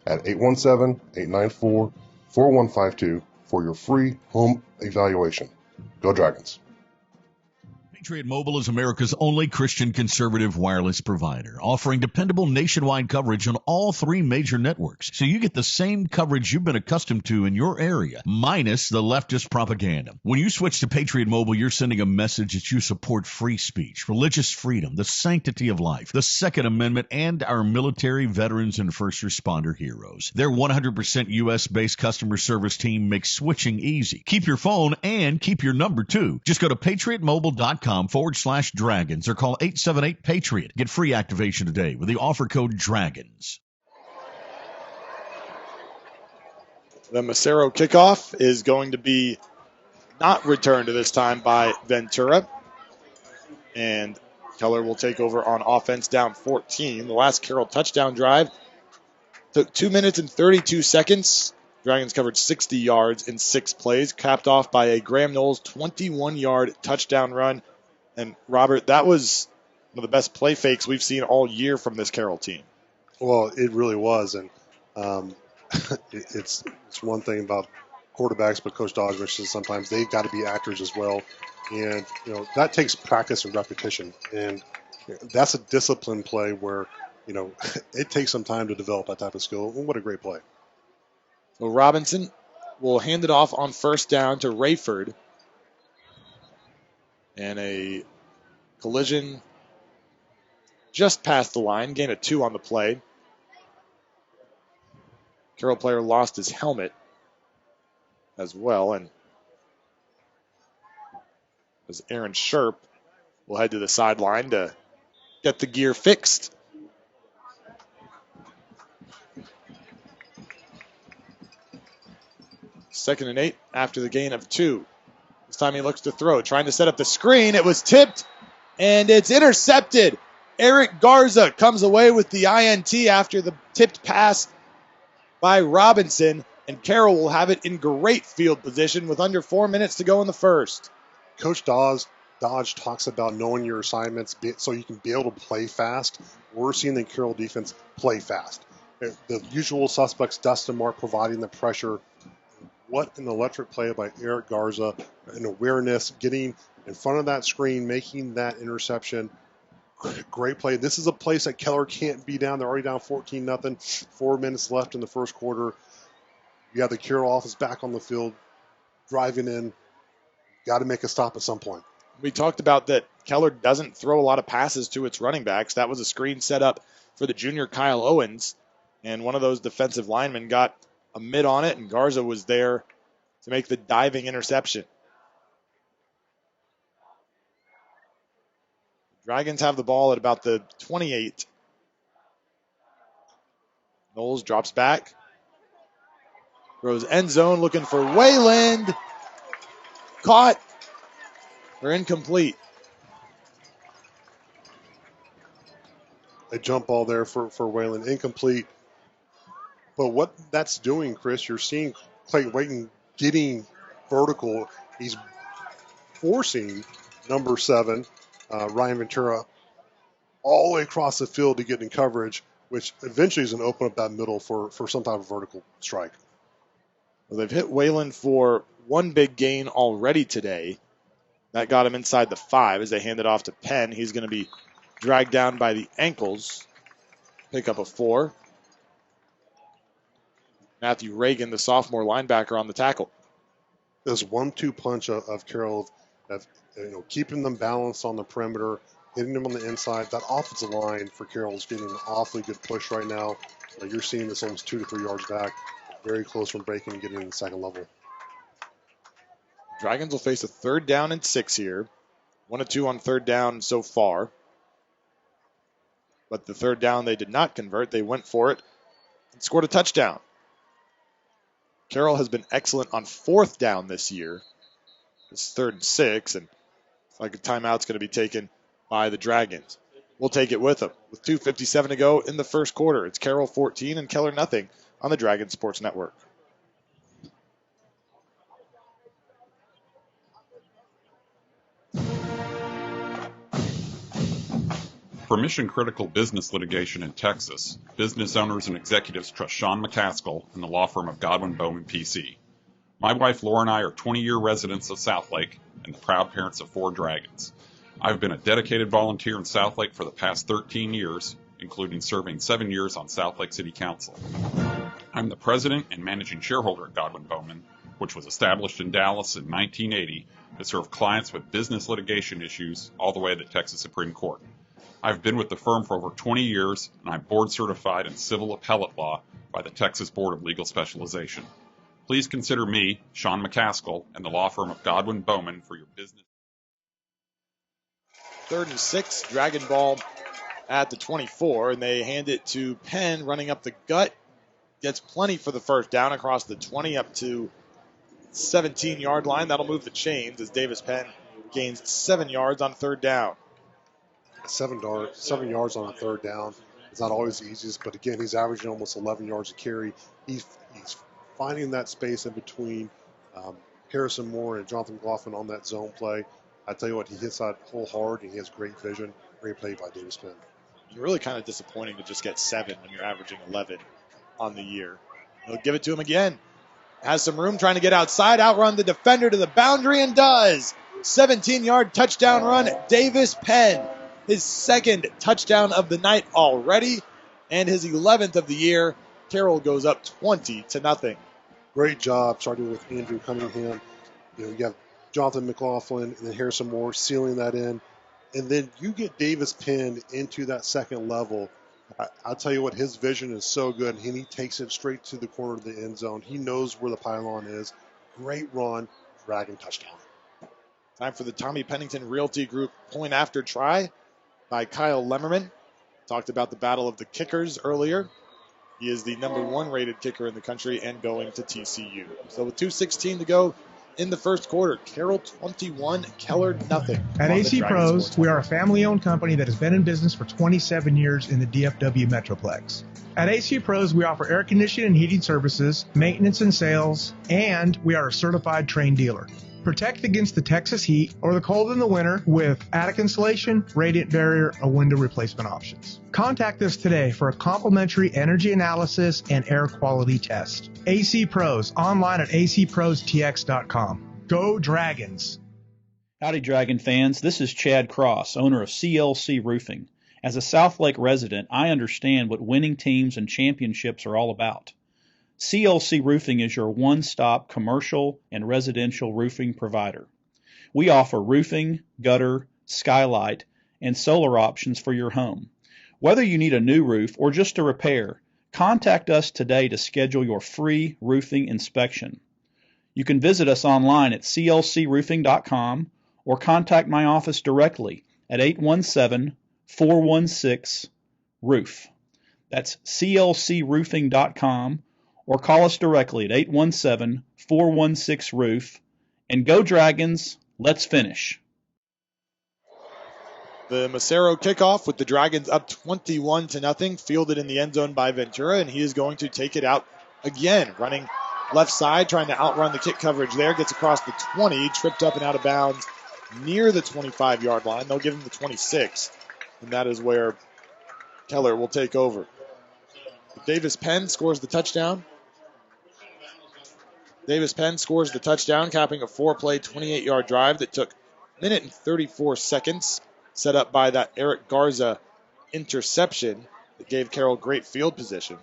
at 817-894-4152 for your free home evaluation. Go Dragons. Patriot Mobile is America's only Christian conservative wireless provider, offering dependable nationwide coverage on all three major networks, so you get the same coverage you've been accustomed to in your area, minus the leftist propaganda. When you switch to Patriot Mobile, you're sending a message that you support free speech, religious freedom, the sanctity of life, the Second Amendment, and our military, veterans, and first responder heroes. Their 100% U.S.-based customer service team makes switching easy. Keep your phone and keep your number, too. Just go to patriotmobile.com/dragons or call 878-PATRIOT. Get free activation today with the offer code DRAGONS. The Massaro kickoff is going to be not returned this time by Ventura. And Keller will take over on offense down 14. The last Carroll touchdown drive took 2 minutes and 32 seconds. Dragons covered 60 yards in 6 plays, capped off by a Graham Knowles 21-yard touchdown run. And, Robert, that was one of the best play fakes we've seen all year from this Carroll team. Well, it really was. And it's one thing about quarterbacks, but Coach Dodge says sometimes they've got to be actors as well. And, that takes practice and repetition. And that's a disciplined play where, it takes some time to develop that type of skill. And what a great play. So Robinson will hand it off on first down to Rayford. And a collision just past the line. Gain of 2 on the play. Carroll player lost his helmet as well. And as Aaron Sherp will head to the sideline to get the gear fixed. Second and 8 after the gain of 2. This time he looks to throw, trying to set up the screen. It was tipped, and it's intercepted. Eric Garza comes away with the INT after the tipped pass by Robinson, and Carroll will have it in great field position with under 4 minutes to go in the first. Coach Dodge talks about knowing your assignments so you can be able to play fast. We're seeing the Carroll defense play fast. The usual suspects, Dustin Mark providing the pressure. What an electric play by Eric Garza, an awareness, getting in front of that screen, making that interception. Great play. This is a place that Keller can't be down. They're already down 14-0. 4 minutes left in the first quarter. You have the Carroll offense back on the field, driving in. Got to make a stop at some point. We talked about that Keller doesn't throw a lot of passes to its running backs. That was a screen set up for the junior Kyle Owens, and one of those defensive linemen got a mid on it, and Garza was there to make the diving interception. Dragons have the ball at about the 28. Knowles drops back. Throws end zone looking for Wayland. Caught or incomplete. A jump ball there for Wayland. Incomplete. But what that's doing, Chris, you're seeing Clayton Wayton getting vertical. He's forcing number 7, Ryan Ventura, all the way across the field to get in coverage, which eventually is going to open up that middle for some type of vertical strike. Well, they've hit Wayland for one big gain already today. That got him inside the 5 as they hand it off to Penn. He's going to be dragged down by the ankles. Pick up a 4. Matthew Reagan, the sophomore linebacker, on the tackle. This 1-2 punch of Carroll, of keeping them balanced on the perimeter, hitting them on the inside. That offensive line for Carroll is getting an awfully good push right now. You're seeing this almost 2 to 3 yards back. Very close from breaking and getting in the second level. Dragons will face a 3rd down and 6 here. 1 of 2 on 3rd down so far. But the 3rd down they did not convert. They went for it and scored a touchdown. Carroll has been excellent on 4th down this year. It's 3rd and 6, and it's like a timeout's going to be taken by the Dragons. We'll take it with them. With 2:57 to go in the first quarter, it's Carroll 14 and Keller nothing on the Dragon Sports Network. For mission-critical business litigation in Texas, business owners and executives trust Sean McCaskill and the law firm of Godwin Bowman PC. My wife Laura and I are 20-year residents of Southlake and the proud parents of 4 Dragons. I've been a dedicated volunteer in Southlake for the past 13 years, including serving 7 years on Southlake City Council. I'm the president and managing shareholder at Godwin Bowman, which was established in Dallas in 1980 to serve clients with business litigation issues all the way to the Texas Supreme Court. I've been with the firm for over 20 years, and I'm board certified in civil appellate law by the Texas Board of Legal Specialization. Please consider me, Sean McCaskill, and the law firm of Godwin Bowman for your business. 3rd and 6, Dragon ball at the 24, and they hand it to Penn running up the gut. Gets plenty for the first down across the 20 up to 17-yard line. That'll move the chains as Davis Penn gains 7 yards on 3rd down. 7 yards on a 3rd down is not always the easiest, but again, he's averaging almost 11 yards a carry. He's finding that space in between Harrison Moore and Jonathan McLaughlin on that zone play. I tell you what, he hits that hole hard, and he has great vision. Great play by Davis Penn. You're really kind of disappointing to just get 7 when you're averaging 11 on the year. He'll give it to him again. Has some room trying to get outside, outrun the defender to the boundary, and does. 17-yard touchdown run, Davis Penn. His 2nd touchdown of the night already, and his 11th of the year. Carroll goes up 20-0. Great job starting with Andrew Cunningham. You have Jonathan McLaughlin and then Harrison Moore sealing that in. And then you get Davis Penn into that 2nd level. I'll tell you what, his vision is so good, and he takes it straight to the corner of the end zone. He knows where the pylon is. Great run, Dragon touchdown. Time for the Tommy Pennington Realty Group point after try by Kyle Lemmerman. Talked about the battle of the kickers earlier. He is the number 1 rated kicker in the country and going to TCU. So with 2:16 to go in the first quarter, Carroll 21, Keller nothing. At AC Pros, we are a family-owned company that has been in business for 27 years in the DFW Metroplex. At AC Pros, we offer air conditioning and heating services, maintenance and sales, and we are a certified trained dealer. Protect against the Texas heat or the cold in the winter with attic insulation, radiant barrier, or window replacement options. Contact us today for a complimentary energy analysis and air quality test. AC Pros, online at acprostx.com. Go Dragons! Howdy, Dragon fans. This is Chad Cross, owner of CLC Roofing. As a Southlake resident, I understand what winning teams and championships are all about. CLC Roofing is your one-stop commercial and residential roofing provider. We offer roofing, gutter, skylight, and solar options for your home. Whether you need a new roof or just a repair, contact us today to schedule your free roofing inspection. You can visit us online at clcroofing.com or contact my office directly at 817-416-ROOF. That's clcroofing.com or call us directly at 817-416-ROOF. And go Dragons, let's finish. The Massaro kickoff with the Dragons up 21-0, fielded in the end zone by Ventura, and he is going to take it out again, running left side, trying to outrun the kick coverage there, gets across the 20, tripped up and out of bounds near the 25-yard line. They'll give him the 26, and that is where Keller will take over. Davis Penn scores the touchdown. Davis Penn scores the touchdown, capping a 4-play, 28-yard drive that took a minute and 34 seconds, set up by that Eric Garza interception that gave Carroll great field position.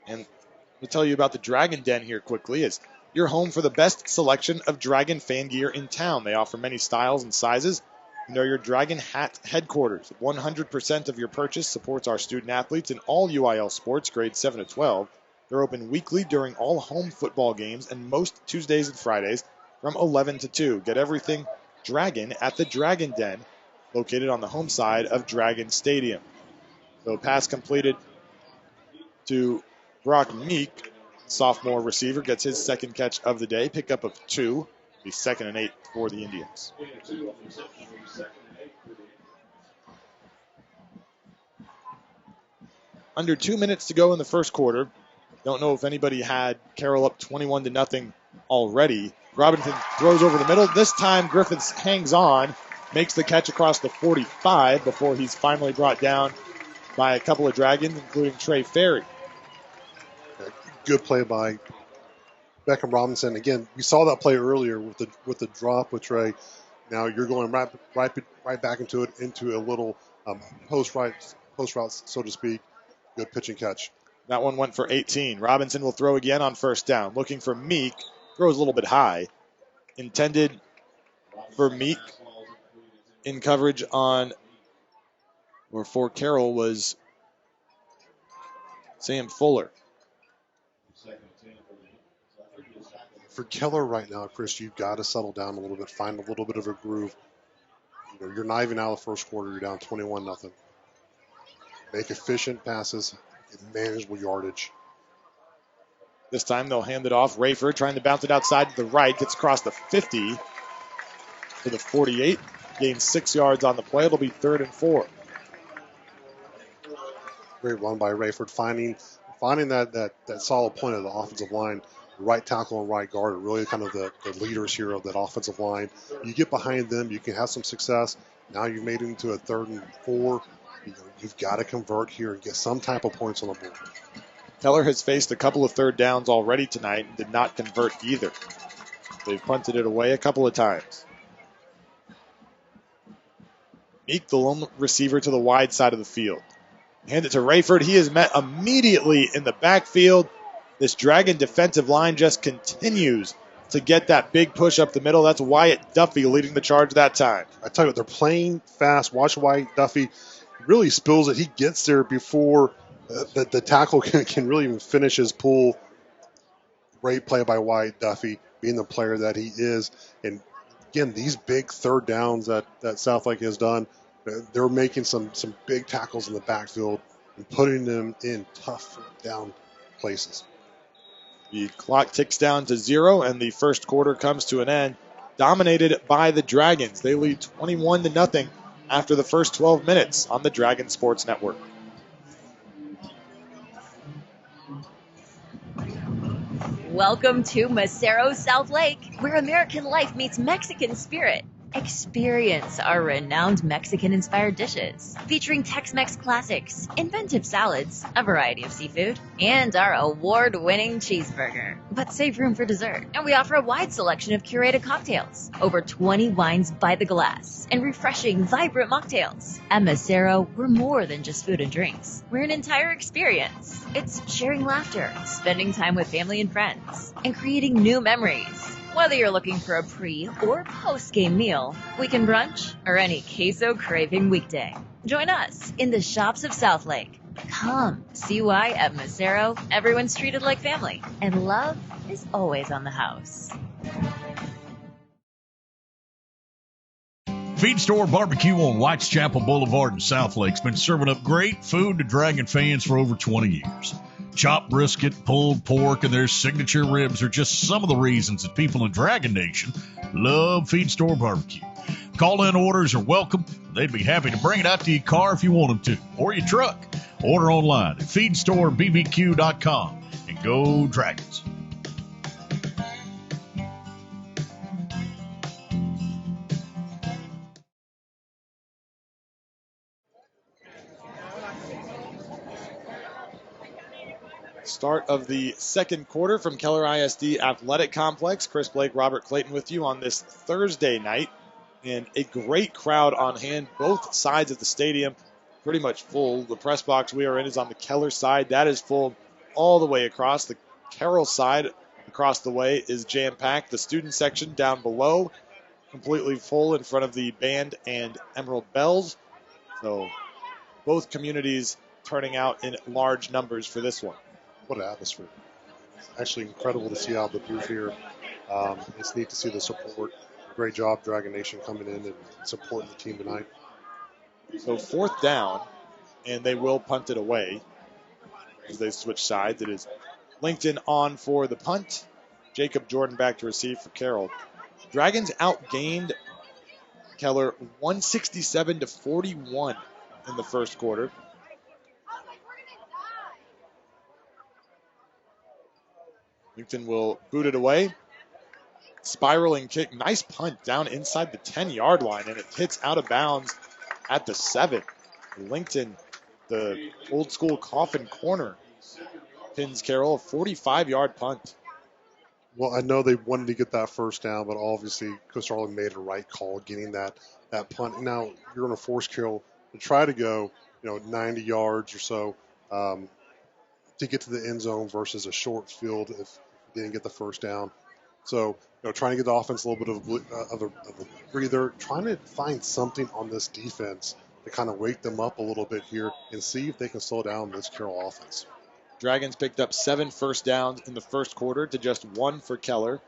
And let me tell you about the Dragon Den here quickly. It's your home for the best selection of Dragon fan gear in town. They offer many styles and sizes. And they're your Dragon Hat headquarters. 100% of your purchase supports our student athletes in all UIL sports, grades 7 to 12. They're open weekly during all home football games and most Tuesdays and Fridays from 11 to 2. Get everything Dragon at the Dragon Den, located on the home side of Dragon Stadium. So pass completed to Brock Meek, sophomore receiver, gets his 2nd catch of the day, pickup of 2, the 2nd and 8 for the Indians. Under 2 minutes to go in the first quarter. Don't know if anybody had Carroll up 21-0 already. Robinson throws over the middle. This time Griffiths hangs on, makes the catch across the 45 before he's finally brought down by a couple of Dragons, including Trey Ferry. Good play by Beckham Robinson. Again, we saw that play earlier with the drop with Trey. Now you're going right back into a little post route, so to speak. Good pitch and catch. That one went for 18. Robinson will throw again on first down. Looking for Meek. Throws a little bit high. Intended for Meek. In coverage on, or for Carroll, was Sam Fuller. For Keller right now, Chris, you've got to settle down a little bit, find a little bit of a groove. You're not even out of the first quarter. You're down 21-0. Make efficient passes, get manageable yardage. This time they'll hand it off. Rayford trying to bounce it outside to the right. Gets across the 50 to the 48. Gains 6 yards on the play. It'll be 3rd and 4. Great run by Rayford, finding that solid point of the offensive line. Right tackle and right guard are really kind of the leaders here of that offensive line. You get behind them, you can have some success. Now you've made it into a 3rd and 4. You've got to convert here and get some type of points on the board. Keller has faced a couple of 3rd downs already tonight and did not convert either. They've punted it away a couple of times. Meek, the lone receiver, to the wide side of the field. Hand it to Rayford. He is met immediately in the backfield. This Dragon defensive line just continues to get that big push up the middle. That's Wyatt Duffy leading the charge that time. I tell you what, they're playing fast. Watch Wyatt Duffy really spills it. He gets there before the tackle can really even finish his pull. Great play by Wyatt Duffy, being the player that he is. And again, these big 3rd downs that Southlake has done, they're making some big tackles in the backfield and putting them in tough down places. The clock ticks down to 0, and the first quarter comes to an end, dominated by the Dragons. They lead 21-0 after the first 12 minutes on the Dragon Sports Network. Welcome to Macero Southlake, where American life meets Mexican spirit. Experience our renowned Mexican-inspired dishes, featuring Tex-Mex classics, inventive salads, a variety of seafood, and our award-winning cheeseburger. But save room for dessert, and we offer a wide selection of curated cocktails, over 20 wines by the glass, and refreshing, vibrant mocktails. At Macero, we're more than just food and drinks. We're an entire experience. It's sharing laughter, spending time with family and friends, and creating new memories. Whether you're looking for a pre- or post-game meal, weekend brunch, or any queso-craving weekday, join us in the shops of Southlake. Come, see why at Macero, everyone's treated like family, and love is always on the house. Feed Store Barbecue on Whites Chapel Boulevard in Southlake's been serving up great food to Dragon fans for over 20 years. Chopped brisket, pulled pork, and their signature ribs are just some of the reasons that people in Dragon Nation love Feed Store Barbecue. Call-in orders are welcome. They'd be happy to bring it out to your car if you want them to, or your truck. Order online at feedstorebbq.com and go Dragons. Start of the second quarter from Keller ISD Athletic Complex. Chris Blake, Robert Clayton with you on this Thursday night. And a great crowd on hand, both sides of the stadium, pretty much full. The press box we are in is on the Keller side. That is full all the way across. The Carroll side across the way is jam-packed. The student section down below, completely full in front of the band and Emerald Bells. So both communities turning out in large numbers for this one. What an atmosphere. Actually incredible to see out the booth here. It's neat to see the support. Great job, Dragon Nation, coming in and supporting the team tonight. So 4th down, and they will punt it away as they switch sides. It is Lincoln on for the punt. Jacob Jordan back to receive for Carroll. Dragons outgained Keller 167-41 in the first quarter. Newton will boot it away. Spiraling kick. Nice punt down inside the 10-yard line, and it hits out of bounds at the 7. Lincoln, the old school coffin corner, pins Carroll, a 45-yard punt. Well, I know they wanted to get that first down, but obviously Coach Starling made a right call getting that punt. Now you're going to force Carroll to try to go, 90 yards or so to get to the end zone versus a short field if you didn't get the first down. So, trying to get the offense a little bit of a breather, trying to find something on this defense to kind of wake them up a little bit here and see if they can slow down this Carroll offense. Dragons picked up 7 first downs in the first quarter to just 1 for Keller.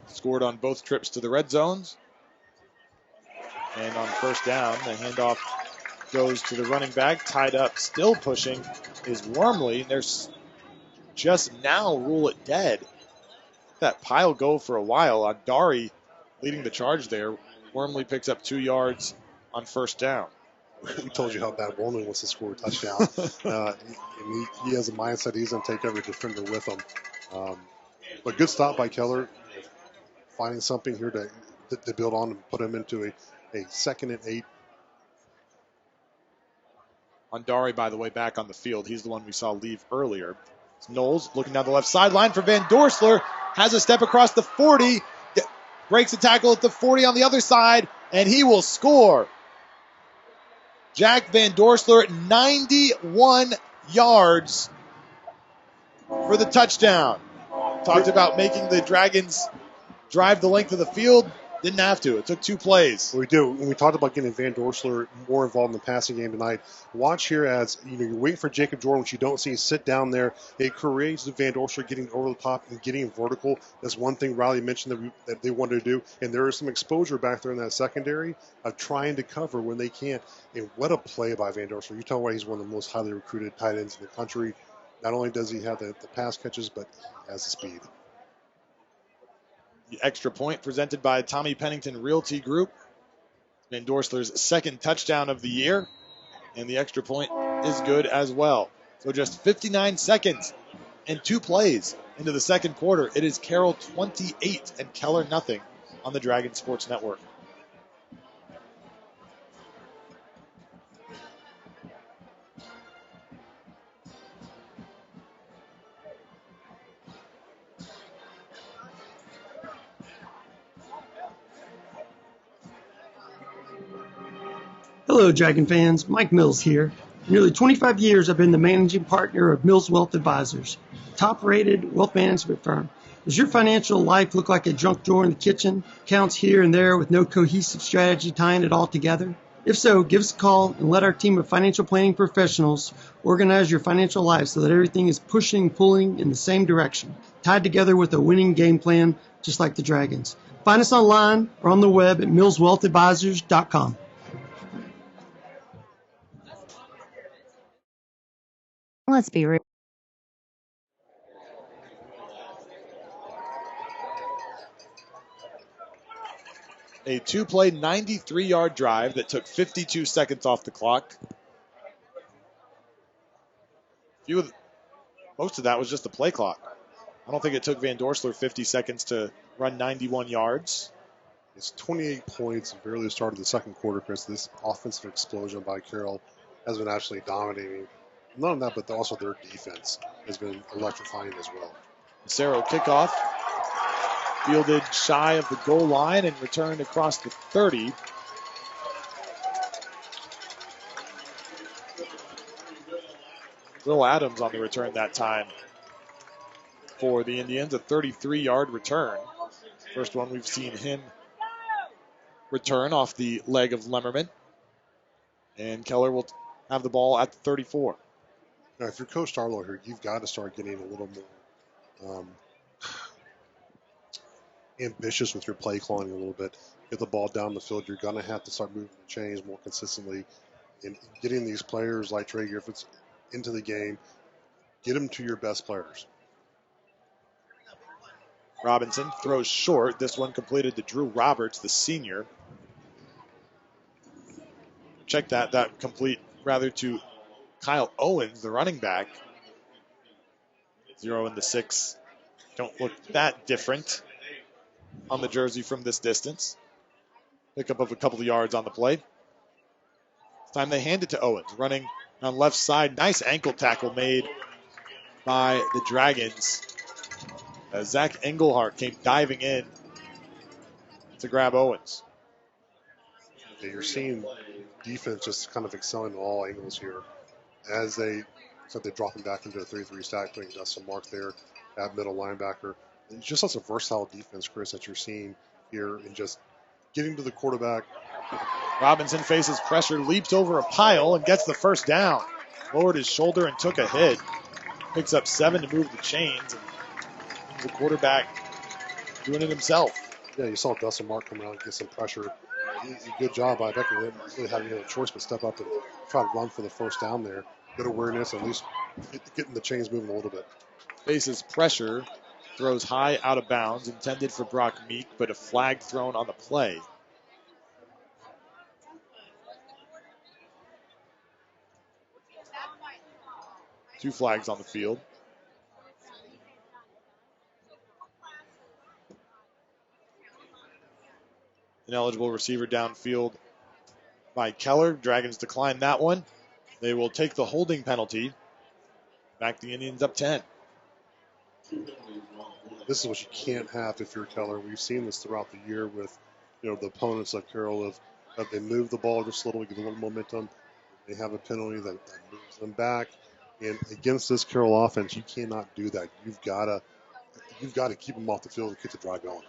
Scored on both trips to the red zones. And on first down, the handoff goes to the running back. Tied up, still pushing, is Wormley. There's just now rule it dead. That pile go for a while. Dari leading the charge there. Wormley picks up 2 yards on first down. We told you how bad Wormley wants to score a touchdown. He has a mindset he's going to take every defender with him. But good stop by Keller, finding something here to build on and put him into a 2nd and 8. Dari, by the way, back on the field. He's the one we saw leave earlier. It's Knowles looking down the left sideline for Van Dorsler. Has a step across the 40. Breaks a tackle at the 40 on the other side, and he will score. Jack Van Dorsler, 91 yards for the touchdown. Talked about making the Dragons drive the length of the field. Didn't have to. It took 2 plays. We do. When we talked about getting Van Dorsler more involved in the passing game tonight, watch here as you're waiting for Jacob Jordan, which you don't see sit down there. It creates the Van Dorsler getting over the top and getting vertical. That's one thing Riley mentioned that they wanted to do. And there is some exposure back there in that secondary of trying to cover when they can't. And what a play by Van Dorsler. You tell why he's one of the most highly recruited tight ends in the country. Not only does he have the pass catches, but he has the speed. The extra point presented by Tommy Pennington Realty Group. Van Dorsler's 2nd touchdown of the year. And the extra point is good as well. So just 59 seconds and 2 plays into the second quarter. It is Carroll 28 and Keller nothing on the Dragon Sports Network. Hello, Dragon fans. Mike Mills here. For nearly 25 years, I've been the managing partner of Mills Wealth Advisors, a top-rated wealth management firm. Does your financial life look like a junk drawer in the kitchen, accounts here and there with no cohesive strategy tying it all together? If so, give us a call and let our team of financial planning professionals organize your financial life so that everything is pushing and pulling in the same direction, tied together with a winning game plan, just like the Dragons. Find us online or on the web at millswealthadvisors.com. Let's be real. A 2-play, 93-yard drive that took 52 seconds off the clock. Most of that was just the play clock. I don't think it took Van Dorsler 50 seconds to run 91 yards. It's 28 points, barely started the second quarter, Chris. This offensive explosion by Carroll has been actually dominating. Not only that, but also their defense has been electrifying as well. Macero kickoff. Fielded shy of the goal line and returned across the 30. Will Adams on the return that time for the Indians, a 33-yard return. First one we've seen him return off the leg of Lemmerman. And Keller will have the ball at the 34. Now, if you're Coach Starlo here, you've got to start getting a little more ambitious with your play calling a little bit. Get the ball down the field. You're going to have to start moving the chains more consistently and getting these players like Trey Griffiths into the game. Get them to your best players. Robinson throws short. This one completed to Drew Roberts, the senior. Check that. That complete rather to Kyle Owens, the running back. 0 and the 6 don't look that different on the jersey from this distance. Pickup of a couple of yards on the play. This time they hand it to Owens, running on left side. Nice ankle tackle made by the Dragons. Zach Engelhart came diving in to grab Owens. Yeah, you're seeing defense just kind of excelling at all angles here. As they drop him back into a 3-3 stack, putting Dustin Mark there at middle linebacker. It's just such a versatile defense, Chris, that you're seeing here, and just getting to the quarterback. Robinson faces pressure, leaps over a pile, and gets the first down. Lowered his shoulder and took a hit. Picks up 7 to move the chains. And the quarterback doing it himself. Yeah, you saw Dustin Mark come around and get some pressure. Good job by Becker. They didn't really have any choice but step up and try to run for the first down there. Good awareness, at least getting the chains moving a little bit. Faces pressure, throws high out of bounds, intended for Brock Meek, but a flag thrown on the play. Two flags on the field. An eligible receiver downfield by Keller. Dragons decline that one. They will take the holding penalty. Back the Indians up 10. This is what you can't have if you're Keller. We've seen this throughout the year with, the opponents like Carroll. If they move the ball just a little, give a little momentum, they have a penalty that moves them back. And against this Carroll offense, you cannot do that. You've got to keep them off the field and get the drive going.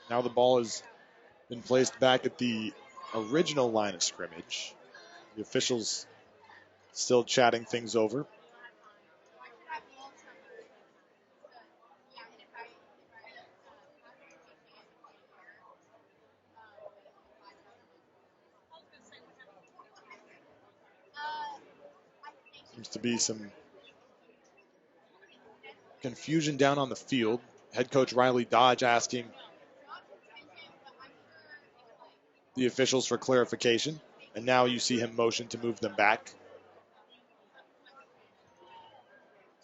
Now the ball has been placed back at the original line of scrimmage. The officials still chatting things over. Seems to be some confusion down on the field. Head coach Riley Dodge asking the officials for clarification. And now you see him motion to move them back.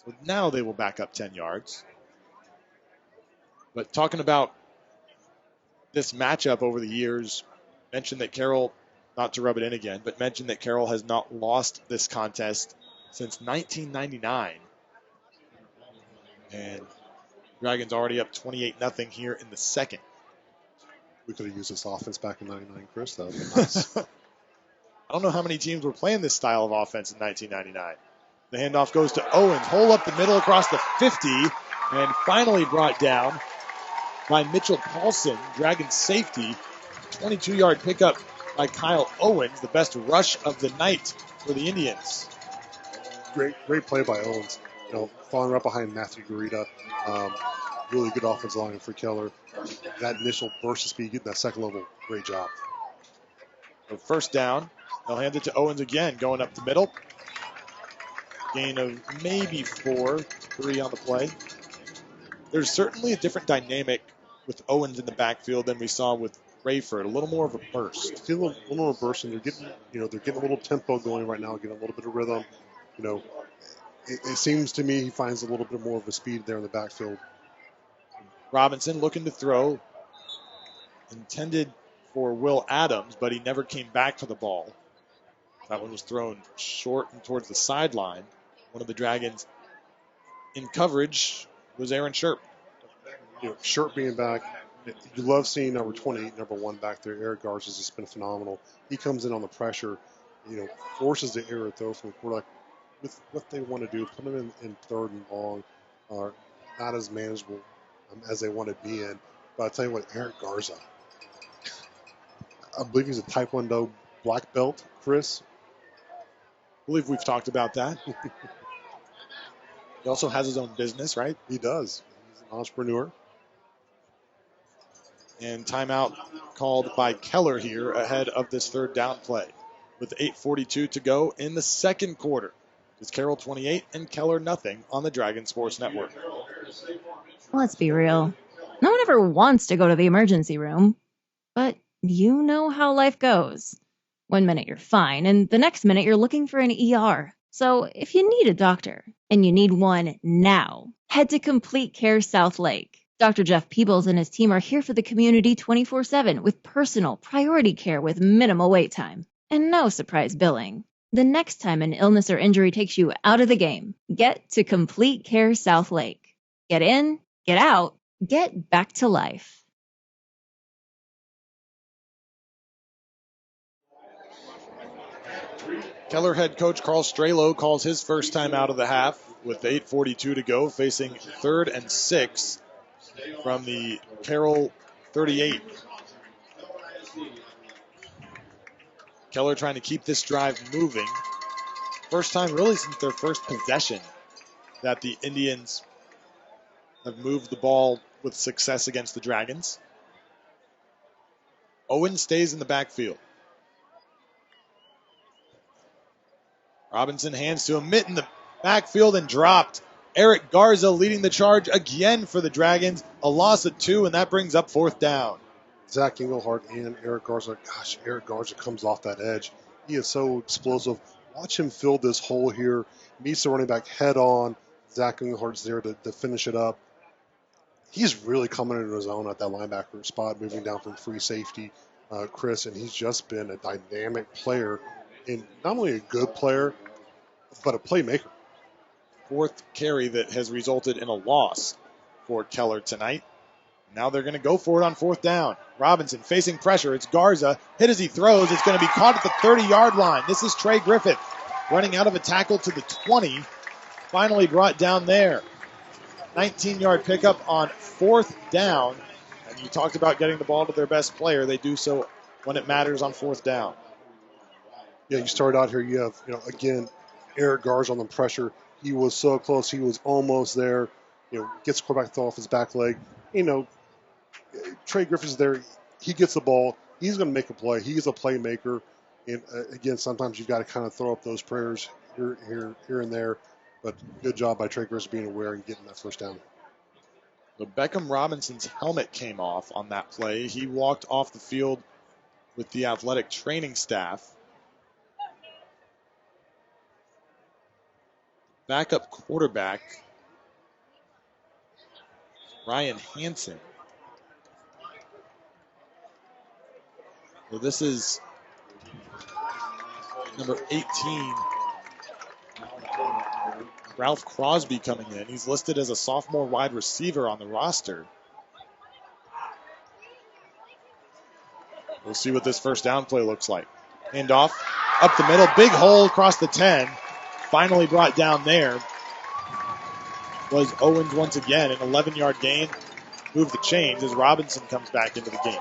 So now they will back up 10 yards. But talking about this matchup over the years, mentioned that Carroll, not to rub it in again, but mentioned that Carroll has not lost this contest since 1999. And Dragons already up 28-0 here in the second. We could have used this offense back in 99, Chris. That would be nice. I don't know how many teams were playing this style of offense in 1999. The handoff goes to Owens. Hole up the middle across the 50. And finally brought down by Mitchell Paulson. Dragons safety. 22-yard pickup by Kyle Owens. The best rush of the night for the Indians. Great play by Owens. Falling right behind Matthew Garita. Really good offensive line for Keller. That initial burst of speed, getting that second level, great job. So first down. They'll hand it to Owens again, going up the middle. Gain of maybe 4, 3 on the play. There's certainly a different dynamic with Owens in the backfield than we saw with Rayford. A little more of a burst. A little more burst, and they're getting a little tempo going right now, getting a little bit of rhythm. It seems to me he finds a little bit more of a speed there in the backfield. Robinson looking to throw. Intended for Will Adams, but he never came back for the ball. That one was thrown short and towards the sideline. One of the Dragons in coverage was Aaron Sherp. Sherp being back. You love seeing number 28, number 1 back there. Eric Garza has just been phenomenal. He comes in on the pressure, forces the error throw from the quarterback with what they want to do. Put them in third and long are not as manageable as they want to be in. But I'll tell you what, Eric Garza, I believe he's a Taekwondo black belt, Chris. I believe we've talked about that. He also has his own business, right? He does. He's an entrepreneur. And timeout called by Keller here ahead of this third down play. With 8:42 to go in the second quarter. It's Carroll 28 and Keller nothing on the Dragon Sports Network. Let's be real. No one ever wants to go to the emergency room. But you know how life goes. 1 minute you're fine, and the next minute you're looking for an ER. So if you need a doctor, and you need one now, head to Complete Care Southlake. Dr. Jeff Peebles and his team are here for the community 24/7 with personal priority care with minimal wait time and no surprise billing. the next time an illness or injury takes you out of the game, get to Complete Care Southlake. Get in, get out, get back to life. Keller head coach Carl Strelo calls his first time out of the half with 8:42 to go, facing 3rd and 6 from the Carroll 38. Keller trying to keep this drive moving. First time really since their first possession that the Indians have moved the ball with success against the Dragons. Owen stays in the backfield. Robinson hands to him, Mitt in the backfield and dropped. Eric Garza leading the charge again for the Dragons. A loss of 2, and that brings up 4th down. Zach Engelhardt and Eric Garza. Gosh, Eric Garza comes off that edge. He is so explosive. Watch him fill this hole here. Meets the running back head on. Zach Engelhardt's there to finish it up. He's really coming into his own at that linebacker spot, moving down from free safety, Chris, and he's just been a dynamic player, and not only a good player, but a playmaker. 4th carry that has resulted in a loss for Keller tonight. Now they're going to go for it on 4th down. Robinson facing pressure. It's Garza. Hit as he throws. It's going to be caught at the 30-yard line. This is Trey Griffith running out of a tackle to the 20. Finally brought down there. 19-yard pickup on 4th down. And you talked about getting the ball to their best player. They do so when it matters on 4th down. Yeah, you start out here. You have, again, Eric Garza on the pressure. He was so close. He was almost there. Gets the quarterback throw off his back leg. Trey Griffith's there. He gets the ball. He's going to make a play. He's a playmaker. And again, sometimes you've got to kind of throw up those prayers here and there. But good job by Trey Griffith being aware and getting that first down. So Beckham Robinson's helmet came off on that play. He walked off the field with the athletic training staff. Backup quarterback Ryan Hansen. So this is number 18, Ralph Crosby, coming in. He's listed as a sophomore wide receiver on the roster. We'll see what this first down play looks like. Handoff up the middle, big hole across the 10. Finally brought down there was Owens once again. An 11-yard gain. Move the chains as Robinson comes back into the game.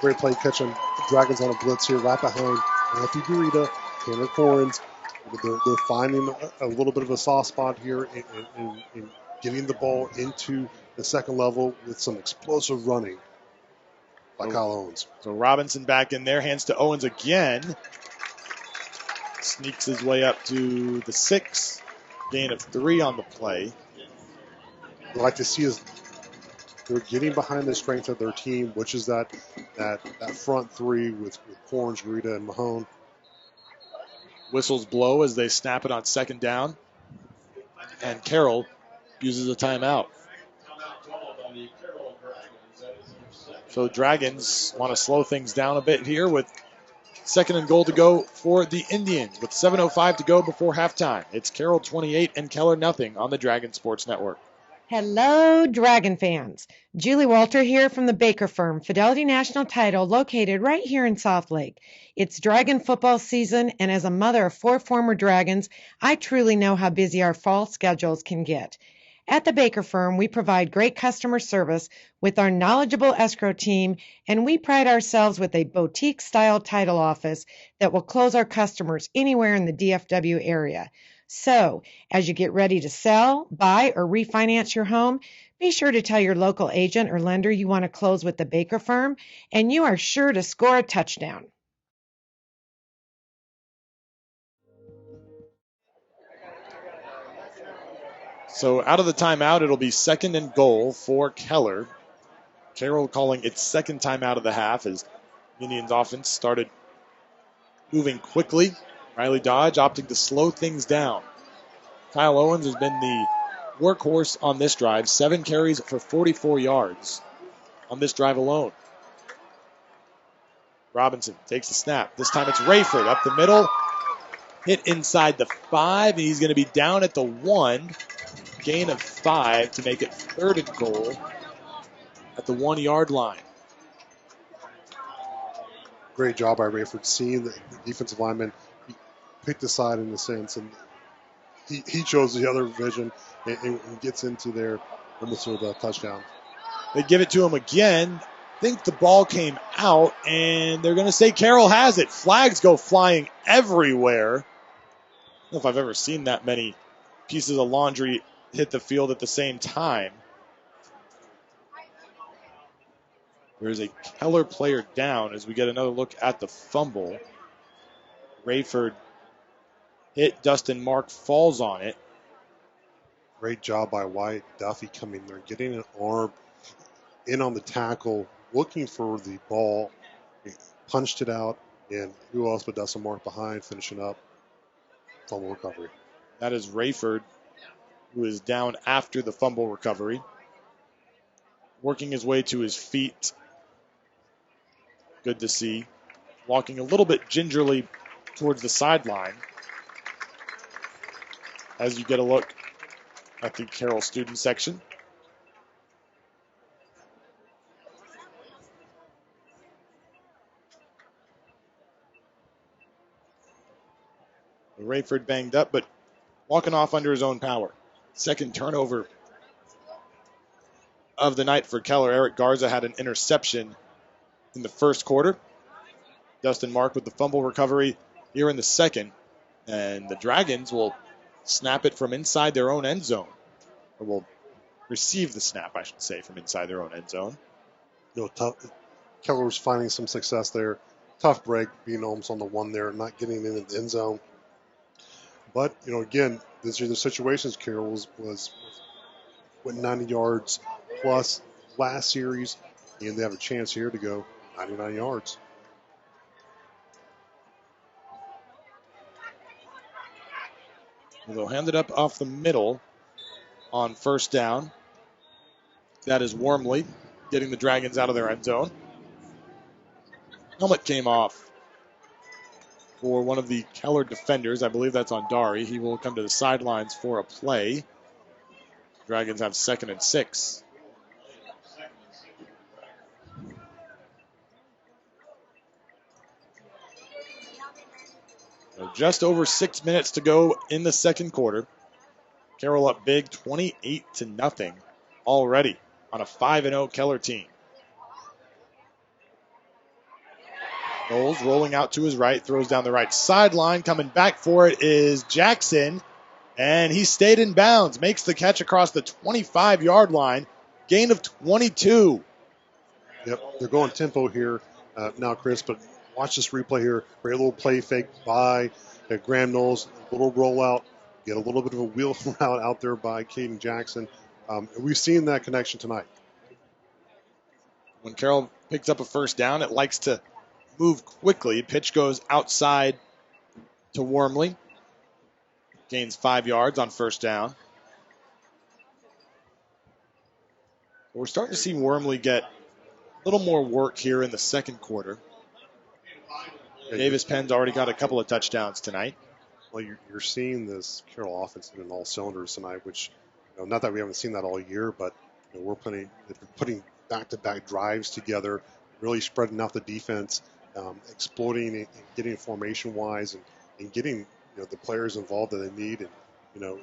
Great play catching Dragons on a blitz here right behind Matthew Garita, Tanner Corrins. They're finding a little bit of a soft spot here in getting the ball into the second level with some explosive running by Kyle Owens. So Robinson back in there, hands to Owens again. Sneaks his way up to the 6. Gain of 3 on the play. What I'd like to see is they're getting behind the strength of their team, which is that front 3 with Corrins, Garita, and Mahone. Whistles blow as they snap it on 2nd down. And Carroll uses a timeout. So Dragons want to slow things down a bit here with 2nd and goal to go for the Indians with 7:05 to go before halftime. It's Carroll 28 and Keller nothing on the Dragon Sports Network. Hello, Dragon fans. Julie Walter here from the Baker Firm, Fidelity National Title, located right here in Southlake. It's Dragon football season, and as a mother of 4 former Dragons, I truly know how busy our fall schedules can get. At the Baker Firm, we provide great customer service with our knowledgeable escrow team, and we pride ourselves with a boutique-style title office that will close our customers anywhere in the DFW area. So, as you get ready to sell, buy, or refinance your home, be sure to tell your local agent or lender you want to close with the Baker Firm, and you are sure to score a touchdown. So out of the timeout, it'll be 2nd and goal for Keller. Carroll calling its 2nd timeout of the half as Indians offense started moving quickly. Riley Dodge opting to slow things down. Kyle Owens has been the workhorse on this drive. 7 carries for 44 yards on this drive alone. Robinson takes the snap. This time it's Rayford up the middle. hit inside the 5, and he's going to be down at the 1. Gain of 5 to make it 3rd and goal at the 1-yard line. Great job by Rayford seeing the defensive lineman. He picked a side in a sense, and he chose the other vision and gets into there almost with a touchdown. They give it to him again. I think the ball came out, and they're going to say Carroll has it. Flags go flying everywhere. I don't know if I've ever seen that many pieces of laundry hit the field at the same time. There's a Keller player down as we get another look at the fumble. Rayford hit. Dustin Mark falls on it. Great job by Wyatt Duffy coming there, getting an arm in on the tackle, looking for the ball. He punched it out, and who else but Dustin Mark behind, finishing up fumble recovery. That is Rayford, who is down after the fumble recovery. Working his way to his feet. Good to see. Walking a little bit gingerly towards the sideline as you get a look at the Carroll student section. Rayford banged up, but walking off under his own power. Second turnover of the night for Keller. Eric Garza had an interception in the first quarter. Dustin Mark with the fumble recovery here in the second. And the Dragons will snap it from inside their own end zone. Or will receive the snap, I should say, from inside their own end zone. Keller was finding some success there. Tough break, being almost on the 1 there, not getting into the end zone. But, again, these are the situations. Carroll was went 90 yards plus last series, and they have a chance here to go 99 yards. They'll hand it up off the middle on first down. That is Wormley getting the Dragons out of their end zone. Helmet came off for one of the Keller defenders. I believe that's on Dari. He will come to the sidelines for a play. Dragons have 2nd and 6. So just over 6 minutes to go in the second quarter. Carroll up big, 28-0 already on a 5-0 Keller team. Knowles rolling out to his right, throws down the right sideline. Coming back for it is Jackson, and he stayed in bounds. Makes the catch across the 25-yard line. Gain of 22. Yep, they're going tempo here now, Chris, but watch this replay here. Great little play fake by Graham Knowles. A little rollout. Get a little bit of a wheel route out there by Caden Jackson. We've seen that connection tonight. When Carroll picks up a first down, it likes to move quickly. Pitch goes outside to Wormley. Gains 5 yards on first down. We're starting to see Wormley get a little more work here in the second quarter. Davis Penn's already got a couple of touchdowns tonight. Well, you're seeing this Carroll offense in all cylinders tonight, which, not that we haven't seen that all year, but we're putting back-to-back drives together, really spreading out the defense, exploiting and getting formation-wise and getting the players involved that they need. And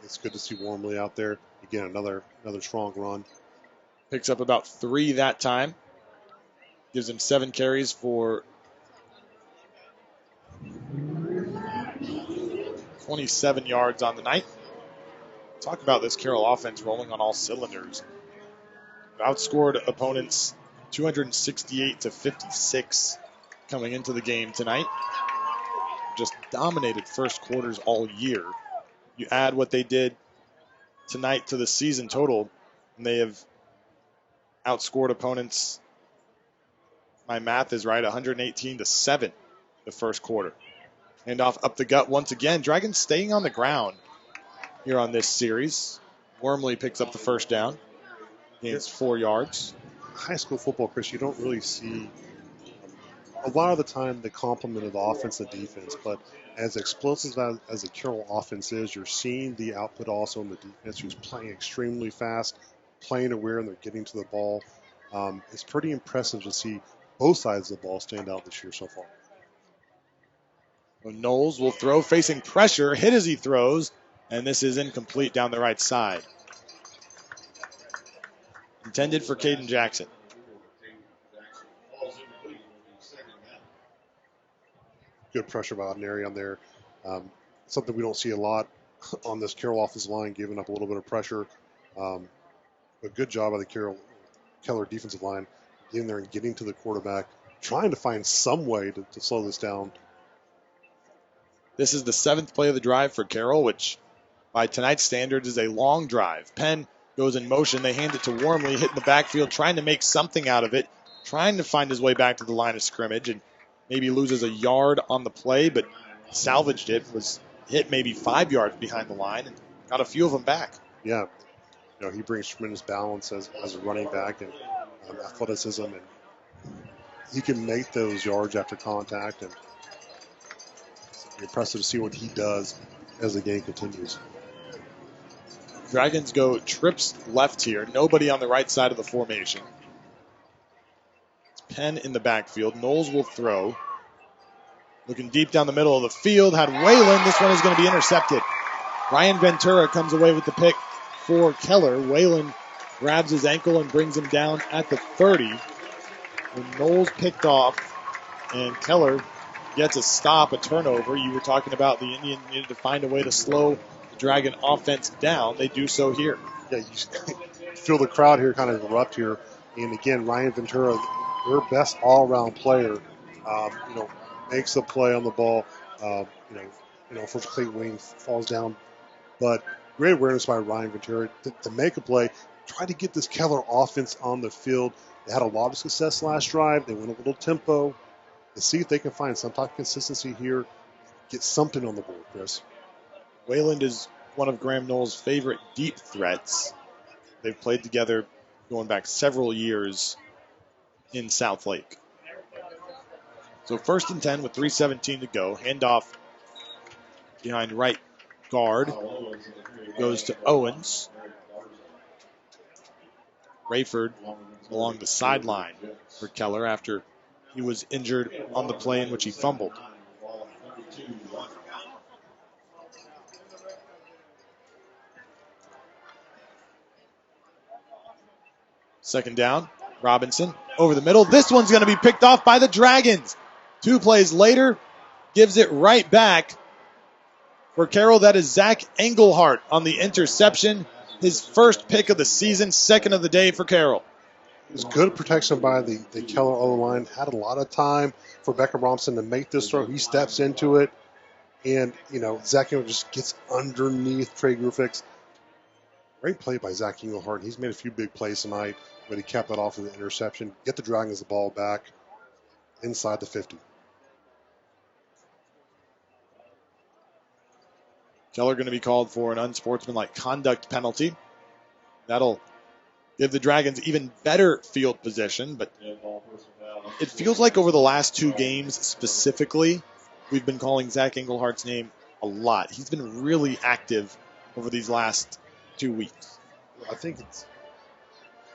it's good to see Wormley out there. Again, another strong run. Picks up about 3 that time. Gives him 7 carries for 27 yards on the night. Talk about this Carroll offense rolling on all cylinders. Outscored opponents 268-56 coming into the game tonight. Just dominated first quarters all year. You add what they did tonight to the season total, and they have outscored opponents, my math is right, 118-7 the first quarter. Handoff up the gut once again. Dragons staying on the ground here on this series. Wormley picks up the first down. Gains 4 yards. High school football, Chris, you don't really see a lot of the time the complement of the offense and defense, but as explosive as the Carroll offense is, you're seeing the output also in the defense, who's playing extremely fast, playing aware, and they're getting to the ball. It's pretty impressive to see both sides of the ball stand out this year so far. So Knowles will throw, facing pressure, hit as he throws, and this is incomplete down the right side. Intended for Caden Jackson. Good pressure by Neri on there. Something we don't see a lot on this Carroll offensive line, giving up a little bit of pressure. A good job by the Keller defensive line, getting there and getting to the quarterback, trying to find some way to slow this down. This is the 7th play of the drive for Carroll, which by tonight's standards is a long drive. Penn goes in motion. They hand it to Wormley, hitting the backfield, trying to make something out of it, trying to find his way back to the line of scrimmage, and maybe loses a yard on the play, but salvaged it, was hit maybe 5 yards behind the line, and got a few of them back. Yeah, he brings tremendous balance as a running back and athleticism, and he can make those yards after contact, and it's impressive to see what he does as the game continues. Dragons go trips left here. Nobody on the right side of the formation. It's Penn in the backfield. Knowles will throw. Looking deep down the middle of the field. Had Whalen. This one is going to be intercepted. Ryan Ventura comes away with the pick for Keller. Whalen grabs his ankle and brings him down at the 30. And Knowles picked off, and Keller gets a stop, a turnover. You were talking about the Indian needed to find a way to slow the Dragon offense down. They do so here. Yeah, you feel the crowd here kind of erupt here. And again, Ryan Ventura, their best all-around player, makes the play on the ball. Unfortunately, Wayne falls down. But great awareness by Ryan Ventura to make a play, try to get this Keller offense on the field. They had a lot of success last drive. They went a little tempo. To see if they can find some type of consistency here, get something on the board, Chris. Wayland is one of Graham Knowles' favorite deep threats. They've played together going back several years in Southlake. So 1st and 10 with 3:17 to go. Handoff behind right guard goes to Owens. Rayford along the sideline for Keller after he was injured on the play in which he fumbled. Second down, Robinson over the middle. This one's going to be picked off by the Dragons. 2 plays later, gives it right back for Carroll. That is Zach Engelhardt on the interception. His first pick of the season, 2nd of the day for Carroll. It was good protection by the Keller O-line. Had a lot of time for Beckham Robinson to make this throw. He steps into it. And, Zach Engelhardt just gets underneath Trey Grufix. Great play by Zach Engelhardt. He's made a few big plays tonight, but he kept that off of the interception. Get the Dragons the ball back inside the 50. Keller going to be called for an unsportsmanlike conduct penalty. That'll give the Dragons even better field position, but it feels like over the last 2 games specifically, we've been calling Zach Engelhardt's name a lot. He's been really active over these last 2 weeks. I think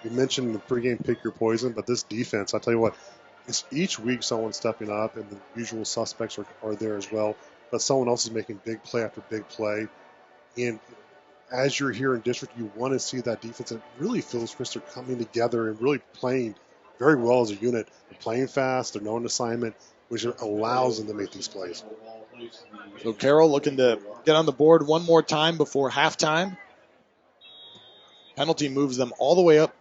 you mentioned the pregame pick your poison, but this defense, I tell you what, it's each week someone stepping up, and the usual suspects are there as well, but someone else is making big play after big play. And as you're here in district, you want to see that defense. It really feels Chris, they're coming together and really playing very well as a unit. They're playing fast, they're knowing assignment, which allows them to make these plays. So Carroll looking to get on the board one more time before halftime. Penalty moves them all the way up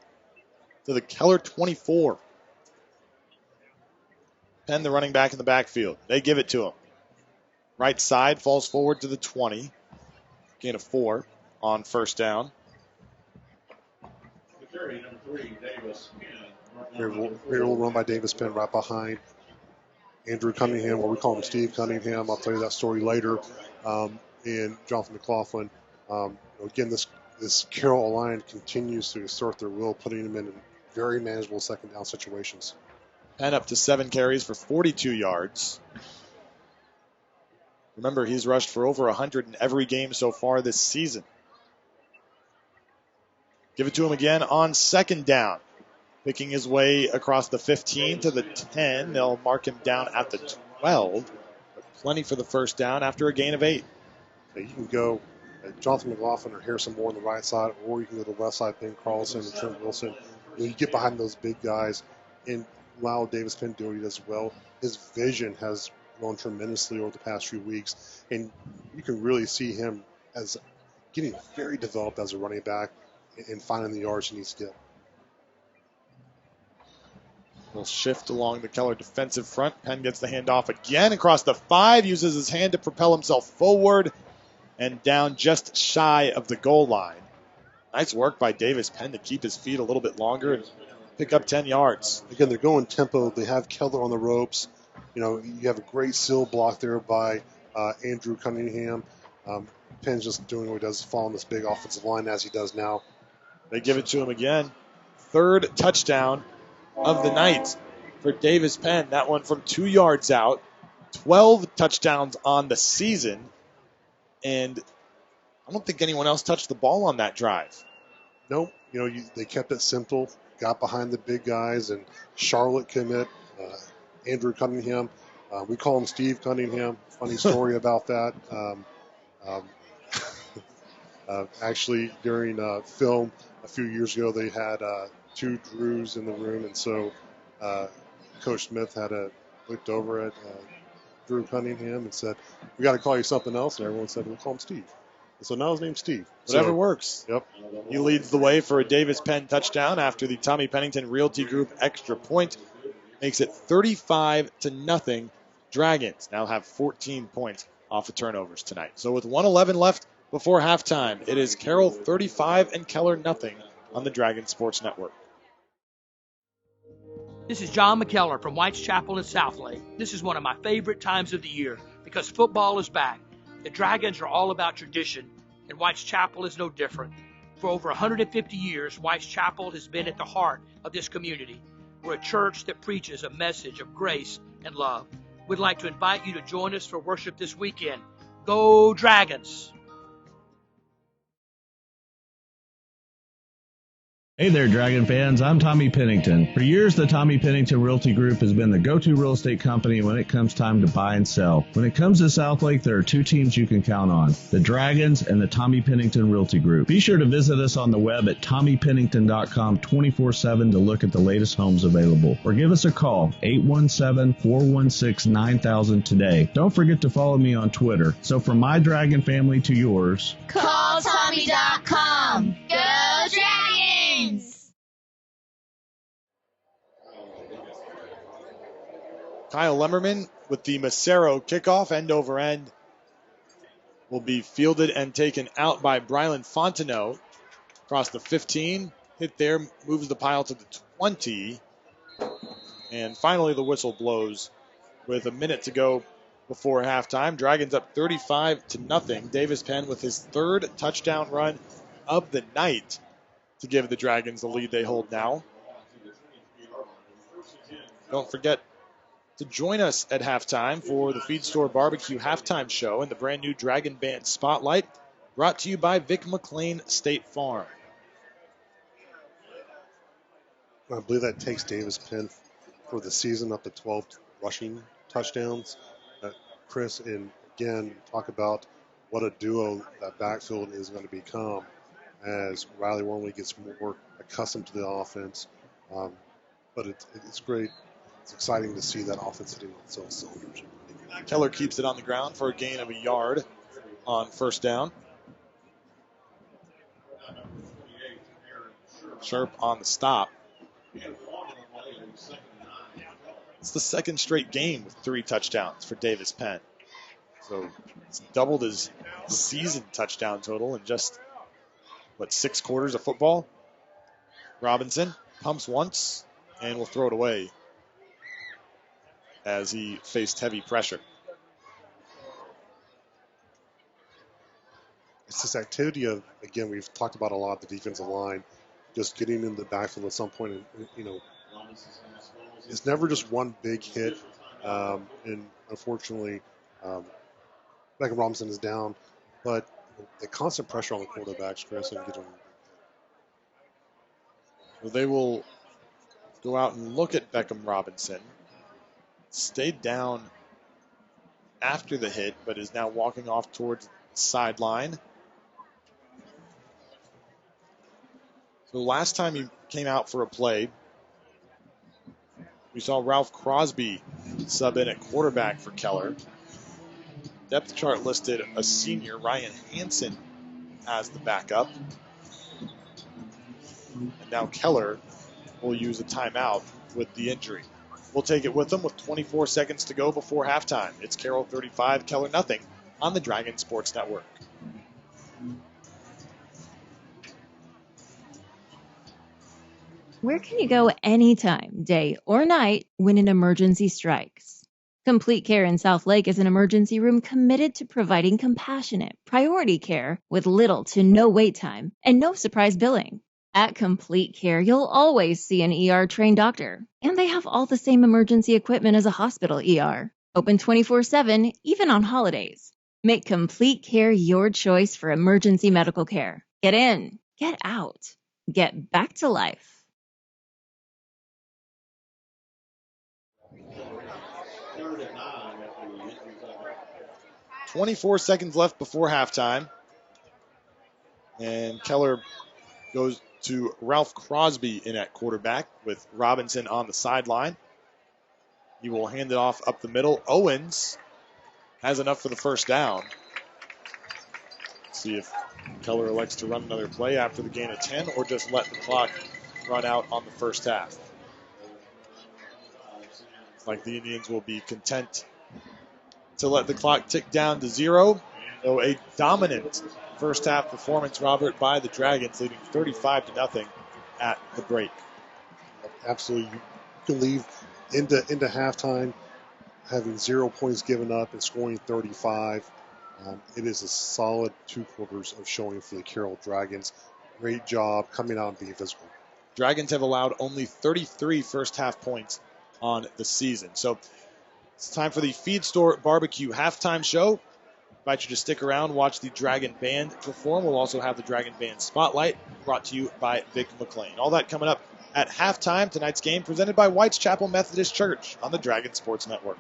to the Keller 24. Penn, the running back in the backfield. They give it to him. Right side falls forward to the 20. Gain of 4 on first down. Here will run by Davis Penn right behind Andrew Cunningham, or we call him Steve Cunningham. I'll tell you that story later. And Jonathan McLaughlin. Again, this Carroll line continues to assert their will, putting them in very manageable second down situations. Penn up to 7 carries for 42 yards. Remember, he's rushed for over 100 in every game so far this season. Give it to him again on second down. Picking his way across the 15 to the 10. They'll mark him down at the 12. But plenty for the first down after a gain of 8. You can go Jonathan McLaughlin or Harrison Moore on the right side, or you can go to the left side, Ben Carlson and Trent Wilson. You get behind those big guys and allow Davis Penn to do what he does well. His vision has grown tremendously over the past few weeks, and you can really see him as getting very developed as a running back and finding the yards he needs to get. Will shift along the Keller defensive front. Penn gets the handoff again across the 5, uses his hand to propel himself forward and down just shy of the goal line. Nice work by Davis Penn to keep his feet a little bit longer and pick up 10 yards. Again, they're going tempo. They have Keller on the ropes. You have a great seal block there by Andrew Cunningham. Penn's just doing what he does, following this big offensive line as he does now. They give it to him again. 3rd touchdown of the night for Davis Penn. That one from 2 yards out. 12 touchdowns on the season. And I don't think anyone else touched the ball on that drive. Nope. They kept it simple, got behind the big guys, and Charlotte commit, Andrew Cunningham. We call him Steve Cunningham. Funny story about that. Actually, during film a few years ago, they had 2 Drews in the room, and so Coach Smith had looked over at Drew Cunningham and said, "We got to call you something else," and everyone said, "We'll call him Steve." And so now his name's Steve. Whatever works. Yep. He leads the way for a Davis Penn touchdown after the Tommy Pennington Realty Group extra point. Makes it 35-0. Dragons now have 14 points off of turnovers tonight. So with 1:11 left before halftime, it is Carroll 35 and Keller 0 on the Dragon Sports Network. This is John McKellar from White's Chapel in Southlake. This is one of my favorite times of the year because football is back. The Dragons are all about tradition, and White's Chapel is no different. For over 150 years, White's Chapel has been at the heart of this community. We're a church that preaches a message of grace and love. We'd like to invite you to join us for worship this weekend. Go Dragons! Hey there, Dragon fans. I'm Tommy Pennington. For years, the Tommy Pennington Realty Group has been the go-to real estate company when it comes time to buy and sell. When it comes to Southlake, there are 2 teams you can count on, the Dragons and the Tommy Pennington Realty Group. Be sure to visit us on the web at TommyPennington.com 24/7 to look at the latest homes available. Or give us a call, 817-416-9000 today. Don't forget to follow me on Twitter. So from my Dragon family to yours, Call Tommy.com. Go Dragons! Kyle Lemmerman with the Macero kickoff, end over end, will be fielded and taken out by Brylan Fontenot across the 15. Hit there, moves the pile to the 20. And finally the whistle blows with a minute to go before halftime. Dragons up 35-0. Davis Penn with his 3rd touchdown run of the night to give the Dragons the lead they hold now. Don't forget to join us at halftime for the Feed Store Barbecue halftime show and the brand new Dragon Band Spotlight, brought to you by Vic McLean State Farm. I believe that takes Davis Penn for the season up to 12 rushing touchdowns. Chris, and again, talk about what a duo that backfield is going to become as Riley Wormley gets more accustomed to the offense. But it's great. It's exciting to see that offense hitting on its own cylinders. Keller keeps it on the ground for a gain of a yard on first down. Sharp on the stop. It's the 2nd straight game with 3 touchdowns for Davis Penn. So it's doubled his season touchdown total in just, 6 quarters of football? Robinson pumps once and will throw it away as he faced heavy pressure. It's this activity of, again, we've talked about a lot, the defensive line, just getting in the backfield at some point and, It's never just one big hit. And unfortunately, Beckham Robinson is down. But the constant pressure on the quarterbacks, Chris, and get them. Well, they will go out and look at Beckham Robinson. Stayed down after the hit, but is now walking off towards the sideline. So last time he came out for a play, we saw Ralph Crosby sub in at quarterback for Keller. Depth chart listed a senior, Ryan Hansen, as the backup. And now Keller will use a timeout with the injury. We'll take it with them with 24 seconds to go before halftime. It's Carroll 35, Keller nothing on the Dragon Sports Network. Where can you go anytime, day or night, when an emergency strikes? Complete Care in Southlake is an emergency room committed to providing compassionate, priority care with little to no wait time and no surprise billing. At Complete Care, you'll always see an ER-trained doctor, and they have all the same emergency equipment as a hospital ER. Open 24/7, even on holidays. Make Complete Care your choice for emergency medical care. Get in, get out, get back to life. 24 seconds left before halftime. And Keller goes to Ralph Crosby in at quarterback with Robinson on the sideline. He will hand it off up the middle. Owens has enough for the first down. See if Keller elects to run another play after the gain of 10 or just let the clock run out on the first half. Like the Indians will be content to let the clock tick down to 0. So a dominant first half performance, Robert, by the Dragons, leading 35-0 at the break. Absolutely. You can leave into halftime having 0 points given up and scoring 35. It is a solid 2 quarters of showing for the Carroll Dragons. Great job coming out and being physical. Dragons have allowed only 33 first half points on the season. So it's time for the Feed Store Barbecue halftime show. Invite you to stick around, watch the Dragon Band perform. We'll also have the Dragon Band Spotlight brought to you by Vic McLean. All that coming up at halftime. Tonight's game presented by White's Chapel Methodist Church on the Dragon Sports Network.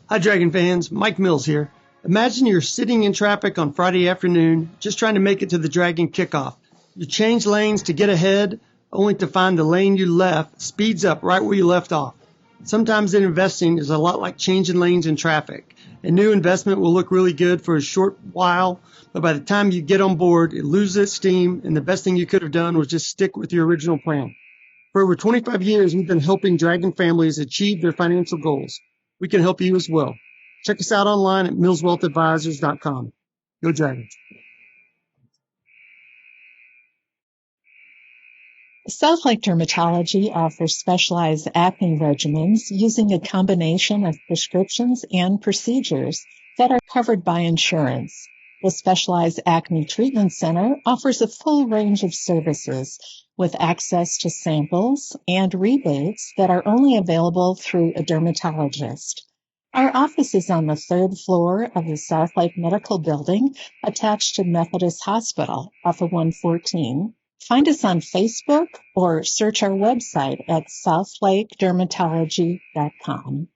Hi, Dragon fans. Mike Mills here. Imagine you're sitting in traffic on Friday afternoon, just trying to make it to the Dragon kickoff. You change lanes to get ahead, only to find the lane you left speeds up right where you left off. Sometimes investing is a lot like changing lanes in traffic. A new investment will look really good for a short while, but by the time you get on board, it loses its steam, and the best thing you could have done was just stick with your original plan. For over 25 years, we've been helping Dragon families achieve their financial goals. We can help you as well. Check us out online at millswealthadvisors.com. Go Dragons. Southlake Dermatology offers specialized acne regimens using a combination of prescriptions and procedures that are covered by insurance. The Specialized Acne Treatment Center offers a full range of services with access to samples and rebates that are only available through a dermatologist. Our office is on the 3rd floor of the Southlake Medical Building attached to Methodist Hospital off of 114. Find us on Facebook or search our website at southlakedermatology.com.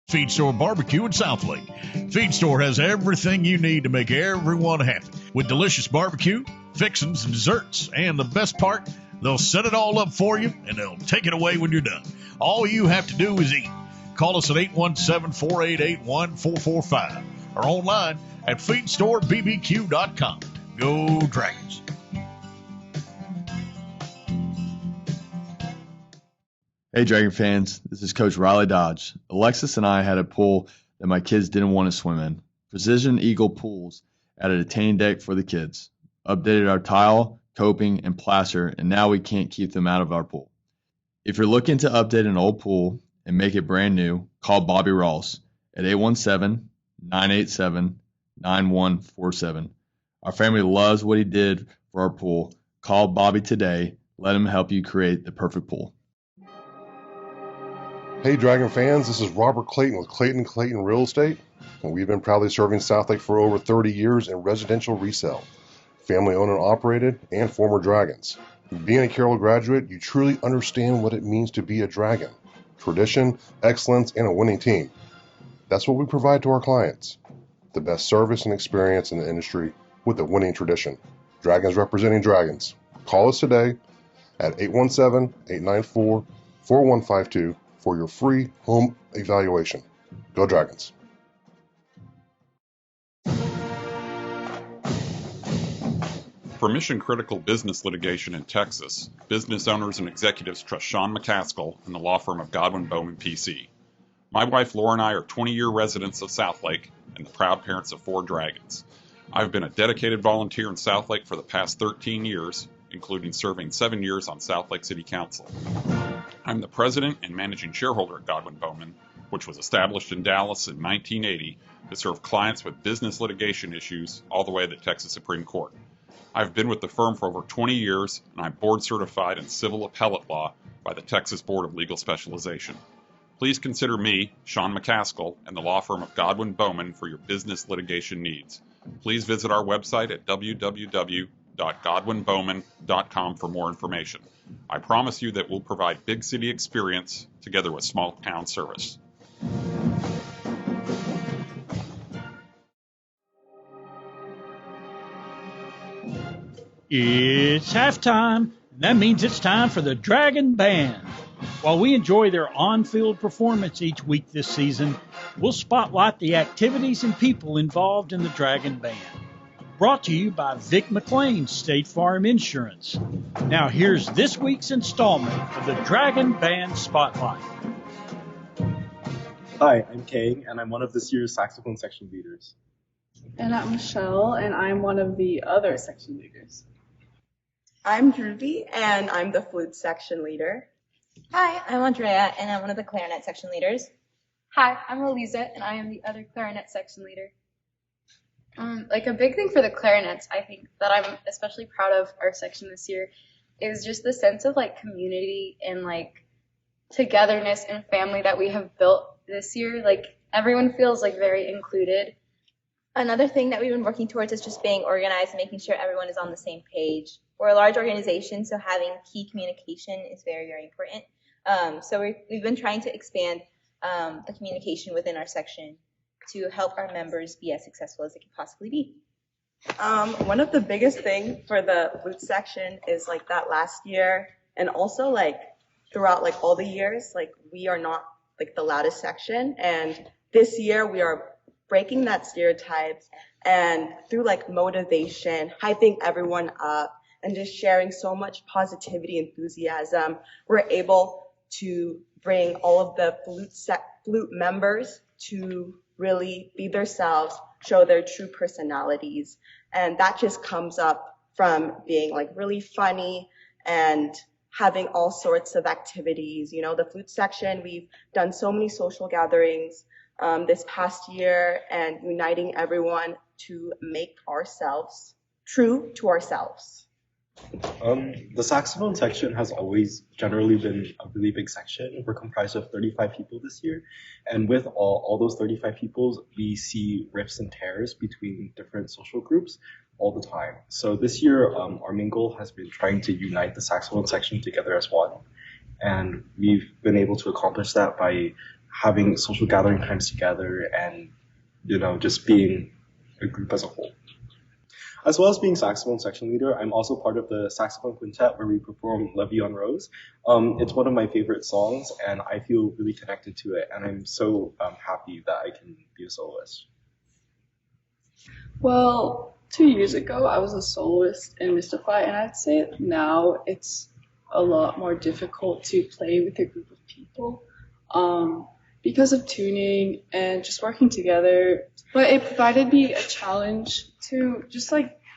Feed Store Barbecue in Southlake. Feed Store has everything you need to make everyone happy. With delicious barbecue, fixins, and desserts. And the best part, they'll set it all up for you, and they'll take it away when you're done. All you have to do is eat. Call us at 817-488-1445 or online at feedstorebbq.com. Go Dragons. Hey, Dragon fans, this is Coach Riley Dodge. Alexis and I had a pool that my kids didn't want to swim in. Precision Eagle Pools added a tanning deck for the kids, updated our tile, coping, and plaster, and now we can't keep them out of our pool. If you're looking to update an old pool and make it brand new, call Bobby Ross at 817-987-9147. Our family loves what he did for our pool. Call Bobby today. Let him help you create the perfect pool. Hey Dragon fans, this is Robert Clayton with Clayton Real Estate, and we've been proudly serving Southlake for over 30 years in residential resale. Family owned and operated, and former Dragons. Being a Carroll graduate, you truly understand what it means to be a Dragon. Tradition, excellence, and a winning team. That's what we provide to our clients. The best service and experience in the industry with a winning tradition. Dragons representing Dragons. Call us today at 817-894-4152 for your free home evaluation. Go Dragons. For mission-critical business litigation in Texas, business owners and executives trust Sean McCaskill and the law firm of Godwin Bowman PC. My wife Laura and I are 20-year residents of Southlake and the proud parents of 4 Dragons. I've been a dedicated volunteer in Southlake for the past 13 years, including serving 7 years on Southlake City Council. I'm the president and managing shareholder at Godwin Bowman, which was established in Dallas in 1980 to serve clients with business litigation issues all the way to the Texas Supreme Court. I've been with the firm for over 20 years, and I'm board certified in civil appellate law by the Texas Board of Legal Specialization. Please consider me, Sean McCaskill, and the law firm of Godwin Bowman for your business litigation needs. Please visit our website at www.godwinbowman.com for more information. I promise you that we'll provide big city experience together with small town service. It's halftime, and that means it's time for the Dragon Band. While we enjoy their on-field performance each week this season, we'll spotlight the activities and people involved in the Dragon Band. Brought to you by Vic McLean State Farm Insurance. Now here's this week's installment of the Dragon Band Spotlight. Hi, I'm Kang, and I'm one of this year's saxophone section leaders. And I'm Michelle, and I'm one of the other section leaders. I'm Dhruvi, and I'm the flute section leader. Hi, I'm Andrea, and I'm one of the clarinet section leaders. Hi, I'm Eliza, and I am the other clarinet section leader. Like a big thing for the clarinets, I think that I'm especially proud of our section this year is just the sense of like community and like togetherness and family that we have built this year. Like everyone feels like very included. Another thing that we've been working towards is just being organized and making sure everyone is on the same page. We're a large organization, so having key communication is very, very important. So we've been trying to expand the communication within our section to help our members be as successful as they can possibly be. One of the biggest things for the flute section is like that last year, and also like throughout like all the years, like we are not like the loudest section, and this year we are breaking that stereotypes, and through like motivation, hyping everyone up, and just sharing so much positivity, enthusiasm, we're able to bring all of the flute members to really be themselves, show their true personalities. And that just comes up from being like really funny and having all sorts of activities. You know, the flute section, we've done so many social gatherings this past year and uniting everyone to make ourselves true to ourselves. The saxophone section has always generally been a really big section. We're comprised of 35 people this year. And with all those 35 people, we see rips and tears between different social groups all the time. So this year, our main goal has been trying to unite the saxophone section together as one. And we've been able to accomplish that by having social gathering times together and, just being a group as a whole. As well as being saxophone section leader, I'm also part of the saxophone quintet where we perform Levy on Rose. It's one of my favorite songs, and I feel really connected to it, and I'm so happy that I can be a soloist. Well, 2 years ago, I was a soloist in Mystify, and I'd say now it's a lot more difficult to play with a group of people because of tuning and just working together. But it provided me a challenge to just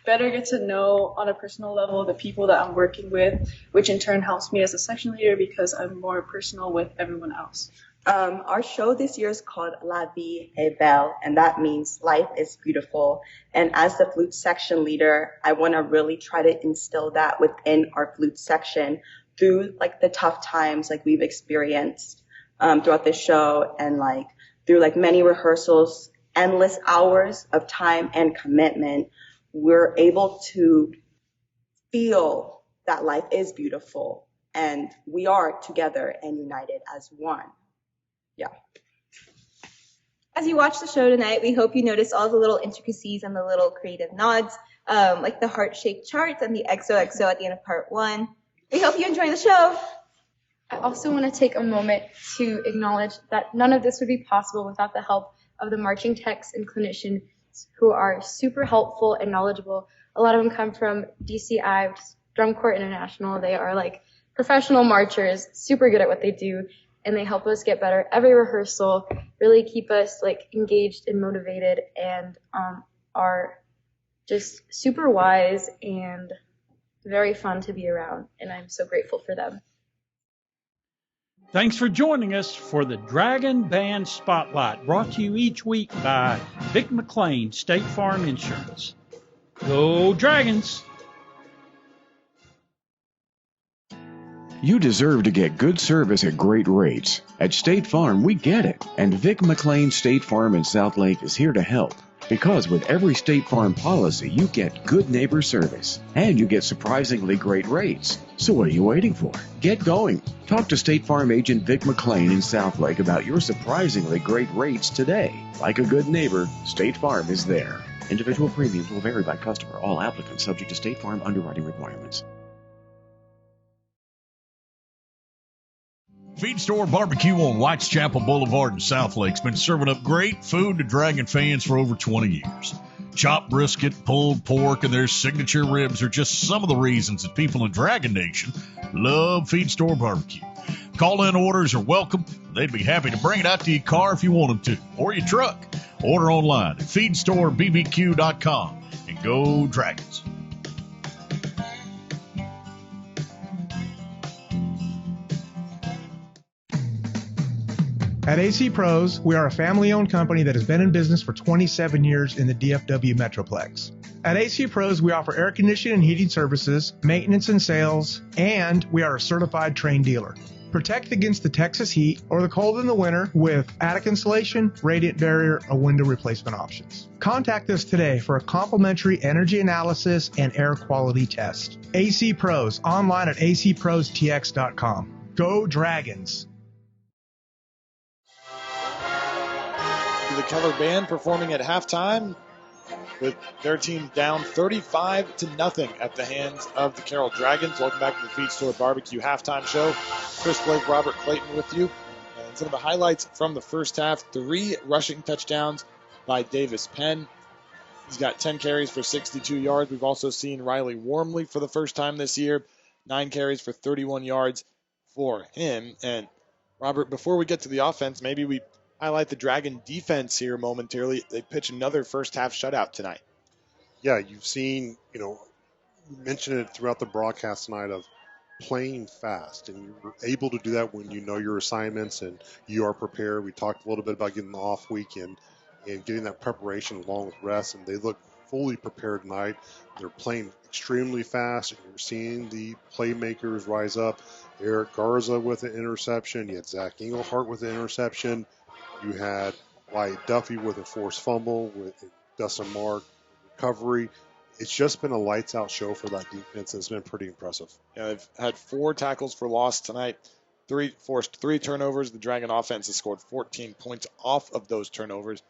better get to know on a personal level the people that I'm working with, which in turn helps me as a section leader because I'm more personal with everyone else. Our show this year is called La Vie est Belle, and that means life is beautiful. And as the flute section leader, I want to really try to instill that within our flute section through the tough times we've experienced throughout the show, and through many rehearsals, endless hours of time and commitment. We're able to feel that life is beautiful and we are together and united as one. Yeah. As you watch the show tonight, we hope you notice all the little intricacies and the little creative nods, like the heart-shaped charts and the XOXO at the end of part 1. We hope you enjoy the show. I also want to take a moment to acknowledge that none of this would be possible without the help of the marching techs and clinicians who are super helpful and knowledgeable. A lot of them come from DCI, Drum Corps International. They are professional marchers, super good at what they do, and they help us get better every rehearsal, really keep us engaged and motivated, and are just super wise and very fun to be around, and I'm so grateful for them. Thanks for joining us for the Dragon Band Spotlight, brought to you each week by Vic McLean, State Farm Insurance. Go Dragons! You deserve to get good service at great rates. At State Farm, we get it. And Vic McLean State Farm in Southlake is here to help. Because with every State Farm policy, you get good neighbor service. And you get surprisingly great rates. So what are you waiting for? Get going. Talk to State Farm agent Vic McLean in Southlake about your surprisingly great rates today. Like a good neighbor, State Farm is there. Individual premiums will vary by customer. All applicants subject to State Farm underwriting requirements. Feed Store Barbecue on White's Chapel Boulevard in Southlake's been serving up great food to Dragon fans for over 20 years. Chopped brisket, pulled pork, and their signature ribs are just some of the reasons that people in Dragon Nation love Feed Store Barbecue. Call-in orders are welcome. They'd be happy to bring it out to your car if you want them to, or your truck. Order online at feedstorebbq.com and go Dragons. At AC Pros, we are a family-owned company that has been in business for 27 years in the DFW Metroplex. At AC Pros, we offer air conditioning and heating services, maintenance and sales, and we are a certified trained dealer. Protect against the Texas heat or the cold in the winter with attic insulation, radiant barrier, or window replacement options. Contact us today for a complimentary energy analysis and air quality test. AC Pros, online at acprostx.com. Go Dragons! The Keller Band performing at halftime with their team down 35-0 at the hands of the Carroll Dragons. Welcome back to the Feed Store Barbecue halftime show. Chris Blake, Robert Clayton with you. And some of the highlights from the first half: 3 rushing touchdowns by Davis Penn. He's got 10 carries for 62 yards. We've also seen Riley Wormley for the first time this year. 9 carries for 31 yards for him. And Robert, before we get to the offense, maybe we highlight the Dragon defense here momentarily. They pitch another first half shutout tonight. Yeah, you've seen, you mentioned it throughout the broadcast tonight of playing fast, and you're able to do that when you know your assignments and you are prepared. We talked a little bit about getting the off weekend and getting that preparation along with rest, and they look fully prepared tonight. They're playing extremely fast, and you're seeing the playmakers rise up. Eric Garza with an interception. You had Zach Englehart with an interception. You had Wyatt Duffy with a forced fumble, with Dustin Mark recovery. It's just been a lights-out show for that defense. It's been pretty impressive. Yeah, they've had 4 tackles for loss tonight. forced 3 turnovers. The Dragon offense has scored 14 points off of those turnovers.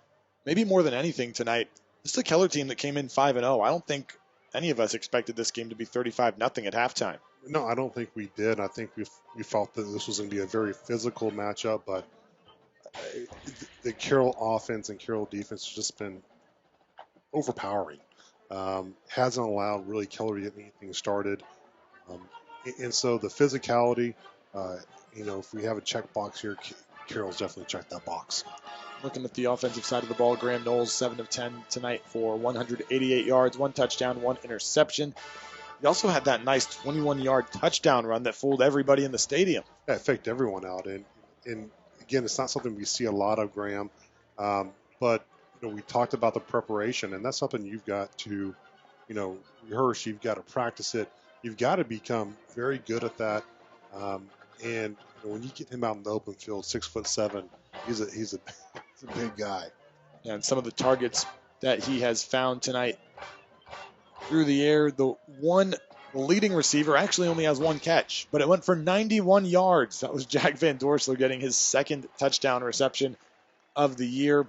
Maybe more than anything tonight, this is a Keller team that came in 5-0. I don't think any of us expected this game to be 35-0 at halftime. No, I don't think we did. I think we felt that this was going to be a very physical matchup, but the Carroll offense and Carroll defense has just been overpowering. Hasn't allowed really Keller to get anything started. And so the physicality, if we have a checkbox here, Carroll's definitely checked that box. Looking at the offensive side of the ball, Graham Knowles, 7 of 10 tonight for 188 yards, 1 touchdown, 1 interception. He also had that nice 21-yard touchdown run that fooled everybody in the stadium. Yeah, it faked everyone out. And again, it's not something we see a lot of, Graham. But we talked about the preparation, and that's something you've got to, rehearse. You've got to practice it. You've got to become very good at that. And when you get him out in the open field, 6'7", he's a big guy. And some of the targets that he has found tonight through the air, the leading receiver actually only has 1 catch, but it went for 91 yards. That was Jack Van Dorsler getting his 2nd touchdown reception of the year.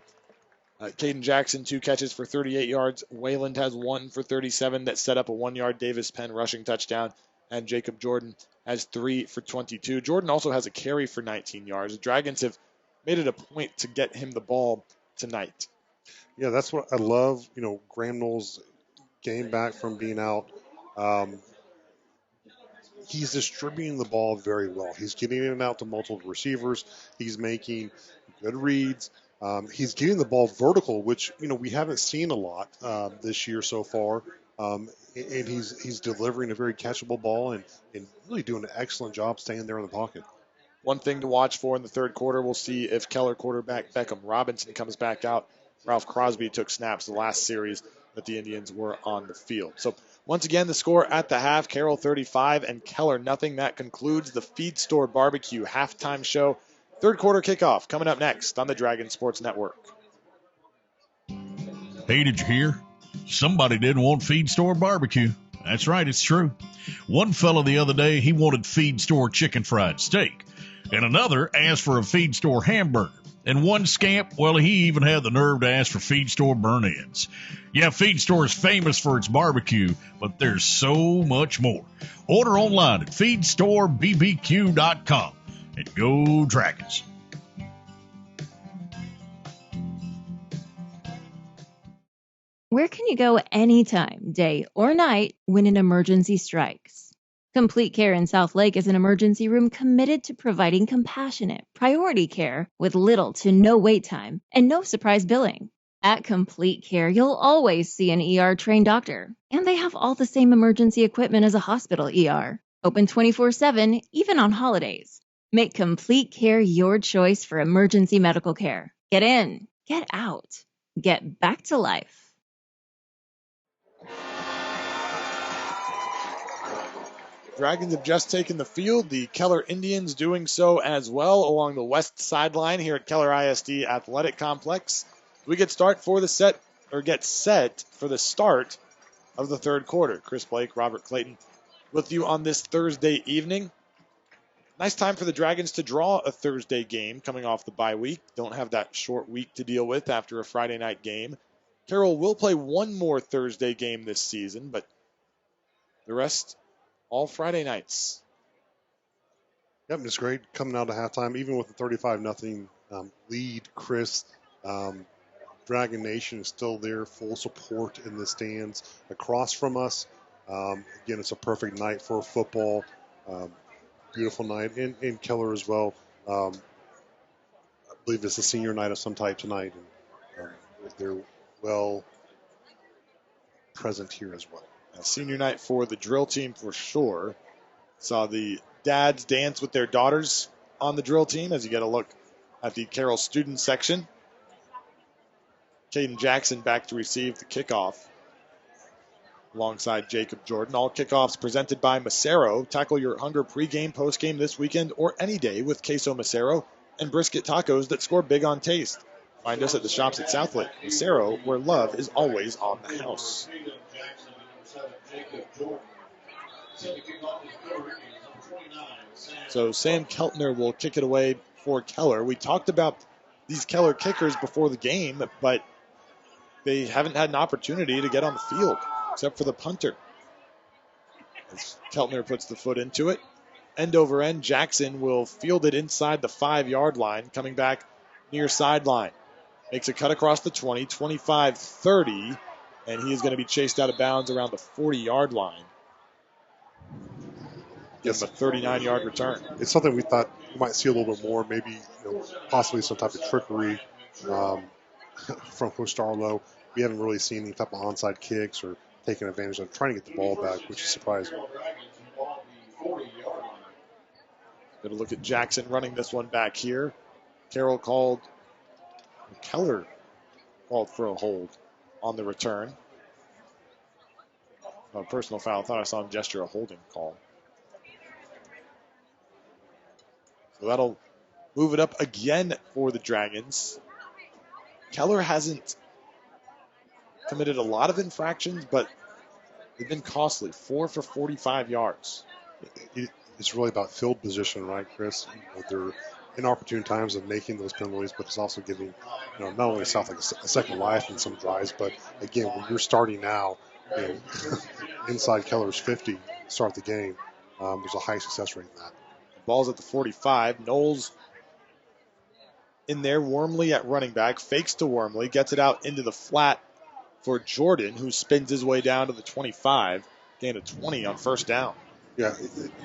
Caden Jackson, 2 catches for 38 yards. Wayland has 1 for 37 that set up a 1-yard Davis Penn rushing touchdown. And Jacob Jordan has 3 for 22. Jordan also has a carry for 19 yards. The Dragons have made it a point to get him the ball tonight. Yeah, that's what I love. Graham Knowles game back from being out. He's distributing the ball very well. He's getting it out to multiple receivers. He's making good reads. He's getting the ball vertical, which we haven't seen a lot this year so far. And he's delivering a very catchable ball and really doing an excellent job staying there in the pocket. One thing to watch for in the third quarter, we'll see if Keller quarterback Beckham Robinson comes back out. Ralph Crosby took snaps the last series that the Indians were on the field. So once again, the score at the half, Carroll 35 and Keller nothing. That concludes the Feed Store Barbecue halftime show. Third quarter kickoff coming up next on the Dragon Sports Network. Hey, did you hear? Somebody didn't want Feed Store Barbecue. That's right, it's true. One fella the other day, he wanted Feed Store chicken fried steak. And another asked for a Feed Store hamburger. And one scamp, well, he even had the nerve to ask for Feed Store burn ends. Yeah, Feed Store is famous for its barbecue, but there's so much more. Order online at feedstorebbq.com. And go Dragons. Where can you go anytime, day or night, when an emergency strikes? Complete Care in Southlake is an emergency room committed to providing compassionate, priority care with little to no wait time and no surprise billing. At Complete Care, you'll always see an ER-trained doctor, and they have all the same emergency equipment as a hospital ER. Open 24/7, even on holidays. Make Complete Care your choice for emergency medical care. Get in, get out, get back to life. Dragons have just taken the field. The Keller Indians doing so as well along the west sideline here at Keller ISD Athletic Complex. We get set for the start of the third quarter. Chris Blake, Robert Clayton with you on this Thursday evening. Nice time for the Dragons to draw a Thursday game coming off the bye week. Don't have that short week to deal with after a Friday night game. Carroll will play one more Thursday game this season, but the rest all Friday nights. Yep, it's great coming out of halftime, even with the 35-0 lead. Chris, Dragon Nation is still there, full support in the stands across from us. Again, it's a perfect night for football. Beautiful night, and Keller as well. I believe it's a senior night of some type tonight, and they're well present here as well. Senior night for the drill team for sure. Saw the dads dance with their daughters on the drill team as you get a look at the Carroll student section. Caden Jackson back to receive the kickoff alongside Jacob Jordan. All kickoffs presented by Macero. Tackle your hunger pregame, postgame this weekend or any day with queso Macero and brisket tacos that score big on taste. Find us at the shops at Southlake. Macero, where love is always on the house. So Sam Keltner will kick it away for Keller. We talked about these Keller kickers before the game, but they haven't had an opportunity to get on the field, except for the punter. As Keltner puts the foot into it, end over end, Jackson will field it inside the 5-yard line, coming back near sideline. Makes a cut across the 20, 25, 30, and he is going to be chased out of bounds around the 40-yard line. Gives him a 39-yard return. It's something we thought we might see a little bit more, maybe possibly some type of trickery from Coach Starlow. We haven't really seen any type of onside kicks or taking advantage of trying to get the ball back, which is surprising. Going to look at Jackson running this one back here. Keller called for a hold on the return. A personal foul. I thought I saw him gesture a holding call. So that'll move it up again for the Dragons. Keller hasn't committed a lot of infractions, but they've been costly. 4 for 45 yards. It's really about field position, right, Chris? They're inopportune times of making those penalties, but it's also giving, not only Southlake a second life in some drives, but again, when you're starting now, inside Keller's 50 to start the game, there's a high success rate in that. Ball's at the 45. Knowles in there. Wormley at running back. Fakes to Wormley. Gets it out into the flat for Jordan, who spins his way down to the 25. Gain of 20 on first down. Yeah,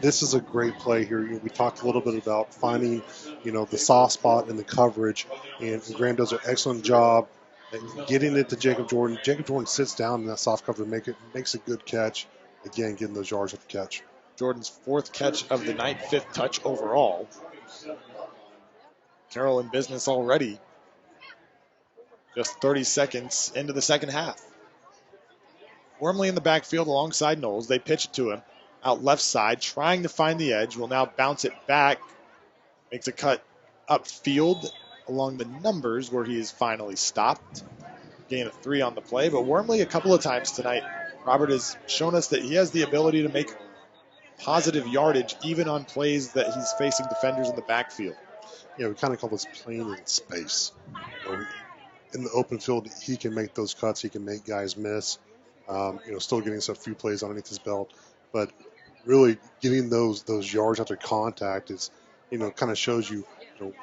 this is a great play here. We talked a little bit about finding, the soft spot in the coverage, and Graham does an excellent job at getting it to Jacob Jordan. Jacob Jordan sits down in that soft cover, makes a good catch. Again, getting those yards at the catch. Jordan's 4th catch of the night, 5th touch overall. Carroll in business already. Just 30 seconds into the second half. Wormley in the backfield alongside Knowles. They pitch it to him out left side, trying to find the edge. Will now bounce it back. Makes a cut upfield along the numbers where he is finally stopped. Gain of 3 on the play. But Wormley a couple of times tonight, Robert has shown us that he has the ability to make positive yardage even on plays that he's facing defenders in the backfield. Yeah, we kind of call this playing in space. In the open field, he can make those cuts. He can make guys miss. Still getting a few plays underneath his belt. But really getting those yards after contact is, kind of shows you,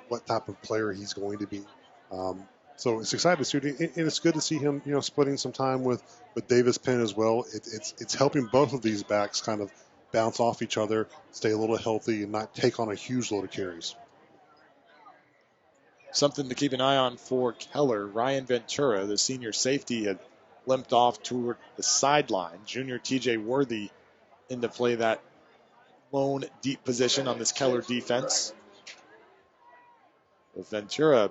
what type of player he's going to be. So it's exciting to see, and it's good to see him, splitting some time with Davis Penn as well. It's helping both of these backs kind of bounce off each other, stay a little healthy, and not take on a huge load of carries. Something to keep an eye on for Keller. Ryan Ventura, the senior safety, had limped off toward the sideline. Junior TJ Worthy in to play that lone deep position on this Keller defense. If Ventura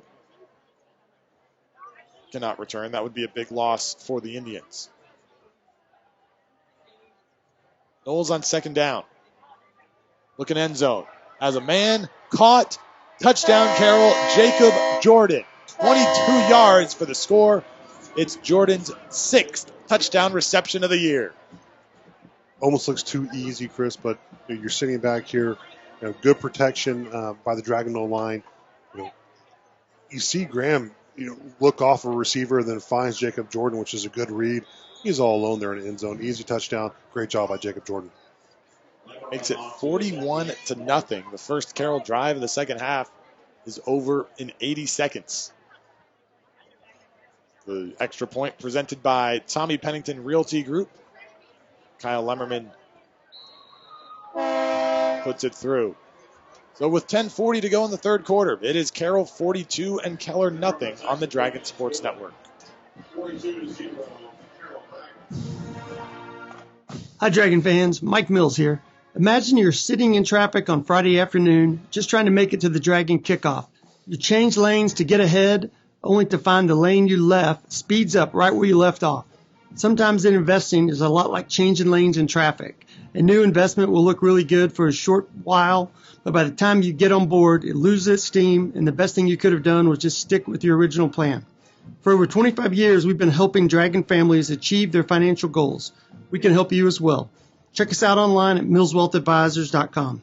cannot return, that would be a big loss for the Indians. Knowles on second down. Looking end zone. As a man, caught. Touchdown, Carroll. Jacob Jordan. 22 yards for the score. It's Jordan's 6th touchdown reception of the year. Almost looks too easy, Chris, but you're sitting back here. Good protection by the Dragon line. You see Graham look off a receiver, then finds Jacob Jordan, which is a good read. He's all alone there in the end zone. Easy touchdown. Great job by Jacob Jordan. Makes it 41-0. The first Carroll drive of the second half is over in 80 seconds. The extra point presented by Tommy Pennington Realty Group. Kyle Lemmerman puts it through. So with 10:40 to go in the third quarter, it is Carroll 42 and Keller nothing on the Dragon Sports Network. Hi, Dragon fans. Mike Mills here. Imagine you're sitting in traffic on Friday afternoon, just trying to make it to the Dragon kickoff. You change lanes to get ahead, only to find the lane you left speeds up right where you left off. Sometimes in investing is a lot like changing lanes in traffic. A new investment will look really good for a short while, but by the time you get on board, it loses steam, and the best thing you could have done was just stick with your original plan. For over 25 years, we've been helping Dragon families achieve their financial goals. We can help you as well. Check us out online at millswealthadvisors.com.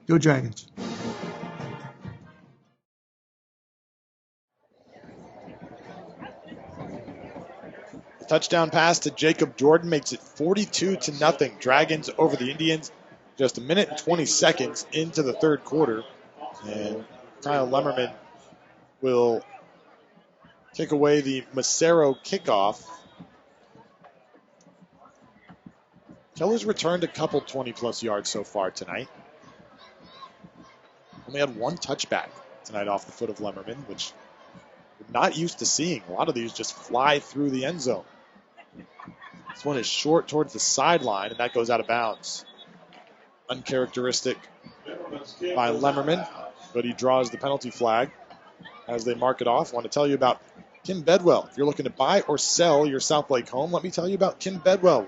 Go Dragons. Touchdown pass to Jacob Jordan makes it 42-0. Dragons over the Indians just a minute and 20 seconds into the third quarter. And Kyle Lemmerman will take away the Massaro kickoff. Keller's returned a couple 20-plus yards so far tonight. Only had one touchback tonight off the foot of Lemmerman, which we're not used to seeing. A lot of these just fly through the end zone. This one is short towards the sideline, and that goes out of bounds. Uncharacteristic by Lemmerman, but he draws the penalty flag as they mark it off. I want to tell you about Kim Bedwell. If you're looking to buy or sell your Southlake home, let me tell you about Kim Bedwell,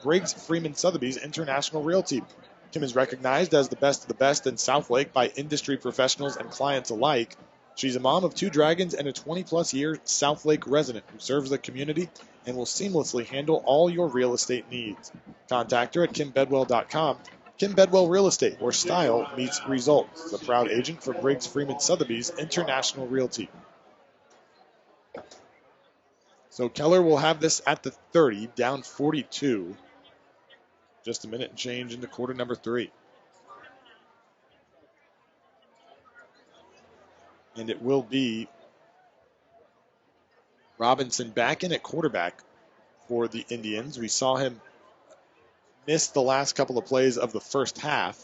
Briggs Freeman Sotheby's International Realty. Kim is recognized as the best of the best in Southlake by industry professionals and clients alike. She's a mom of 2 Dragons and a 20-plus year Southlake resident who serves the community and will seamlessly handle all your real estate needs. Contact her at kimbedwell.com. Kim Bedwell Real Estate, where style meets results. The proud agent for Briggs Freeman Sotheby's International Realty. So Keller will have this at the 30, down 42. Just a minute and change into quarter number 3. And it will be Robinson back in at quarterback for the Indians. We saw him miss the last couple of plays of the first half.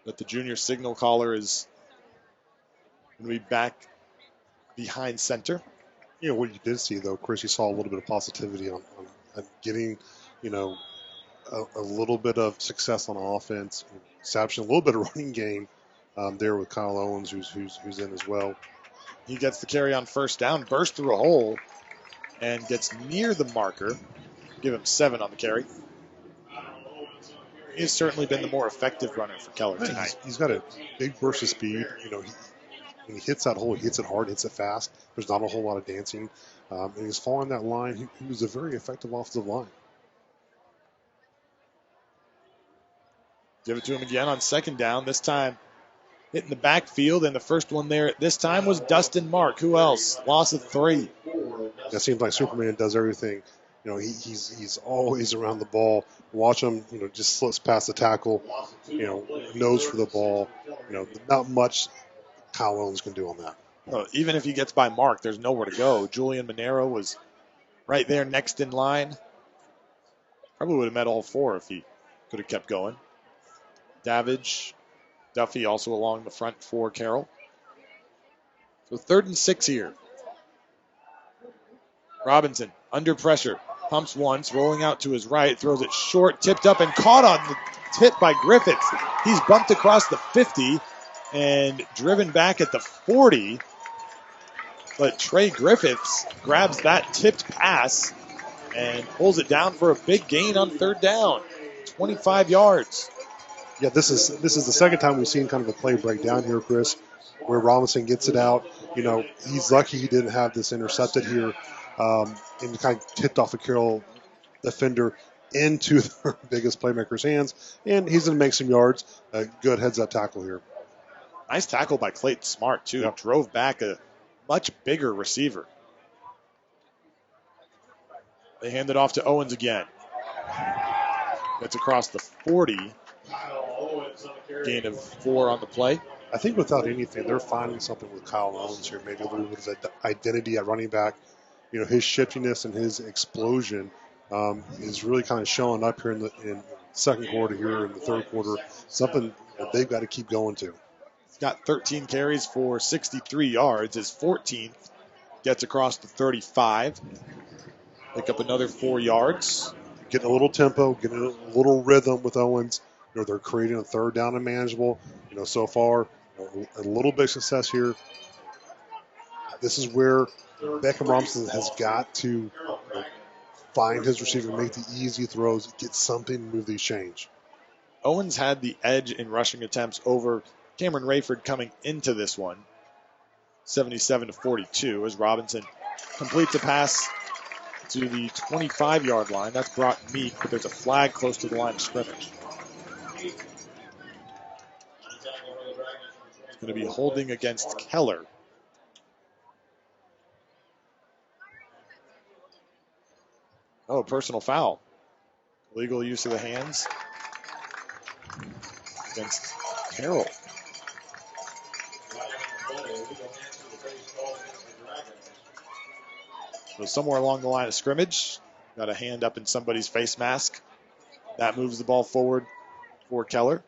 But the junior signal caller is going to be back behind center. You know, what you did see, though, Chris, you saw a little bit of positivity on getting, a little bit of success on offense. Establishing a little bit of running game there with Kyle Owens, who's in as well. He gets the carry on first down, bursts through a hole, and gets near the marker. Give him 7 on the carry. He has certainly been the more effective runner for Keller tonight. He's got a big burst of speed. When he hits that hole, he hits it hard, hits it fast. There's not a whole lot of dancing. And he's following that line. He was a very effective offensive line. Give it to him again on second down. This time hitting the backfield, and the first one there this time was Dustin Mark. Who else? Loss of 3. It seems like Superman does everything. He's always around the ball. Watch him, just slips past the tackle, nose for the ball. Not much Kyle Owens can do on that. Well, even if he gets by Mark, there's nowhere to go. Julian Monero was right there next in line. Probably would have met all 4 if he could have kept going. Davidge, Duffy also along the front for Carroll. So 3rd and 6 here. Robinson under pressure. Pumps once, rolling out to his right, throws it short, tipped up and caught on the tip by Griffiths. He's bumped across the 50 and driven back at the 40. But Trey Griffiths grabs that tipped pass and pulls it down for a big gain on 3rd down. 25 yards. Yeah, this is the second time we've seen kind of a play break down here, Chris, where Robinson gets it out. He's lucky he didn't have this intercepted here. And kind of tipped off a Carroll defender into their biggest playmaker's hands. And he's going to make some yards. Good heads-up tackle here. Nice tackle by Clayton Smart, too. Yep. Drove back a much bigger receiver. They hand it off to Owens again. That's across the 40. Gain of 4 on the play. I think without anything, they're finding something with Kyle Owens here. Maybe a little bit of identity at running back. His shiftiness and his explosion is really kind of showing up here in second quarter here in the third quarter. Something that they've got to keep going to. He's got 13 carries for 63 yards. His 14th gets across the 35. Pick up another 4 yards. Getting a little tempo, getting a little rhythm with Owens. They're creating a 3rd down and manageable. So far, a little bit of success here. This is where Beckham Robinson has got to find his receiver, make the easy throws, get something to move these chains. Owens had the edge in rushing attempts over Cameron Rayford coming into this one. 77-42 as Robinson completes a pass to the 25-yard line. That's Brock Meek, but there's a flag close to the line of scrimmage. going to be holding against Keller. Oh, personal foul. Illegal use of the hands against Carroll. So somewhere along the line of scrimmage, got a hand up in somebody's face mask. That moves the ball forward for Keller.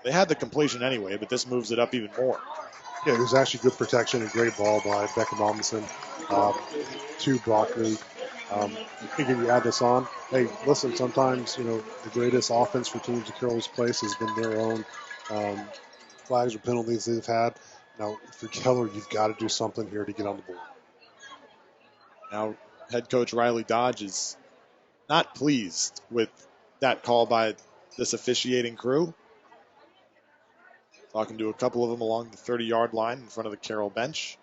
They had the completion anyway, but this moves it up even more. Yeah, it was actually good protection, a great ball by Beckham Robinson to Broccoli. I think if you add this on, hey, listen, sometimes, the greatest offense for teams at Carroll's place has been their own flags or penalties they've had. Now, for Keller, you've got to do something here to get on the board. Now, head coach Riley Dodge is not pleased with that call by this officiating crew. Talking to a couple of them along the 30-yard line in front of the Carroll bench.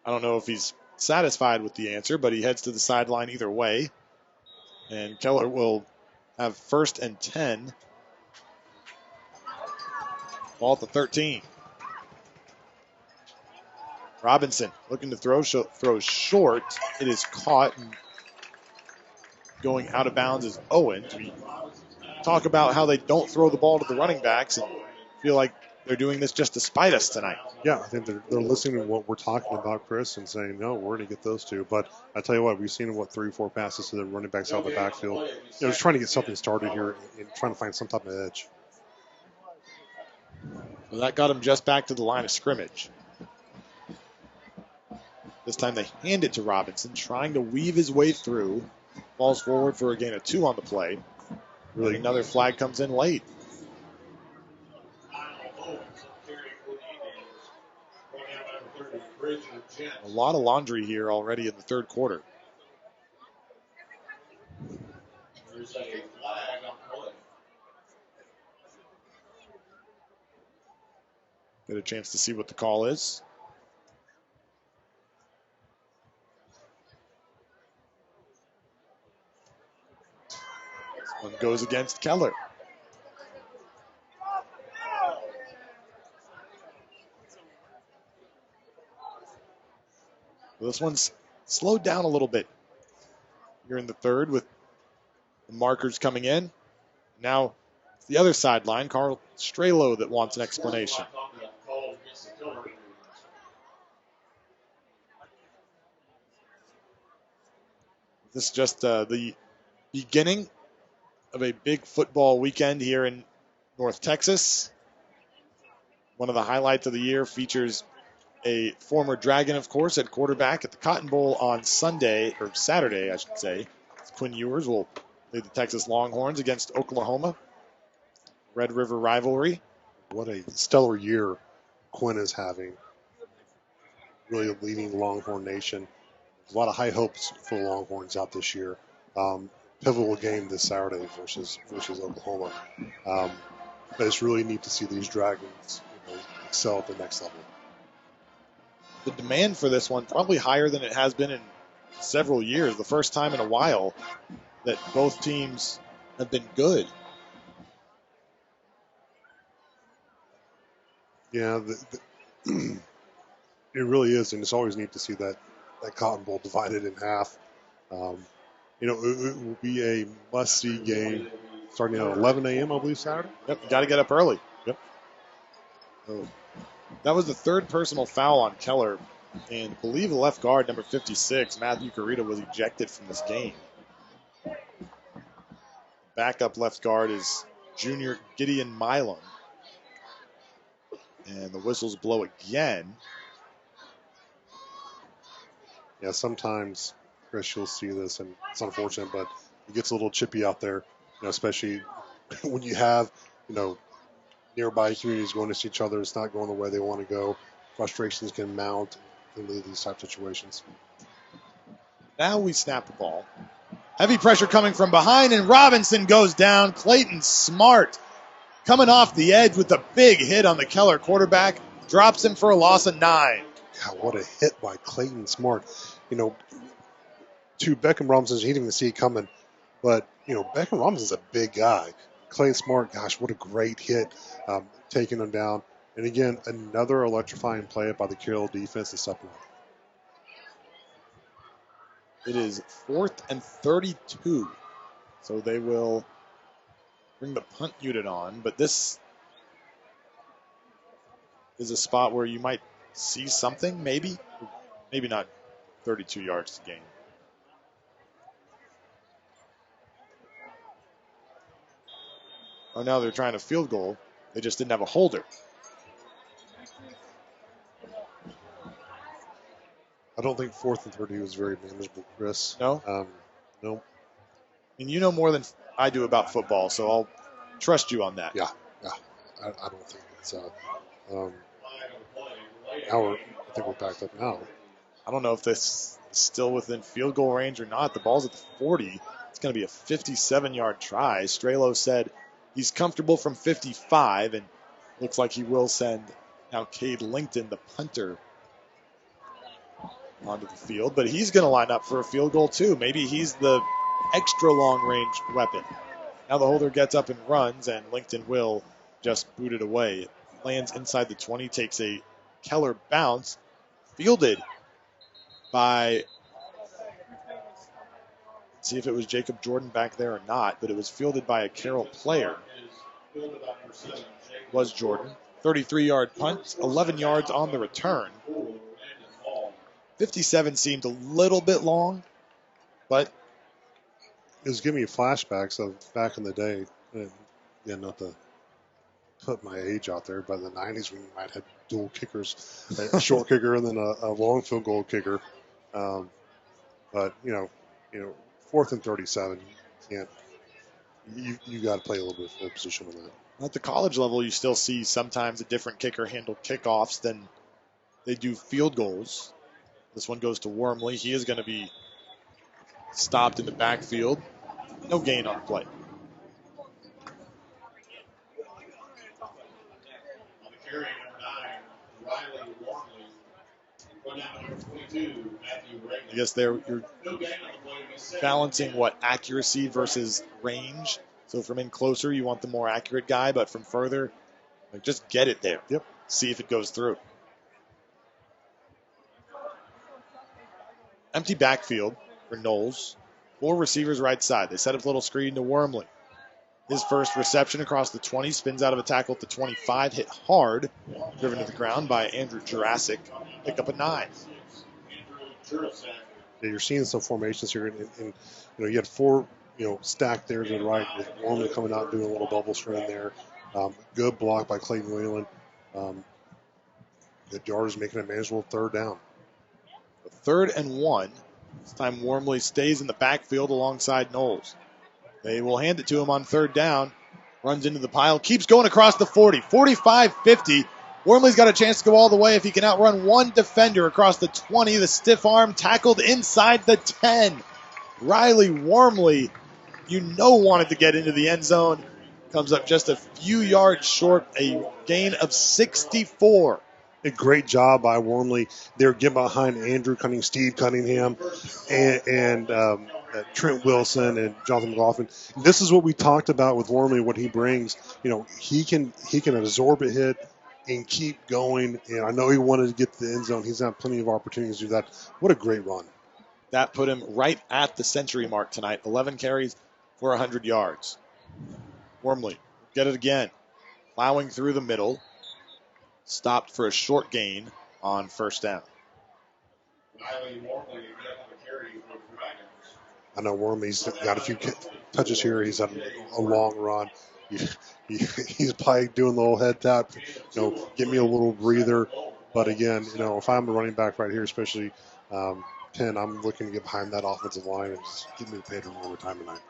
I don't know if he's satisfied with the answer, but he heads to the sideline either way. And Keller will have 1st and 10. Ball at the 13. Robinson looking to throw short. It is caught. And going out of bounds is Owens. We talk about how they don't throw the ball to the running backs and feel like they're doing this just to spite us tonight. Yeah, I think they're listening to what we're talking about, Chris, and saying, no, we're going to get those two. But I tell you what, we've seen, 3 or 4 passes to the running backs out of the backfield. Just trying to get something started here and trying to find some type of edge. Well, that got him just back to the line of scrimmage. This time they hand it to Robinson, trying to weave his way through. Falls forward for a gain of 2 on the play. Really, another flag comes in late. A lot of laundry here already in the third quarter. Get a chance to see what the call is. This one goes against Keller. This one's slowed down a little bit. You're in the third with the markers coming in. Now it's the other sideline, Carl Strelo, that wants an explanation. This is just the beginning of a big football weekend here in North Texas. One of the highlights of the year features a former Dragon, of course, at quarterback at the Cotton Bowl on Saturday, I should say. Quinn Ewers will lead the Texas Longhorns against Oklahoma. Red River rivalry. What a stellar year Quinn is having. Really leading Longhorn Nation. There's a lot of high hopes for the Longhorns out this year. Pivotal game this Saturday versus Oklahoma. But it's really neat to see these Dragons excel at the next level. The demand for this one probably higher than it has been in several years. The first time in a while that both teams have been good. Yeah, it really is, and it's always neat to see that Cotton Bowl divided in half. It will be a must-see game starting at 11 a.m., I believe, Saturday. Yep, got to get up early. Yep. Oh. That was the third personal foul on Keller, and I believe the left guard, number 56, Matthew Carita, was ejected from this game. Backup left guard is junior Gideon Milam. And the whistles blow again. Yeah, sometimes, Chris, you'll see this, and it's unfortunate, but it gets a little chippy out there, especially when you have, nearby communities going to see each other. It's not going the way they want to go. Frustrations can mount in these type of situations. Now we snap the ball. Heavy pressure coming from behind, and Robinson goes down. Clayton Smart coming off the edge with a big hit on the Keller quarterback. Drops him for a loss of 9. God, what a hit by Clayton Smart. to Beckham Robinson. He didn't even see it coming. But, Beckham Robinson's a big guy. Clayton Smart, gosh, what a great hit, taking him down. And again, another electrifying play by the Carroll defense to supplement. It is 4th and 32. So they will bring the punt unit on. But this is a spot where you might see something, maybe. Maybe not 32 yards to gain. Oh, now they're trying a field goal. They just didn't have a holder. I don't think 4th and 30 was very manageable, Chris. No? No. I mean, you know more than I do about football, so I'll trust you on that. Yeah. I don't think it's now I think we're backed up now. I don't know if this is still within field goal range or not. The ball's at the 40. It's going to be a 57-yard try. Strelo said he's comfortable from 55, and looks like he will send now Cade Linkton, the punter, onto the field. But he's going to line up for a field goal too. Maybe he's the extra long-range weapon. Now the holder gets up and runs, and Linkton will just boot it away. It lands inside the 20, takes a Keller bounce, fielded by, let's see if it was Jacob Jordan back there or not, but it was fielded by a Carroll player. Was Jordan. 33-yard punt, 11 yards on the return. 57 seemed a little bit long, but it was giving me flashbacks of back in the day. And, yeah, not to put my age out there, but in the 90s when you might have dual kickers, a short kicker and then a long field goal kicker. But 4th and 37, you got to play a little bit of field position on that. At the college level, you still see sometimes a different kicker handle kickoffs than they do field goals. This one goes to Wormley. He is going to be stopped in the backfield. No gain on the play. I guess you're balancing accuracy versus range. So from in closer, you want the more accurate guy, but from further, just get it there. Yep. See if it goes through. Empty backfield for Knowles. 4 receivers right side. They set up a little screen to Wormley. His first reception across the 20, spins out of a tackle at the 25, hit hard, driven to the ground by Andrew Jurassic. Pick up a 9. Yeah, you're seeing some formations here, and you had 4 stacked there to the right, with Wormley coming out and doing a little bubble screen there. Good block by Clayton Whalen. The yardage making a manageable 3rd down. 3rd and 1. This time Wormley stays in the backfield alongside Knowles. They will hand it to him on 3rd down. Runs into the pile. Keeps going across the 40. 45-50. Wormley's got a chance to go all the way if he can outrun one defender across the 20. The stiff arm tackled inside the 10. Riley Wormley, wanted to get into the end zone. Comes up just a few yards short. A gain of 64. A great job by Wormley. They're getting behind Andrew Cunningham, Steve Cunningham, and Trent Wilson and Jonathan McLaughlin. This is what we talked about with Wormley, what he brings. He can absorb a hit and keep going. And I know he wanted to get to the end zone. He's had plenty of opportunities to do that. What a great run. That put him right at the century mark tonight. 11 carries for 100 yards. Wormley, get it again. Plowing through the middle. Stopped for a short gain on 1st down. I know Wormley's got a few touches here. He's had a long run. He's probably doing the old head tap, give me a little breather. But again, if I'm a running back right here, especially 10, I'm looking to get behind that offensive line and just give me the paid one more time tonight.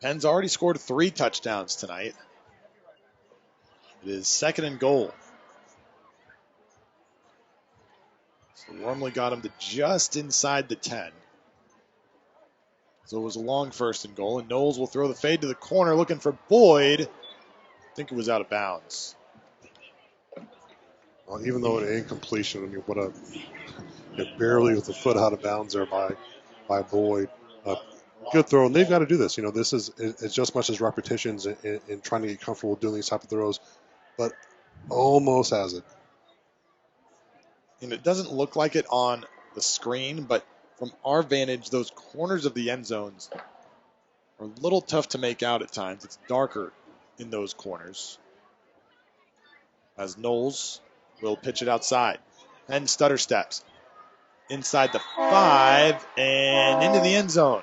Penn's already scored 3 touchdowns tonight. It is 2nd and goal. So Wormley got him to just inside the 10. So it was a long 1st and goal, and Knowles will throw the fade to the corner looking for Boyd. I think it was out of bounds. Well, even though it ain't completion, barely with the foot out of bounds there by by Boyd. Good throw, and they've got to do this. This is it's just much as repetitions in trying to get comfortable doing these type of throws, but almost has it. And it doesn't look like it on the screen, but from our vantage, those corners of the end zones are a little tough to make out at times. It's darker in those corners. As Knowles will pitch it outside. Penn stutter steps. Inside the 5 and into the end zone.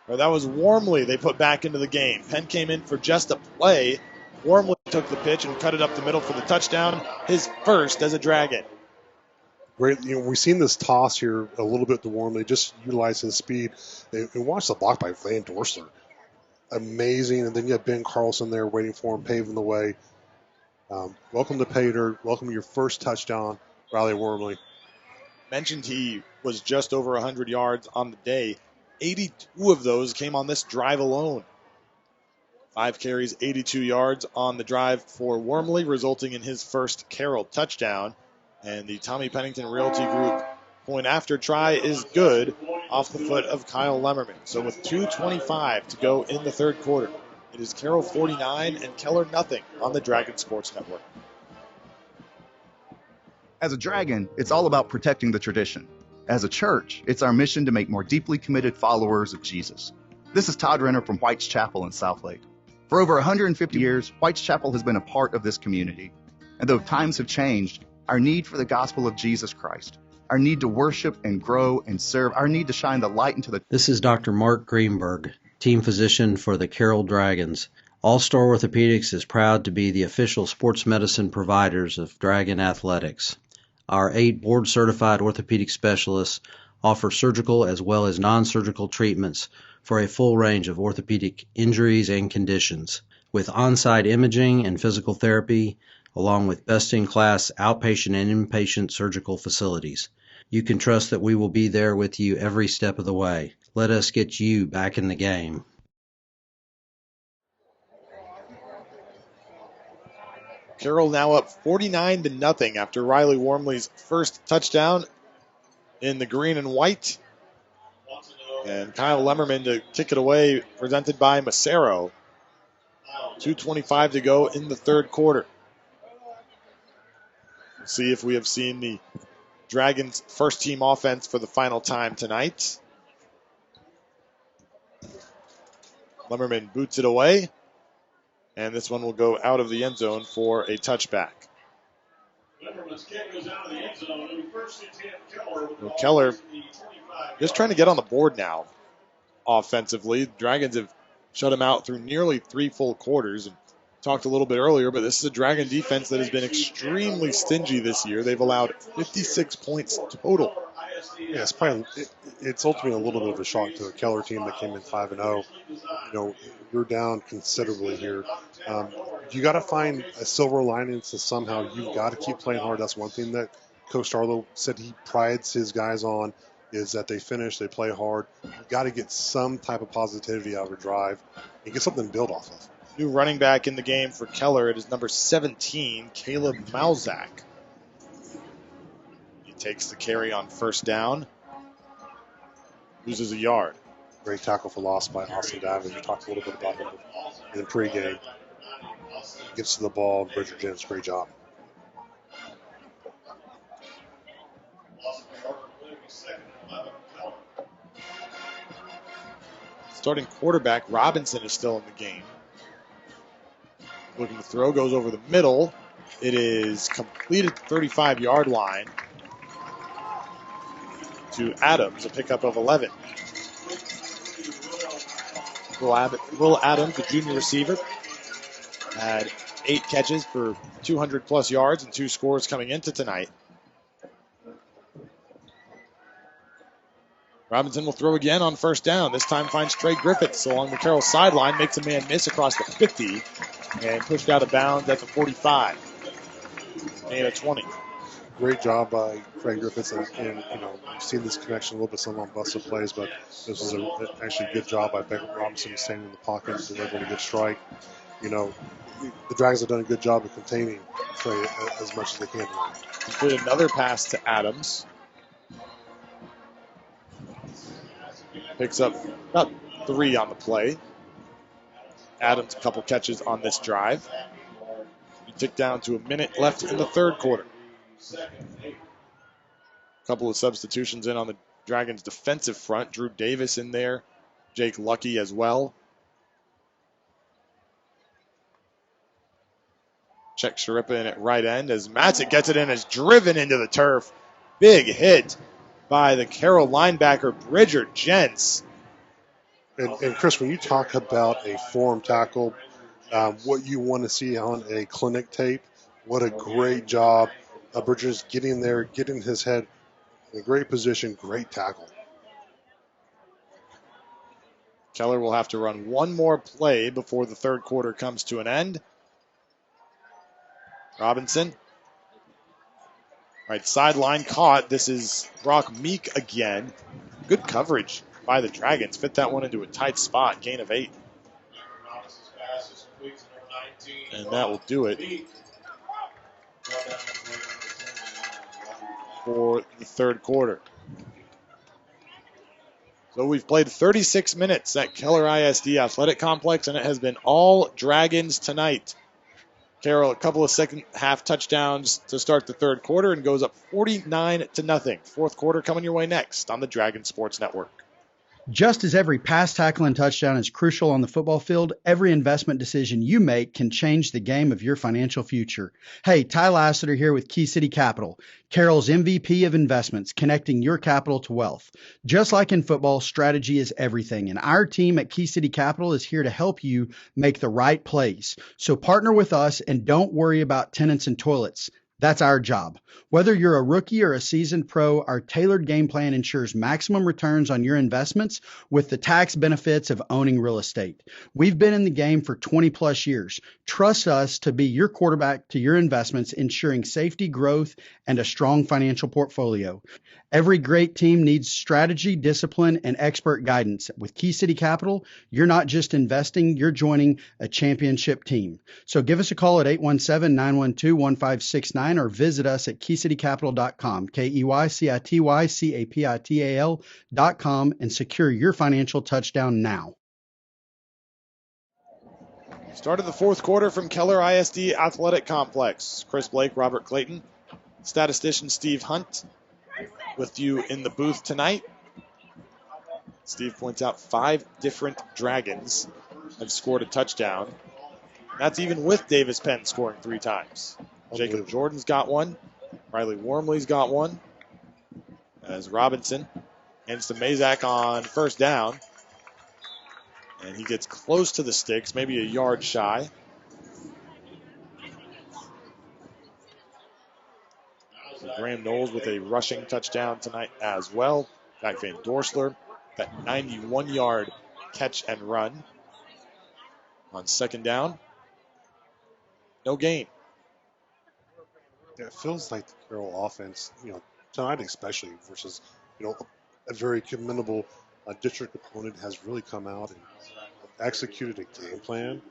Or that was Wormley they put back into the game. Penn came in for just a play. Wormley took the pitch and cut it up the middle for the touchdown. His first as a Dragon. Great. We've seen this toss here a little bit to Wormley, just utilize his speed. And watch the block by Van Dorsler. Amazing. And then you have Ben Carlson there waiting for him, paving the way. Welcome to Pater. Welcome to your first touchdown, Riley Wormley. Mentioned he was just over 100 yards on the day. 82 of those came on this drive alone. 5 carries, 82 yards on the drive for Wormley, resulting in his first Carroll touchdown. And the Tommy Pennington Realty Group point after try is good off the foot of Kyle Lemmerman. So with 2:25 to go in the third quarter, it is Carroll 49 and Keller nothing on the Dragon Sports Network. As a Dragon, it's all about protecting the tradition. As a church, it's our mission to make more deeply committed followers of Jesus. This is Todd Renner from White's Chapel in Southlake. For over 150 years, White's Chapel has been a part of this community. And though times have changed, our need for the gospel of Jesus Christ, our need to worship and grow and serve, our need to shine the light into the... This is Dr. Mark Greenberg, team physician for the Carroll Dragons. All-Star Orthopedics is proud to be the official sports medicine providers of Dragon Athletics. Our 8 board-certified orthopedic specialists offer surgical as well as non-surgical treatments for a full range of orthopedic injuries and conditions, with on-site imaging and physical therapy, along with best-in-class outpatient and inpatient surgical facilities. You can trust that we will be there with you every step of the way. Let us get you back in the game. Carroll now up 49-0 after Riley Wormley's first touchdown in the green and white. And Kyle Lemmerman to kick it away, presented by Macero. 2:25 to go in the third quarter. We'll see if we have seen the Dragons' first team offense for the final time tonight. Lemmerman boots it away. And this one will go out of the end zone for a touchback. Well, Keller just trying to get on the board now offensively. Dragons have shut him out through nearly 3 full quarters. And talked a little bit earlier, but this is a Dragon defense that has been extremely stingy this year. They've allowed 56 points total. Yeah, it's ultimately a little bit of a shock to a Keller team that came in 5-0. You're down considerably here. You got to find a silver lining to somehow you've got to keep playing hard. That's one thing that Coach Starlow said he prides his guys on, is that they finish, they play hard. You got to get some type of positivity out of a drive and get something to build off of. New running back in the game for Keller. It is number 17, Caleb Malzak. He takes the carry on first down. Loses a yard. Great tackle for loss by Austin Davis. We talked a little bit about him in the pregame. Gets to the ball. Bridger Jennings, great job. Starting quarterback Robinson is still in the game. Looking to throw, goes over the middle. It is completed 35-yard line to Adams, a pickup of 11. Will Adams, the junior receiver, had 8 catches for 200-plus yards and 2 scores coming into tonight. Robinson will throw again on first down. This time finds Trey Griffiths along the Carroll sideline, makes a man miss across the 50, and pushed out of bounds at the 45. And a 20. Great job by Trey Griffiths, and you've seen this connection a little bit some on busted plays, but this was actually a good job by Beckett Robinson staying in the pocket and delivering a good strike. The Dragons have done a good job of containing Trey as much as they can tonight. Complete another pass to Adams. picks up about 3 on the play. Adams, a couple catches on this drive. We tick down to a minute left in the third quarter. A couple of substitutions in on the Dragons' defensive front. Drew Davis in there. Jake Lucky as well. Check Sharippa in at right end as Matzik gets it in, is driven into the turf. Big hit by the Carroll linebacker, Bridger Jentz. And Chris, when you talk about a form tackle, what you want to see on a clinic tape, what a great job. Bridger's getting there, getting his head in a great position, great tackle. Keller will have to run one more play before the third quarter comes to an end. Robinson. Right sideline caught. This is Brock Meek again. Good coverage by the Dragons. Fit that one into a tight spot. Gain of 8. And that will do it for the third quarter. So we've played 36 minutes at Keller ISD Athletic Complex, and it has been all Dragons tonight. Carroll, a couple of second half touchdowns to start the third quarter and goes up 49-0. Fourth quarter coming your way next on the Dragon Sports Network. Just as every pass, tackle, and touchdown is crucial on the football field, every investment decision you make can change the game of your financial future. Hey, Ty Lassiter here with Key City Capital, Carroll's MVP of investments, connecting your capital to wealth. Just like in football, strategy is everything, and our team at Key City Capital is here to help you make the right plays. So partner with us and don't worry about tenants and toilets. That's our job. Whether you're a rookie or a seasoned pro, our tailored game plan ensures maximum returns on your investments with the tax benefits of owning real estate. We've been in the game for 20 plus years. Trust us to be your quarterback to your investments, ensuring safety, growth, and a strong financial portfolio. Every great team needs strategy, discipline, and expert guidance. With Key City Capital, you're not just investing, you're joining a championship team. So give us a call at 817-912-1569 or visit us at keycitycapital.com, KEYCITYCAPITAL.com, and secure your financial touchdown now. Start of the fourth quarter from Keller ISD Athletic Complex. Chris Blake, Robert Clayton, statistician Steve Hunt with you in the booth tonight. Steve points out 5 different Dragons have scored a touchdown. That's even with Davis Penn scoring 3 times. Jacob Jordan's got one. Riley Wormley's got one. As Robinson hands to Mazak on first down. And he gets close to the sticks, maybe a yard shy. So Graham Knowles with a rushing touchdown tonight as well. Jack Van Dorsler, that 91-yard catch and run on second down. No gain. Yeah, it feels like the Carroll offense, tonight especially, versus, a very commendable district opponent, has really come out and executed a game plan.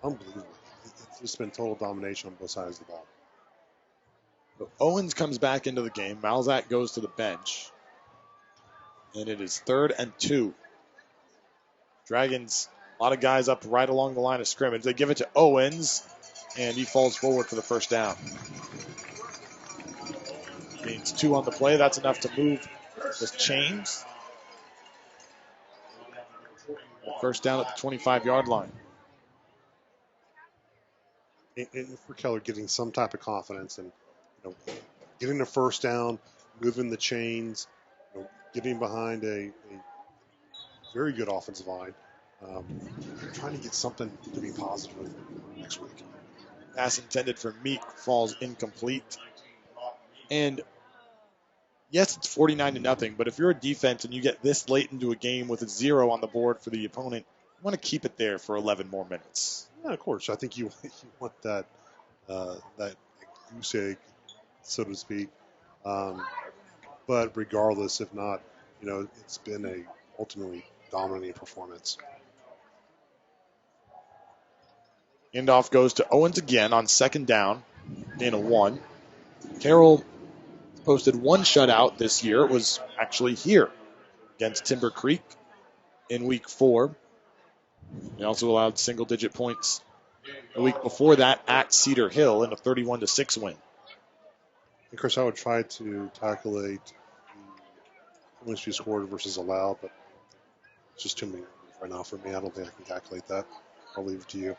Unbelievable. It's just been total domination on both sides of the ball. So Owens comes back into the game. Malzak goes to the bench. And it is 3rd and 2. Dragons, a lot of guys up right along the line of scrimmage. They give it to Owens, and he falls forward for the first down. Means 2 on the play. That's enough to move the chains. First down at the 25-yard line. And for Keller, getting some type of confidence and getting a first down, moving the chains, getting behind a very good offensive line, trying to get something to be positive next week. Pass intended for Meek falls incomplete. And yes, it's 49-0, but if you're a defense and you get this late into a game with a 0 on the board for the opponent, you want to keep it there for 11 more minutes. Yeah, of course. I think you want that goose egg, so to speak. But regardless, if not, it's been a ultimately dominating performance. Handoff goes to Owens again on second down in a 1. Carroll posted 1 shutout this year. It was actually here against Timber Creek in week 4. They also allowed single-digit points a week before that at Cedar Hill in a 31-6 win. And Chris, I would try to calculate the points you scored versus allowed, but it's just too many right now for me. I don't think I can calculate that. I'll leave it to you.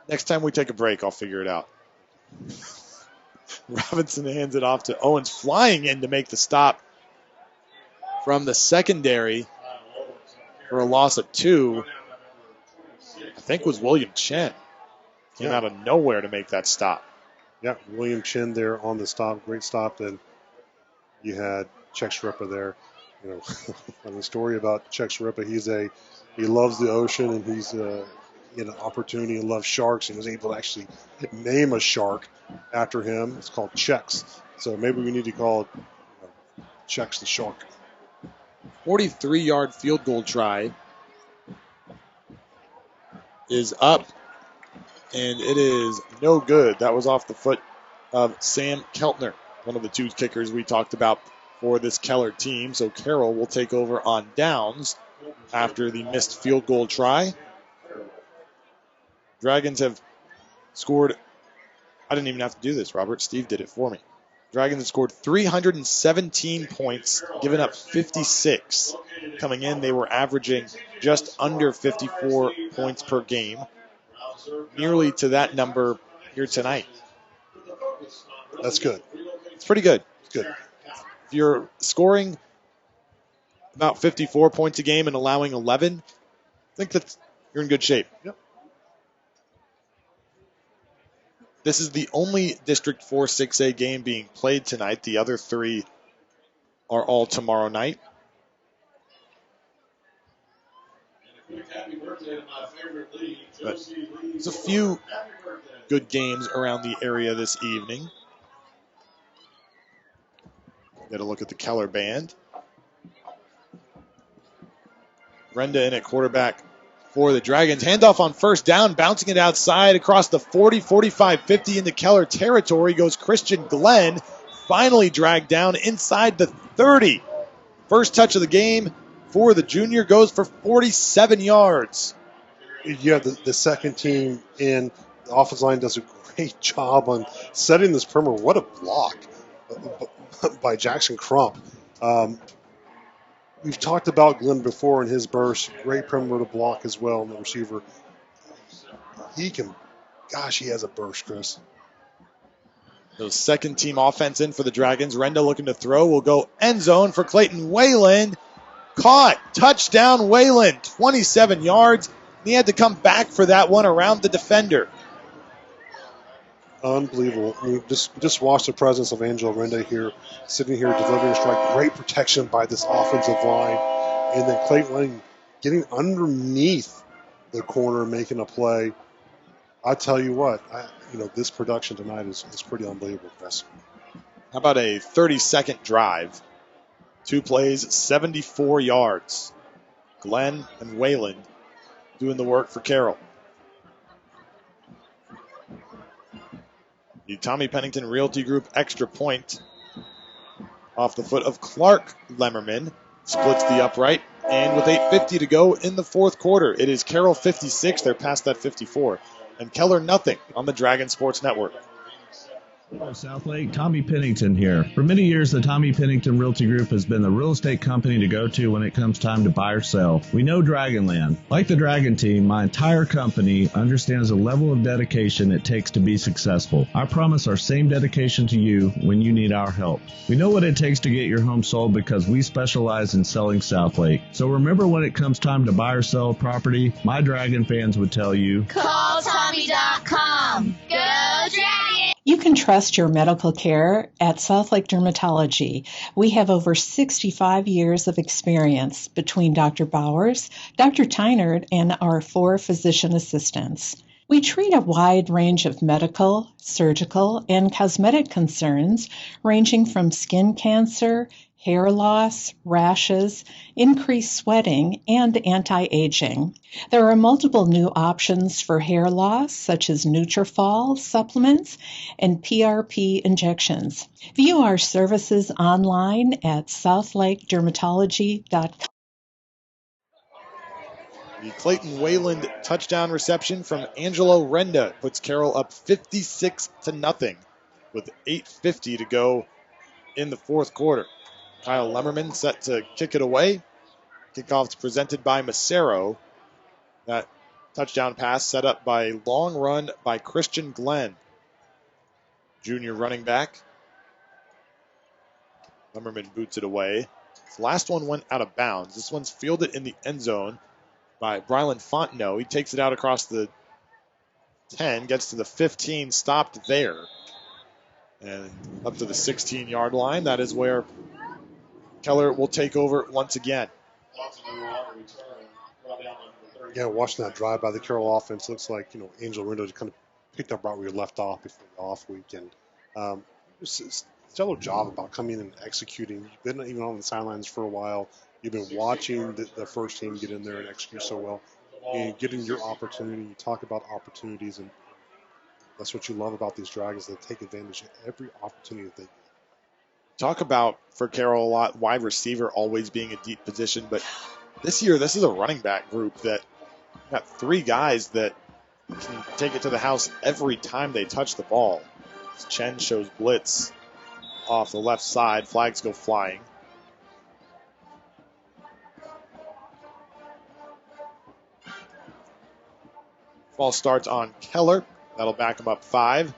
Next time we take a break, I'll figure it out. Robinson hands it off to Owens, flying in to make the stop from the secondary for a loss of 2. I think was William Chen. Came out of nowhere to make that stop. Yeah, William Chen there on the stop. Great stop. Then you had Czech Sripa there. You know, funny story about Czech Sripa. He loves the ocean, and he's an opportunity and loves sharks, and was able to actually name a shark after him. It's called Chex. So maybe we need to call it Chex the Shark. 43-yard field goal try is up, and it is no good. That was off the foot of Sam Keltner, one of the 2 kickers we talked about for this Keller team. So Carroll will take over on downs after the missed field goal try. Dragons have scored. I didn't even have to do this, Robert. Steve did it for me. Dragons have scored 317 points, given up 56. Coming in, they were averaging just under 54 points per game, nearly to that number here tonight. That's good. It's pretty good. It's good. If you're scoring about 54 points a game and allowing 11, I think that you're in good shape. Yep. This is the only District 4 6A game being played tonight. The other 3 are all tomorrow night. But there's a few good games around the area this evening. Get a look at the Keller band. Brenda in at quarterback for the Dragons. Handoff on first down, bouncing it outside across the 40, 45, 50 into Keller territory goes Christian Glenn. Finally dragged down inside the 30. First touch of the game for the junior goes for 47 yards. Yeah, the second team in the offensive line does a great job on setting this perimeter. What a block by Jackson Crump. We've talked about Glenn before in his burst. Great perimeter to block as well in the receiver. He has a burst, Chris. So second team offense in for the Dragons. Renda looking to throw. Will go end zone for Clayton Whalen. Caught. Touchdown Whalen. 27 yards. He had to come back for that one around the defender. Unbelievable. I mean, just watch the presence of Angel Renda here, sitting here delivering a strike. Great protection by this offensive line. And then Clayton Whalen getting underneath the corner and making a play. I tell you what, this production tonight is pretty unbelievable, Chris. How about a 30-second drive? 2 plays, 74 yards. Glenn and Wayland doing the work for Carroll. The Tommy Pennington Realty Group extra point off the foot of Clark Lemmerman. Splits the upright. And with 8:50 to go in the fourth quarter, it is Carroll 56. They're past that 54. And Keller nothing on the Dragon Sports Network. Hello, Southlake. Tommy Pennington here. For many years, the Tommy Pennington Realty Group has been the real estate company to go to when it comes time to buy or sell. We know Dragonland. Like the Dragon team, my entire company understands the level of dedication it takes to be successful. I promise our same dedication to you when you need our help. We know what it takes to get your home sold because we specialize in selling Southlake. So remember, when it comes time to buy or sell a property, my Dragon fans would tell you, call Tommy.com. Go Dragon! You can trust your medical care at Southlake Dermatology. We have over 65 years of experience between Dr. Bowers, Dr. Tynard, and our 4 physician assistants. We treat a wide range of medical, surgical, and cosmetic concerns ranging from skin cancer, hair loss, rashes, increased sweating, and anti-aging. There are multiple new options for hair loss, such as Nutrafol supplements and PRP injections. View our services online at southlakedermatology.com. The Clayton Wayland touchdown reception from Angelo Renda puts Carroll up 56-0 with 8:50 to go in the fourth quarter. Kyle Lemmerman set to kick it away. Kickoff's presented by Macero. That touchdown pass set up by a long run by Christian Glenn, junior running back. Lemmerman boots it away. This last one went out of bounds. This one's fielded in the end zone by Brylan Fontenot. He takes it out across the 10, gets to the 15, stopped there. And up to the 16-yard line. That is where Keller will take over once again. Yeah, watching that drive by the Carroll offense, looks like, Angel Rendo just kind of picked up right where you left off before the off week. And stellar job about coming in and executing. You've been even on the sidelines for a while. You've been watching the first team get in there and execute so well. And getting your opportunity, you talk about opportunities, and that's what you love about these Dragons. They take advantage of every opportunity that they get. Talk about, for Carroll, a lot, wide receiver always being a deep position, but this year, this is a running back group that got three guys that can take it to the house every time they touch the ball. Chen shows blitz off the left side. Flags go flying. Ball starts on Keller. That'll back him up 5.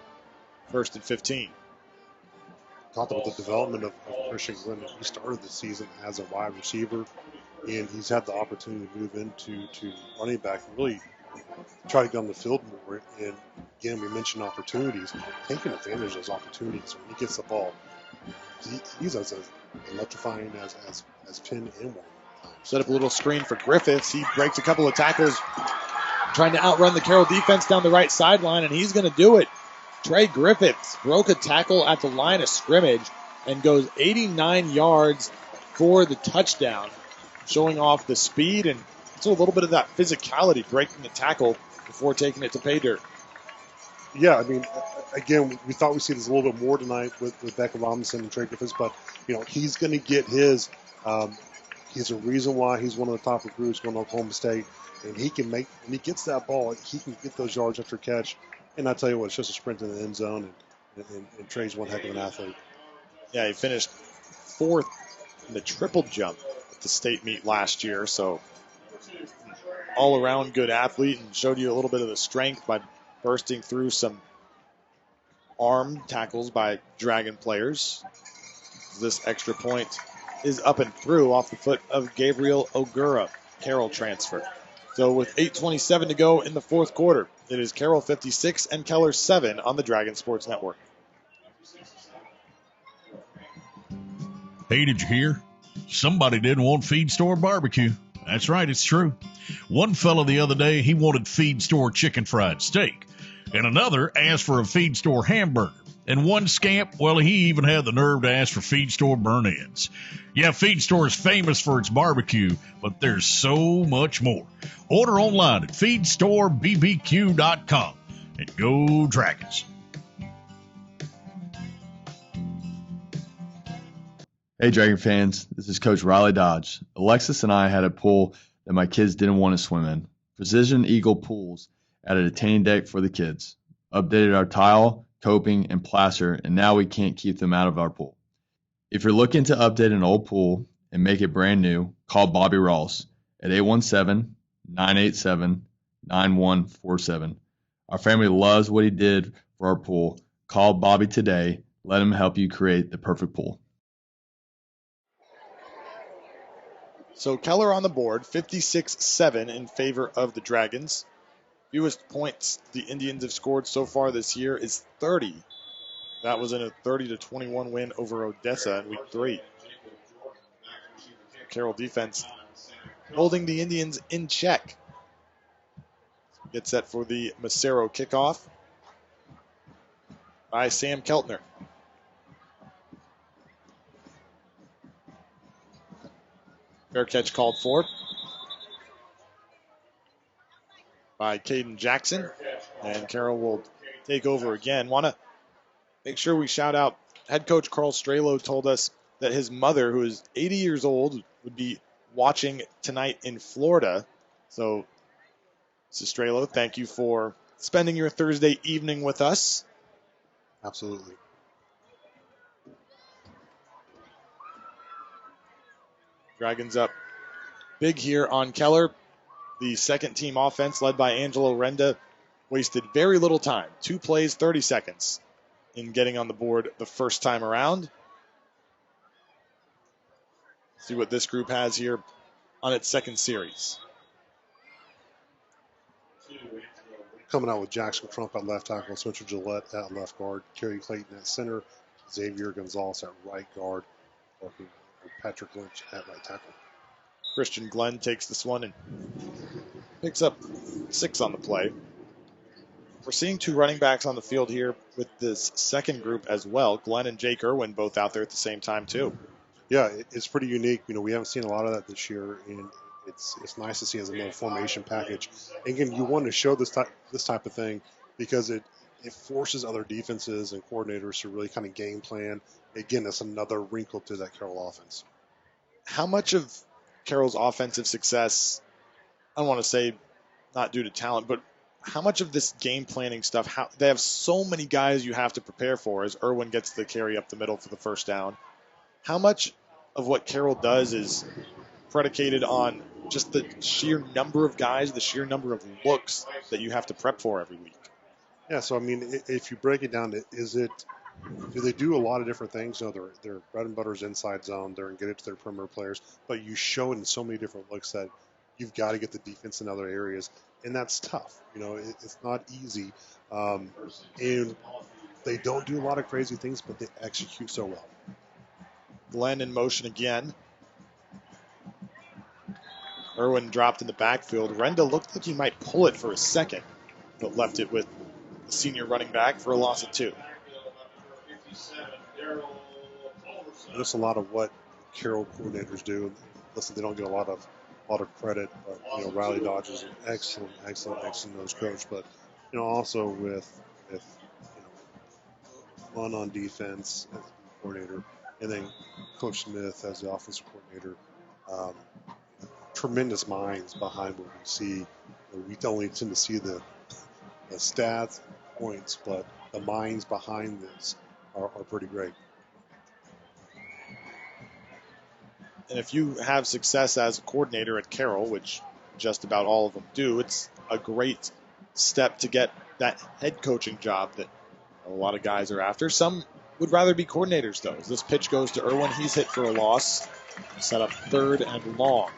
First and 15. Talked about the development of Christian Glenn. He started the season as a wide receiver, and he's had the opportunity to move into running back and really try to get on the field more. And again, we mentioned opportunities. Taking advantage of those opportunities when he gets the ball, he's as electrifying as Penn and Warren. Set up a little screen for Griffiths. He breaks a couple of tackles, trying to outrun the Carroll defense down the right sideline, and he's going to do it. Trey Griffiths broke a tackle at the line of scrimmage and goes 89 yards for the touchdown, showing off the speed and also a little bit of that physicality, breaking the tackle before taking it to pay dirt. Yeah, I mean, again, we thought we'd see this a little bit more tonight with Becca Robinson and Trey Griffiths, but, he's going to get his. He's a reason why he's one of the top recruits going to Oklahoma State, and he can make, when he gets that ball, he can get those yards after catch. And I tell you what, it's just a sprint in the end zone, and Trey's one heck of an athlete. Yeah, he finished 4th in the triple jump at the state meet last year, so all-around good athlete, and showed you a little bit of the strength by bursting through some arm tackles by Dragon players. This extra point is up and through off the foot of Gabriel Ogura, Carroll transfer. So with 8:27 to go in the fourth quarter, it is Carroll 56 and Keller 7 on the Dragon Sports Network. Hey, did you hear? Somebody didn't want Feed Store barbecue. That's right, it's true. One fella the other day, he wanted Feed Store chicken fried steak, and another asked for a Feed Store hamburger. And one scamp, well, he even had the nerve to ask for Feed Store burnt ends. Yeah, Feed Store is famous for its barbecue, but there's so much more. Order online at feedstorebbq.com and go Dragons. Hey, Dragon fans, this is Coach Riley Dodge. Alexis and I had a pool that my kids didn't want to swim in. Precision Eagle Pools added a tanning deck for the kids, updated our tile, coping, and plaster, and now we can't keep them out of our pool. If you're looking to update an old pool and make it brand new, call Bobby Ross at 817-987-9147. Our family loves what he did for our pool. Call Bobby today. Let him help you create the perfect pool. So Keller on the board, 56-7 in favor of the Dragons. Fewest points the Indians have scored so far this year is 30. That was in a 30-21 win over Odessa in week 3. Carroll defense holding the Indians in check. Get set for the Macero kickoff by Sam Keltner. Fair catch called for by Caden Jackson. And Carroll will take over again. Want to make sure we shout out head coach Carl Strelo told us that his mother, who is 80 years old, would be watching tonight in Florida. So, Mrs. Strelo, thank you for spending your Thursday evening with us. Absolutely. Dragons up big here on Keller. The second team offense led by Angelo Renda wasted very little time. 2 plays, 30 seconds in getting on the board the first time around. See what this group has here on its second series. Coming out with Jackson Trump at left tackle, Spencer Gillette at left guard, Kerry Clayton at center, Xavier Gonzalez at right guard, or Patrick Lynch at right tackle. Christian Glenn takes this one and picks up 6 on the play. We're seeing 2 running backs on the field here with this second group as well. Glenn and Jake Irwin both out there at the same time too. Yeah, it's pretty unique. We haven't seen a lot of that this year, and it's nice to see as another formation package. And again, you want to show this type of thing because it forces other defenses and coordinators to really kind of game plan. Again, that's another wrinkle to that Carroll offense. How much of Carroll's offensive success, I don't want to say not due to talent, but how much of this game planning stuff, they have so many guys you have to prepare for as Irwin gets the carry up the middle for the first down. How much of what Carroll does is predicated on just the sheer number of guys, the sheer number of looks that you have to prep for every week? Yeah, so I mean, if you break it down, do they do a lot of different things? Their bread and butter is inside zone. They're going to get it to their perimeter players, but you show it in so many different looks that you've got to get the defense in other areas, and that's tough. It's not easy, and they don't do a lot of crazy things, but they execute so well. Glenn in motion again. Irwin dropped in the backfield. Renda looked like he might pull it for a second, but left it with the senior running back for a loss of 2. That's a lot of what Carroll coordinators do. Listen, they don't get a lot of credit, but Riley Dodge is an excellent nose coach. But also with one on defense as the coordinator, and then Coach Smith as the offensive coordinator. Tremendous minds behind what we see. We only tend to see the stats, points, but the minds behind this are pretty great. And if you have success as a coordinator at Carroll, which just about all of them do, it's a great step to get that head coaching job that a lot of guys are after. Some would rather be coordinators, though. As this pitch goes to Irwin, he's hit for a loss. Set up 3rd and long.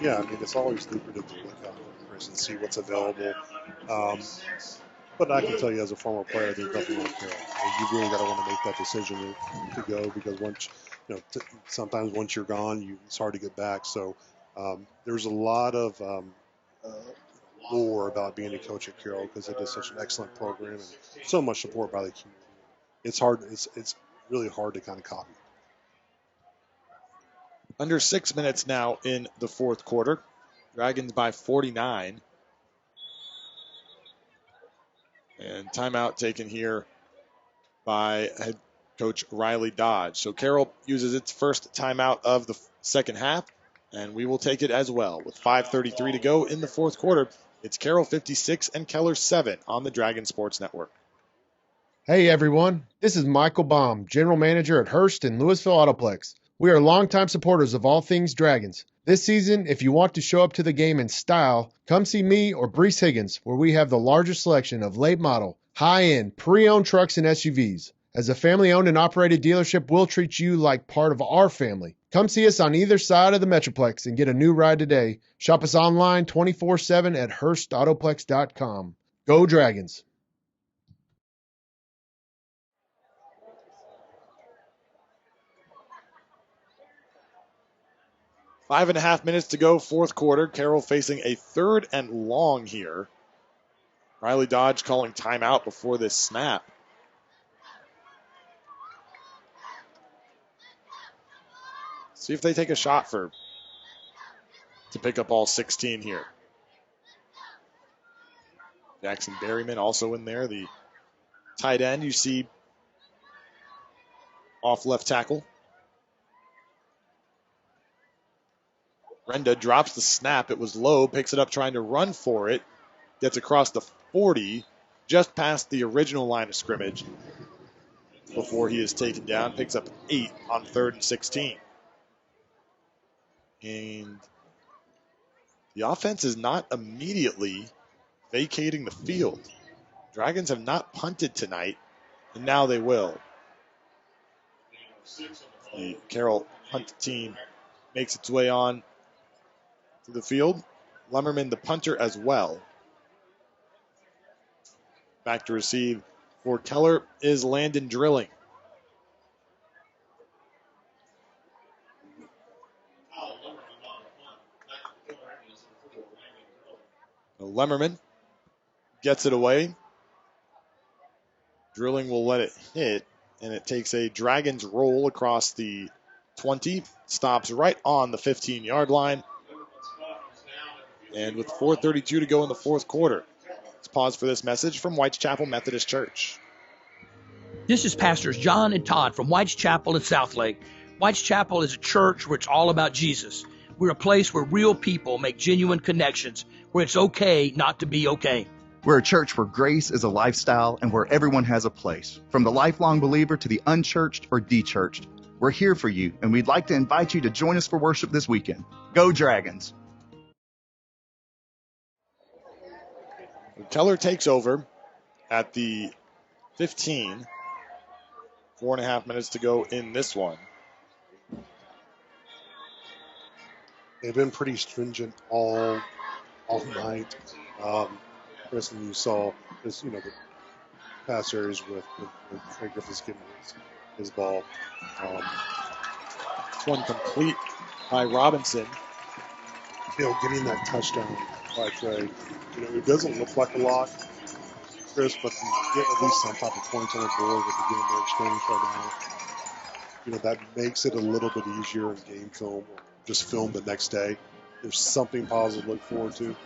Yeah, I mean, it's always lucrative to look out for and see what's available. But I can tell you as a former player, there's nothing like Carroll. You really got to want to make that decision to go because once, sometimes once you're gone, it's hard to get back. So there's a lot of lore about being a coach at Carroll because it is such an excellent program and so much support by the community. It's hard. It's really hard to kind of copy. Under 6 minutes now in the fourth quarter. Dragons by 49. And timeout taken here by head coach Riley Dodge. So Carroll uses its first timeout of the second half, and we will take it as well. With 5:33 to go in the fourth quarter, it's Carroll 56 and Keller 7 on the Dragon Sports Network. Hey everyone, this is Michael Baum, General Manager at Hearst and Louisville Autoplex. We are longtime supporters of all things Dragons. This season, if you want to show up to the game in style, come see me or Brees Higgins, where we have the largest selection of late model, high-end, pre-owned trucks and SUVs. As a family-owned and operated dealership, we'll treat you like part of our family. Come see us on either side of the Metroplex and get a new ride today. Shop us online 24/7 at HurstAutoplex.com. Go Dragons! 5.5 minutes to go, fourth quarter. Carroll facing a 3rd and long here. Riley Dodge calling timeout before this snap. See if they take a shot for to pick up all 16 here. Jackson Berryman also in there. The tight end you see off left tackle. Brenda drops the snap. It was low, picks it up trying to run for it. Gets across the 40, just past the original line of scrimmage before he is taken down. Picks up 8 on 3rd and 16. And the offense is not immediately vacating the field. Dragons have not punted tonight, and now they will. The Carroll punt team makes its way on to the field. Lemmerman, the punter, as well. Back to receive for Keller is Landon Drilling. Lemmerman gets it away. Drilling will let it hit, and it takes a Dragons roll across the 20, stops right on the 15-yard line. And with 4:32 to go in the fourth quarter, let's pause for this message from White's Chapel Methodist Church. This is Pastors John and Todd from White's Chapel in Southlake. White's Chapel is a church where it's all about Jesus. We're a place where real people make genuine connections, where it's okay not to be okay. We're a church where grace is a lifestyle and where everyone has a place. From the lifelong believer to the unchurched or de-churched, we're here for you, and we'd like to invite you to join us for worship this weekend. Go Dragons! Keller takes over at the 15. 4.5 minutes to go in this one. They've been pretty stringent all night. Chris, and you saw this, the pass areas with Trey Griffiths getting his ball. One complete by Robinson. Getting that touchdown by Trey. It doesn't look like a lot, Chris, but you get at least some type of points on the board with the game they're experiencing right now. That makes it a little bit easier in game film or just film the next day. There's something positive to look forward to.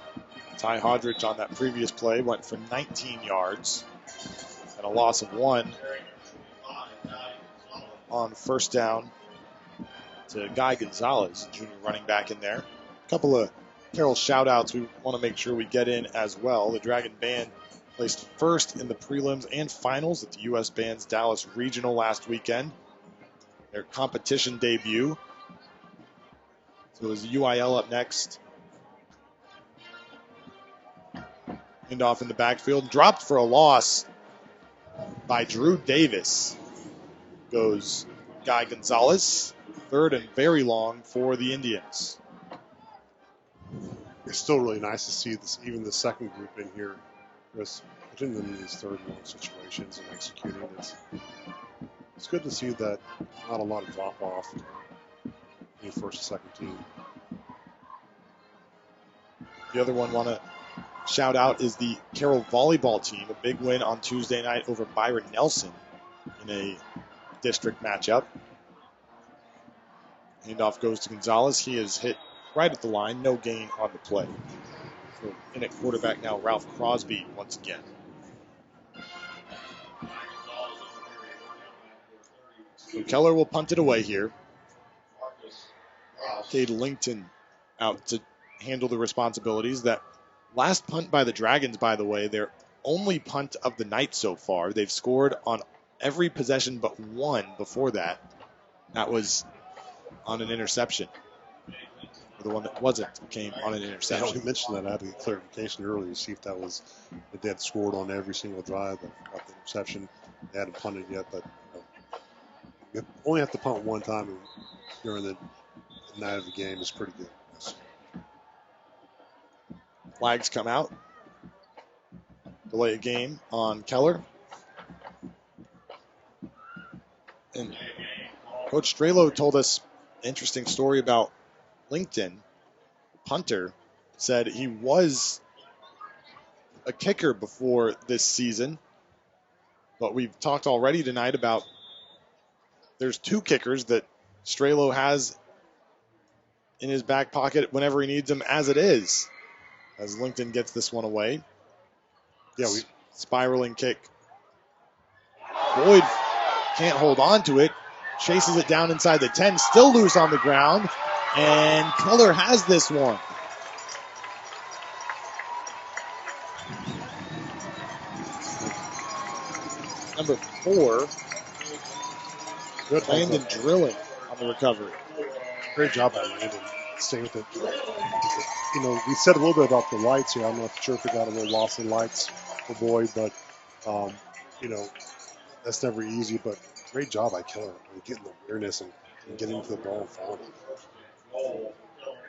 Ty Hodrich on that previous play went for 19 yards and a loss of 1 on first down to Guy Gonzalez, junior running back in there. A couple of Carroll shout-outs we want to make sure we get in as well. The Dragon Band placed first in the prelims and finals at the U.S. Band's Dallas Regional last weekend. Their competition debut. So it was UIL up next. Handoff in the backfield. Dropped for a loss by Drew Davis. Goes Guy Gonzalez. 3rd and very long for the Indians. It's still really nice to see this, even the second group in here, Chris, putting them in these 3rd and long situations and executing it. It's good to see that not a lot of drop off in the first and second team. The other one want to shout out is the Carroll volleyball team. A big win on Tuesday night over Byron Nelson in a district matchup. Handoff goes to Gonzalez. He is hit right at the line. No gain on the play. So in at quarterback now, Ralph Crosby once again. So Keller will punt it away here. Cade Lincoln out to handle the responsibilities. That last punt by the Dragons, by the way, their only punt of the night so far. They've scored on every possession but one before that. That was on an interception. The one that wasn't came on an interception. Yeah, we mentioned that. I had to get clarification earlier to see if that was if they had scored on every single drive of the interception. They hadn't punted yet, but you only have to punt one time during the night of the game. Is pretty good. Flags come out. Delay a game on Keller. And Coach Strelo told us an interesting story about LinkedIn. Punter said he was a kicker before this season, but we've talked already tonight about there's 2 kickers that Strelo has in his back pocket whenever he needs them as it is. As Lincoln gets this one away. Yeah, spiraling kick. Boyd can't hold on to it. Chases it down inside the 10. Still loose on the ground. And Keller has this one. Number 4. Good Landon drilling on the recovery. Great job by Landon. Stay with it. You know, we said a little bit about the lights here. I'm not sure if we got a little loss in lights for Boyd, but, you know, that's never easy. But great job by Keller getting the awareness and getting to the ball and fouling it.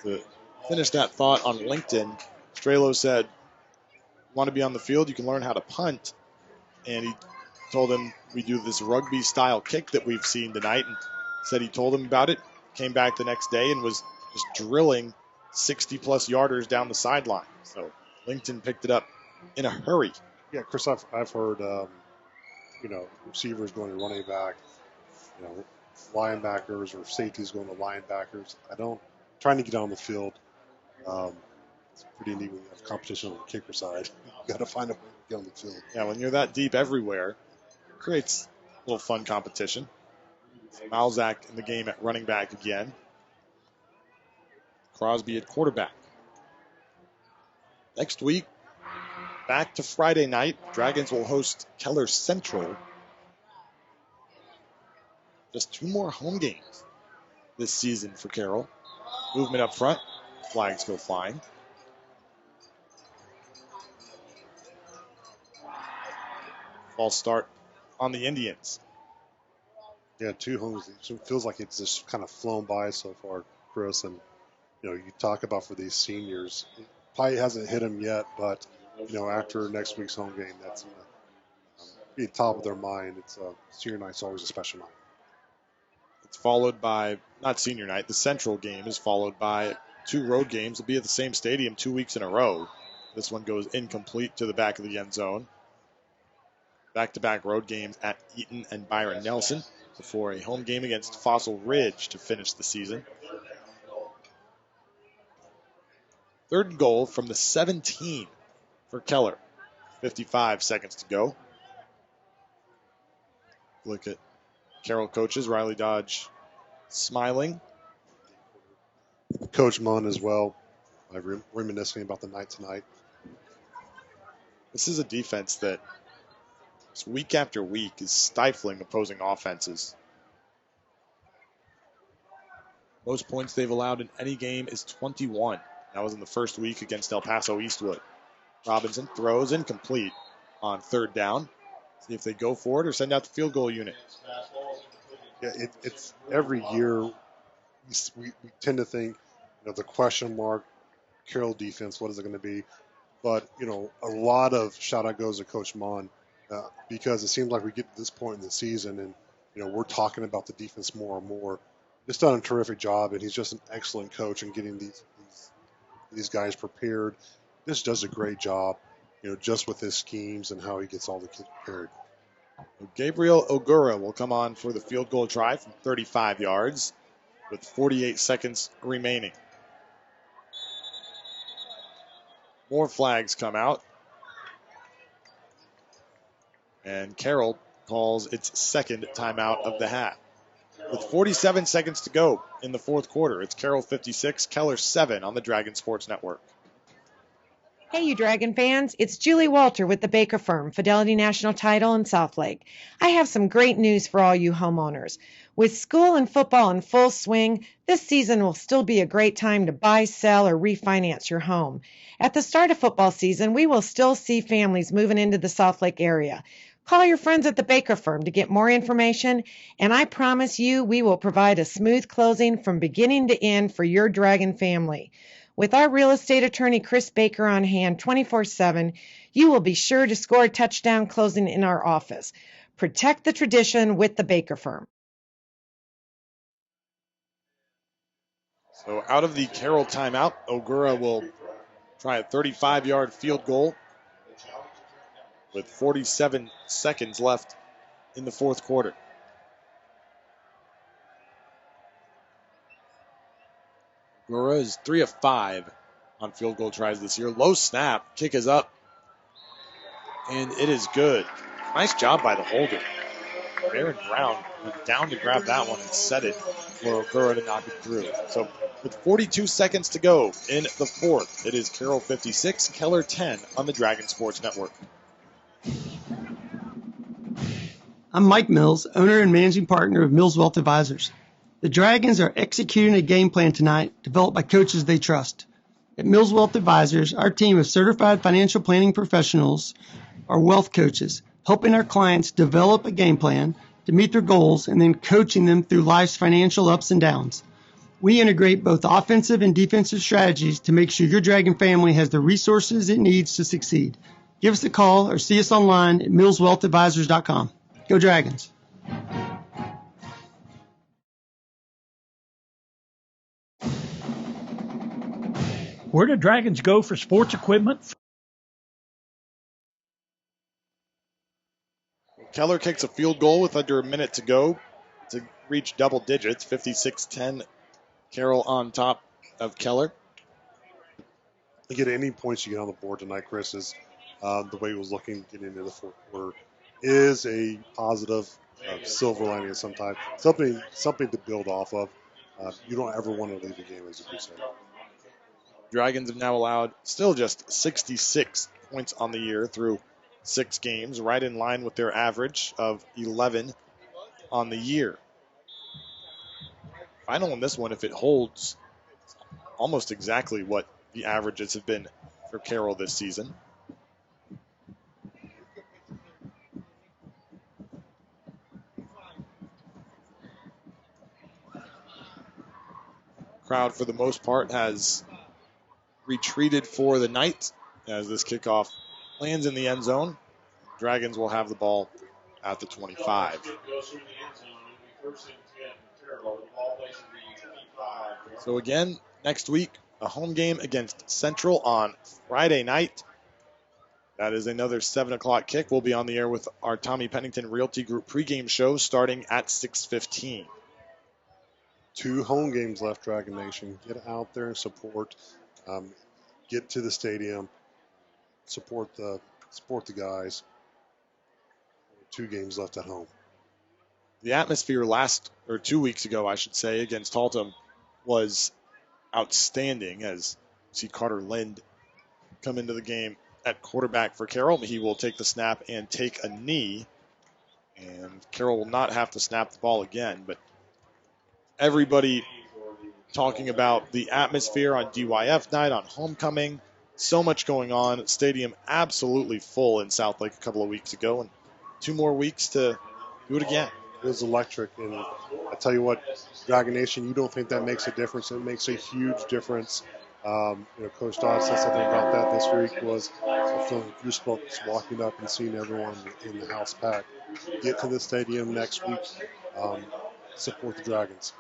To finish that thought on LinkedIn, Strelo said, want to be on the field, you can learn how to punt. And he told him we do this rugby-style kick that we've seen tonight, and said he told him about it, came back the next day and was just drilling 60-plus yarders down the sideline. So LinkedIn picked it up in a hurry. Yeah, Chris, I've heard, you know, receivers going to running back, you know, linebackers or safeties going to linebackers. Trying to get on the field. It's pretty neat when you have competition on the kicker side. You got to find a way to get on the field. Yeah, when you're that deep everywhere, it creates a little fun competition. Malzak in the game at running back again. Crosby at quarterback. Next week, back to Friday night. Dragons will host Keller Central. Just 2 more home games this season for Carroll. Movement up front. Flags go flying. False start on the Indians. Yeah, 2 homes. It feels like it's just kind of flown by so far, Chris. And, you know, you talk about for these seniors, probably hasn't hit them yet, but, you know, after next week's home game, that's going to be top of their mind. Senior night's always a special night. It's followed by, not senior night, the Central game is followed by 2 road games. Will be at the same stadium 2 weeks in a row. This one goes incomplete to the back of the end zone. Back-to-back road games at Eaton and Byron Nelson before a home game against Fossil Ridge to finish the season. 3rd and goal from the 17 for Keller. 55 seconds to go. Look at Carroll coaches, Riley Dodge smiling. Coach Munn as well, reminiscing about the night tonight. This is a defense that week after week is stifling opposing offenses. Most points they've allowed in any game is 21. That was in the first week against El Paso Eastwood. Robinson throws incomplete on 3rd down. See if they go for it or send out the field goal unit. Yeah, it's every year we tend to think, you know, the question mark, Carroll defense, what is it going to be? But, you know, a lot of shout out goes to Coach Mon because it seems like we get to this point in the season and, you know, we're talking about the defense more and more. He's done a terrific job, and he's just an excellent coach in getting these guys prepared. This does a great job, you know, just with his schemes and how he gets all the kids prepared. Gabriel Ogura will come on for the field goal try from 35 yards with 48 seconds remaining. More flags come out. And Carroll calls its 2nd timeout of the half. With 47 seconds to go in the 4th quarter, it's Carroll 56, Keller 7 on the Dragon Sports Network. Hey, you Dragon fans, it's Julie Walter with the Baker Firm, Fidelity National Title in Southlake. I have some great news for all you homeowners. With school and football in full swing, this season will still be a great time to buy, sell, or refinance your home. At the start of football season, we will still see families moving into the Southlake area. Call your friends at the Baker Firm to get more information, and I promise you we will provide a smooth closing from beginning to end for your Dragon family. With our real estate attorney, Chris Baker, on hand 24/7, you will be sure to score a touchdown closing in our office. Protect the tradition with the Baker Firm. So out of the Carroll timeout, Ogura will try a 35-yard field goal with 47 seconds left in the 4th quarter. Gura is 3 of 5 on field goal tries this year. Low snap. Kick is up. And it is good. Nice job by the holder. Baron Brown went down to grab that one and set it for Gura to knock it through. So with 42 seconds to go in the fourth, it is Carroll 56, Keller 10 on the Dragon Sports Network. I'm Mike Mills, owner and managing partner of Mills Wealth Advisors. The Dragons are executing a game plan tonight developed by coaches they trust. At Mills Wealth Advisors, our team of certified financial planning professionals are wealth coaches, helping our clients develop a game plan to meet their goals and then coaching them through life's financial ups and downs. We integrate both offensive and defensive strategies to make sure your Dragon family has the resources it needs to succeed. Give us a call or see us online at millswealthadvisors.com. Go Dragons! Where do Dragons go for sports equipment? Keller kicks a field goal with under a minute to go to reach double digits. 56-10. Carroll on top of Keller. To get any points you get on the board tonight, Chris, is the way it was looking getting into the fourth quarter is a positive silver lining of some type. Something to build off of. You don't ever want to leave the game as a Crusader. Dragons have now allowed still just 66 points on the year through 6 games, right in line with their average of 11 on the year. Final on this one, if it holds, almost exactly what the averages have been for Carroll this season. Crowd, for the most part, has retreated for the night as this kickoff lands in the end zone. Dragons will have the ball at the 25. So again, next week, a home game against Central on Friday night. That is another 7 o'clock kick. We'll be on the air with our Tommy Pennington Realty Group pregame show starting at 6:15. 2 home games left, Dragon Nation. Get out there and support. Get to the stadium. Support the guys. 2 games left at home. The atmosphere 2 weeks ago, I should say, against Haltom was outstanding as you see Carter Lind come into the game at quarterback for Carroll. He will take the snap and take a knee, and Carroll will not have to snap the ball again. But everybody talking about the atmosphere on DYF night, on homecoming, so much going on. Stadium absolutely full in Southlake a couple of weeks ago, and 2 more weeks to do it again. It was electric, and I tell you what, Dragon Nation, you don't think that makes a difference. It makes a huge difference. Coach Dodd said something about that this week was feeling goosebumps walking up and seeing everyone in the house packed. Get to the stadium next week. Support the Dragons.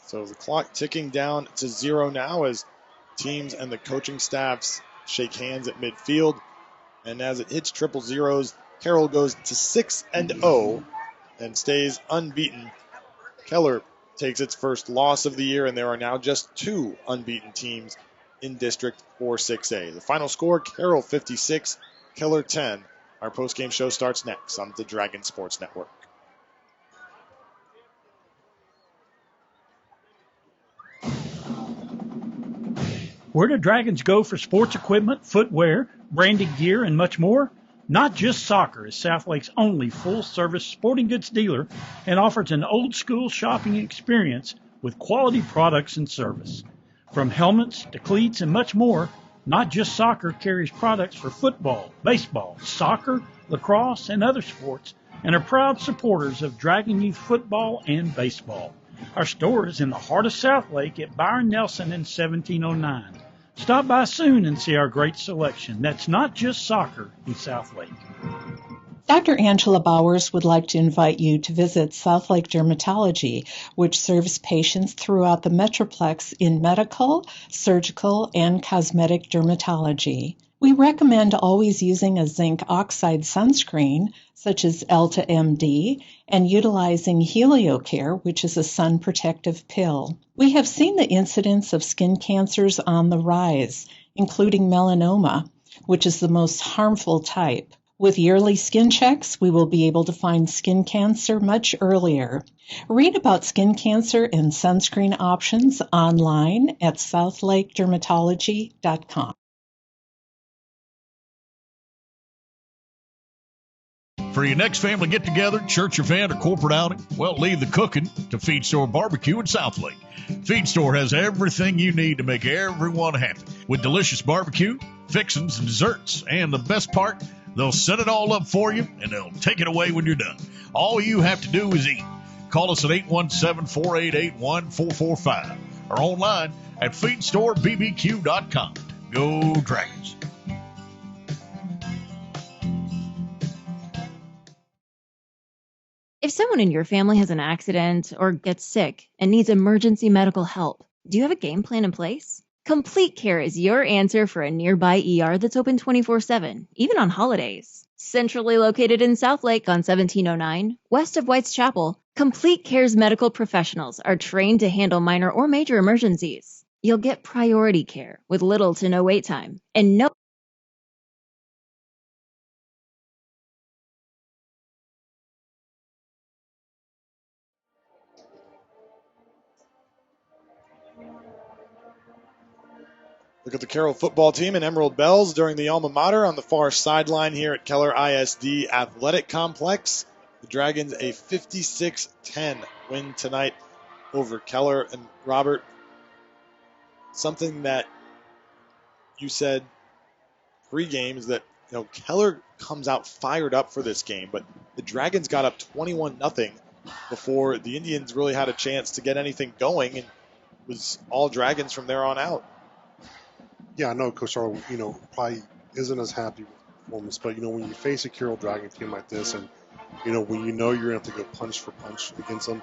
So the clock ticking down to 0 now as teams and the coaching staffs shake hands at midfield. And as it hits triple zeros, Carroll goes to 6-0 and stays unbeaten. Keller takes its first loss of the year, and there are now just 2 unbeaten teams in District 4-6A. The final score, Carroll 56, Keller 10. Our postgame show starts next on the Dragon Sports Network. Where do Dragons go for sports equipment, footwear, branded gear, and much more? Not Just Soccer is Southlake's only full-service sporting goods dealer and offers an old-school shopping experience with quality products and service. From helmets to cleats and much more, Not Just Soccer carries products for football, baseball, soccer, lacrosse, and other sports, and are proud supporters of Dragon Youth football and baseball. Our store is in the heart of Southlake at Byron Nelson in 1709. Stop by soon and see our great selection. That's Not Just Soccer in Southlake. Dr. Angela Bowers would like to invite you to visit Southlake Dermatology, which serves patients throughout the Metroplex in medical, surgical, and cosmetic dermatology. We recommend always using a zinc oxide sunscreen, such as Elta MD, and utilizing HelioCare, which is a sun protective pill. We have seen the incidence of skin cancers on the rise, including melanoma, which is the most harmful type. With yearly skin checks, we will be able to find skin cancer much earlier. Read about skin cancer and sunscreen options online at southlakedermatology.com. For your next family get-together, church event, or corporate outing, well, leave the cooking to Feed Store Barbecue in Southlake. Feed Store has everything you need to make everyone happy, with delicious barbecue, fixings, and desserts. And the best part, they'll set it all up for you, and they'll take it away when you're done. All you have to do is eat. Call us at 817-488-1445 or online at feedstorebbq.com. Go Dragons! If someone in your family has an accident or gets sick and needs emergency medical help, do you have a game plan in place? Complete Care is your answer for a nearby ER that's open 24/7, even on holidays. Centrally located in Southlake on 1709, west of White's Chapel, Complete Care's medical professionals are trained to handle minor or major emergencies. You'll get priority care with little to no wait time and no Look at the Carroll football team in Emerald Bells during the alma mater on the far sideline here at Keller ISD Athletic Complex. The Dragons a 56-10 win tonight over Keller. And Robert, something that you said pregame is that Keller comes out fired up for this game, but the Dragons got up 21-0 before the Indians really had a chance to get anything going, and it was all Dragons from there on out. Yeah, I know Coach Carroll, probably isn't as happy with the performance, but, when you face a Carroll Dragon team like this and, when you're going to have to go punch for punch against them,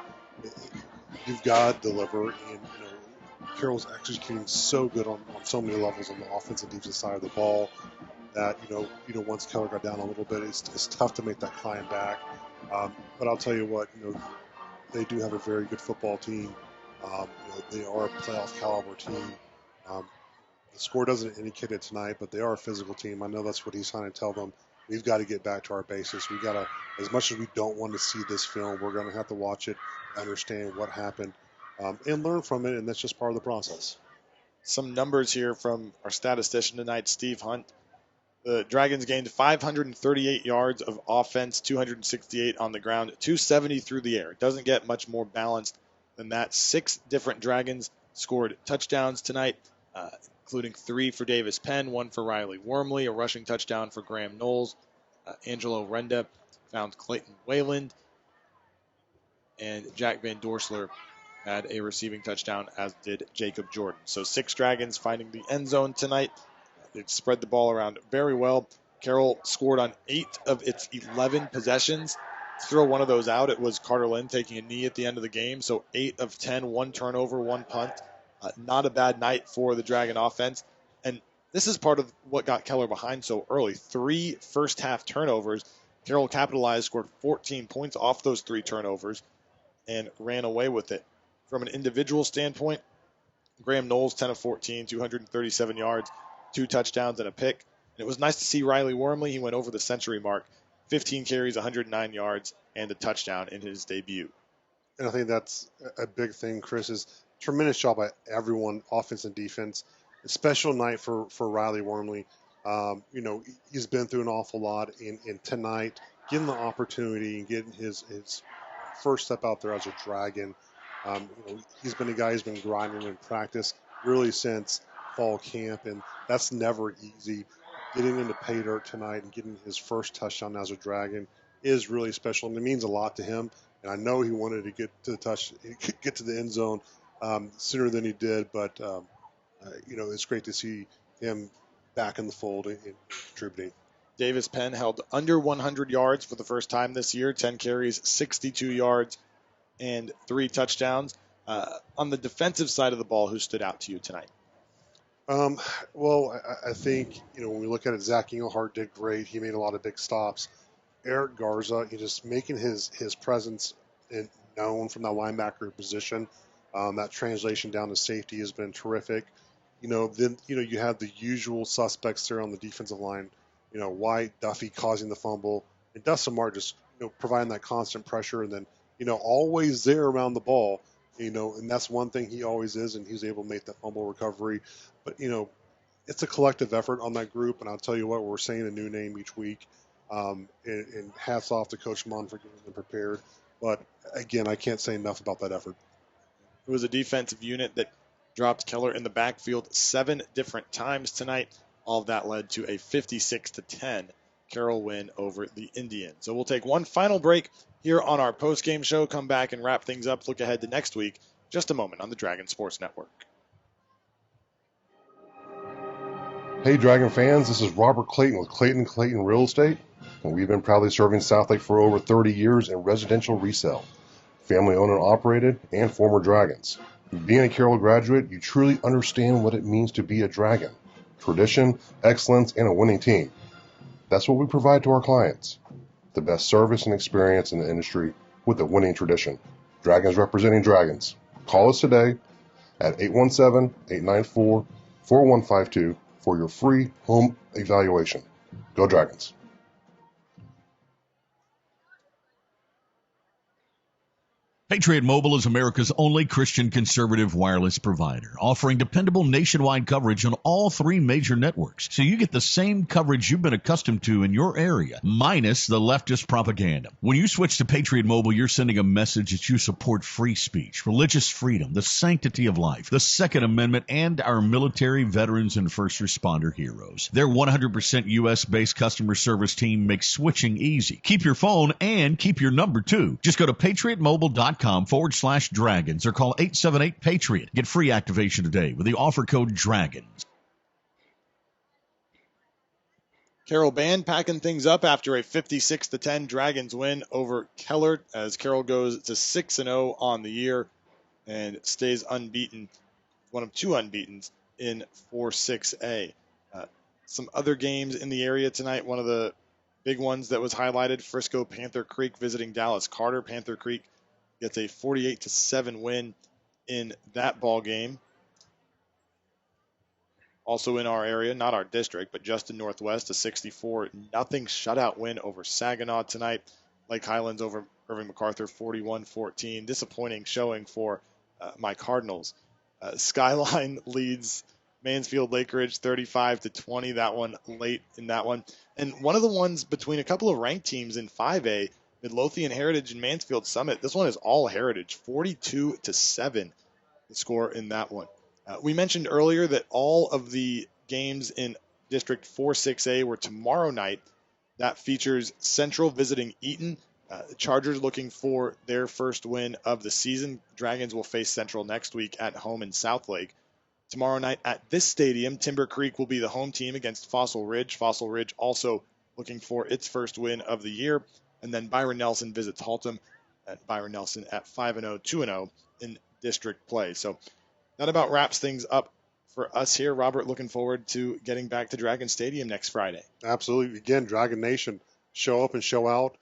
you've got to deliver. And, Carroll's executing so good on so many levels on the offensive and defensive side of the ball that, once Keller got down a little bit, it's tough to make that climb back. But I'll tell you what, they do have a very good football team. They are a playoff caliber team. The score doesn't indicate it tonight, but they are a physical team. I know that's what he's trying to tell them. We've got to get back to our basics. We've got to, as much as we don't want to see this film, we're going to have to watch it, understand what happened, and learn from it, and that's just part of the process. Some numbers here from our statistician tonight, Steve Hunt. The Dragons gained 538 yards of offense, 268 on the ground, 270 through the air. It doesn't get much more balanced than that. 6 different Dragons scored touchdowns tonight, including 3 for Davis Penn, 1 for Riley Wormley, a rushing touchdown for Graham Knowles. Angelo Renda found Clayton Wayland, and Jack Van Dorsler had a receiving touchdown, as did Jacob Jordan. So 6 Dragons finding the end zone tonight. They've spread the ball around very well. Carroll scored on 8 of its 11 possessions. To throw one of those out, it was Carter Lynn taking a knee at the end of the game. So 8 of 10, 1 turnover, 1 punt. Not a bad night for the Dragon offense. And this is part of what got Keller behind so early. 3 first-half turnovers. Carroll capitalized, scored 14 points off those 3 turnovers, and ran away with it. From an individual standpoint, Graham Knowles, 10 of 14, 237 yards, 2 touchdowns, and a pick. And it was nice to see Riley Wormley. He went over the century mark, 15 carries, 109 yards, and a touchdown in his debut. And I think that's a big thing, Chris, is tremendous job by everyone, offense and defense. A special night for Riley Wormley. He's been through an awful lot, and tonight, getting the opportunity and getting his first step out there as a Dragon. He's been a guy who's been grinding in practice really since fall camp, and that's never easy. Getting into pay dirt tonight and getting his first touchdown as a Dragon is really special, and it means a lot to him. And I know he wanted to get to the end zone sooner than he did, but it's great to see him back in the fold and contributing. Davis Penn held under 100 yards for the first time this year, 10 carries, 62 yards, and 3 touchdowns. On the defensive side of the ball, who stood out to you tonight? Well, I think, when we look at it, Zach Engelhardt did great. He made a lot of big stops. Eric Garza, just making his presence known from that linebacker position. That translation down to safety has been terrific. Then you have the usual suspects there on the defensive line. White, Duffy causing the fumble, and Dustin Martin just providing that constant pressure, and then always there around the ball. And that's one thing he always is, and he's able to make that fumble recovery. But it's a collective effort on that group, and I'll tell you what, we're saying a new name each week. And hats off to Coach Mon for getting them prepared. But again, I can't say enough about that effort. It was a defensive unit that dropped Keller in the backfield 7 different times tonight. All of that led to a 56-10 Carroll win over the Indians. So we'll take one final break here on our post-game show, come back and wrap things up, look ahead to next week, just a moment on the Dragon Sports Network. Hey, Dragon fans, this is Robert Clayton with Clayton Real Estate, and we've been proudly serving Southlake for over 30 years in residential resale. Family owned and operated, and former Dragons. Being a Carroll graduate, you truly understand what it means to be a Dragon. Tradition, excellence, and a winning team. That's what we provide to our clients. The best service and experience in the industry with a winning tradition. Dragons representing Dragons. Call us today at 817-894-4152 for your free home evaluation. Go Dragons. Patriot Mobile is America's only Christian conservative wireless provider, offering dependable nationwide coverage on all 3 major networks. So you get the same coverage you've been accustomed to in your area, minus the leftist propaganda. When you switch to Patriot Mobile, you're sending a message that you support free speech, religious freedom, the sanctity of life, the Second Amendment, and our military, veterans, and first responder heroes. Their 100% U.S.-based customer service team makes switching easy. Keep your phone and keep your number, too. Just go to patriotmobile.com/dragons or call 878-PATRIOT. Get free activation today with the offer code DRAGONS. Carroll band packing things up after a 56-10 Dragons win over Keller as Carroll goes to 6-0 on the year and stays unbeaten, one of 2 unbeatens in 4-6A. Some other games in the area tonight. One of the big ones that was highlighted, Frisco Panther Creek visiting Dallas Carter. Panther Creek gets a 48-7 win in that ball game. Also in our area, not our district, but just in Northwest, a 64-0 shutout win over Saginaw tonight. Lake Highlands over Irving MacArthur, 41-14. Disappointing showing for my Cardinals. Skyline leads Mansfield Lake Ridge 35-20. That one late in that one. And one of the ones between a couple of ranked teams in 5A, Midlothian Heritage and Mansfield Summit. This one is all Heritage, 42-7 the score in that one. We mentioned earlier that all of the games in District 4-6A were tomorrow night. That features Central visiting Eaton. The Chargers looking for their first win of the season. Dragons will face Central next week at home in Southlake. Tomorrow night at this stadium, Timber Creek will be the home team against Fossil Ridge. Fossil Ridge also looking for its first win of the year. And then Byron Nelson visits Haltom, at Byron Nelson at 5-0, 2-0 in district play. So that about wraps things up for us here. Robert, looking forward to getting back to Dragon Stadium next Friday. Absolutely. Again, Dragon Nation, show up and show out.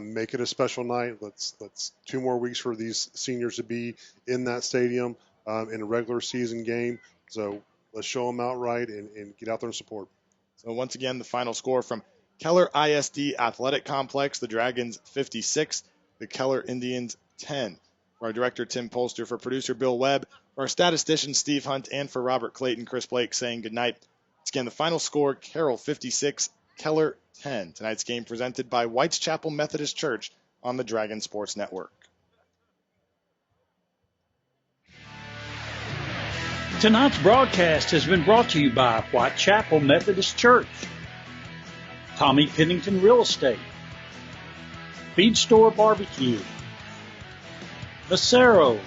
Make it a special night. Let's 2 more weeks for these seniors to be in that stadium in a regular season game. So let's show them out right and get out there and support. So once again, the final score from Keller ISD Athletic Complex, the Dragons 56, the Keller Indians 10. For our director, Tim Polster, for producer Bill Webb, for our statistician, Steve Hunt, and for Robert Clayton, Chris Blake saying goodnight. Once again, the final score, Carroll 56, Keller 10. Tonight's game presented by White's Chapel Methodist Church on the Dragon Sports Network. Tonight's broadcast has been brought to you by White Chapel Methodist Church, Tommy Pennington Real Estate, Feed Store Barbecue, Macero,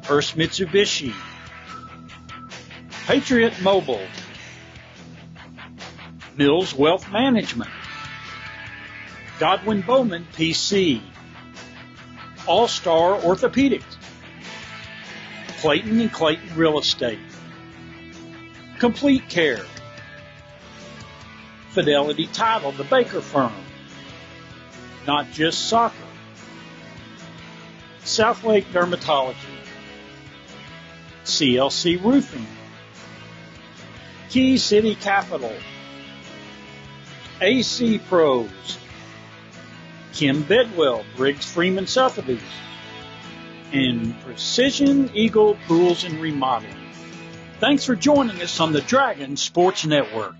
First Mitsubishi, Patriot Mobile, Mills Wealth Management, Godwin Bowman PC, All-Star Orthopedics, Clayton and Clayton Real Estate, Complete Care, Fidelity Title, the Baker Firm, Not Just Soccer, Southlake Dermatology, CLC Roofing, Key City Capital, AC Pros, Kim Bedwell, Briggs Freeman Sotheby's, and Precision Eagle Pools and Remodeling. Thanks for joining us on the Dragon Sports Network.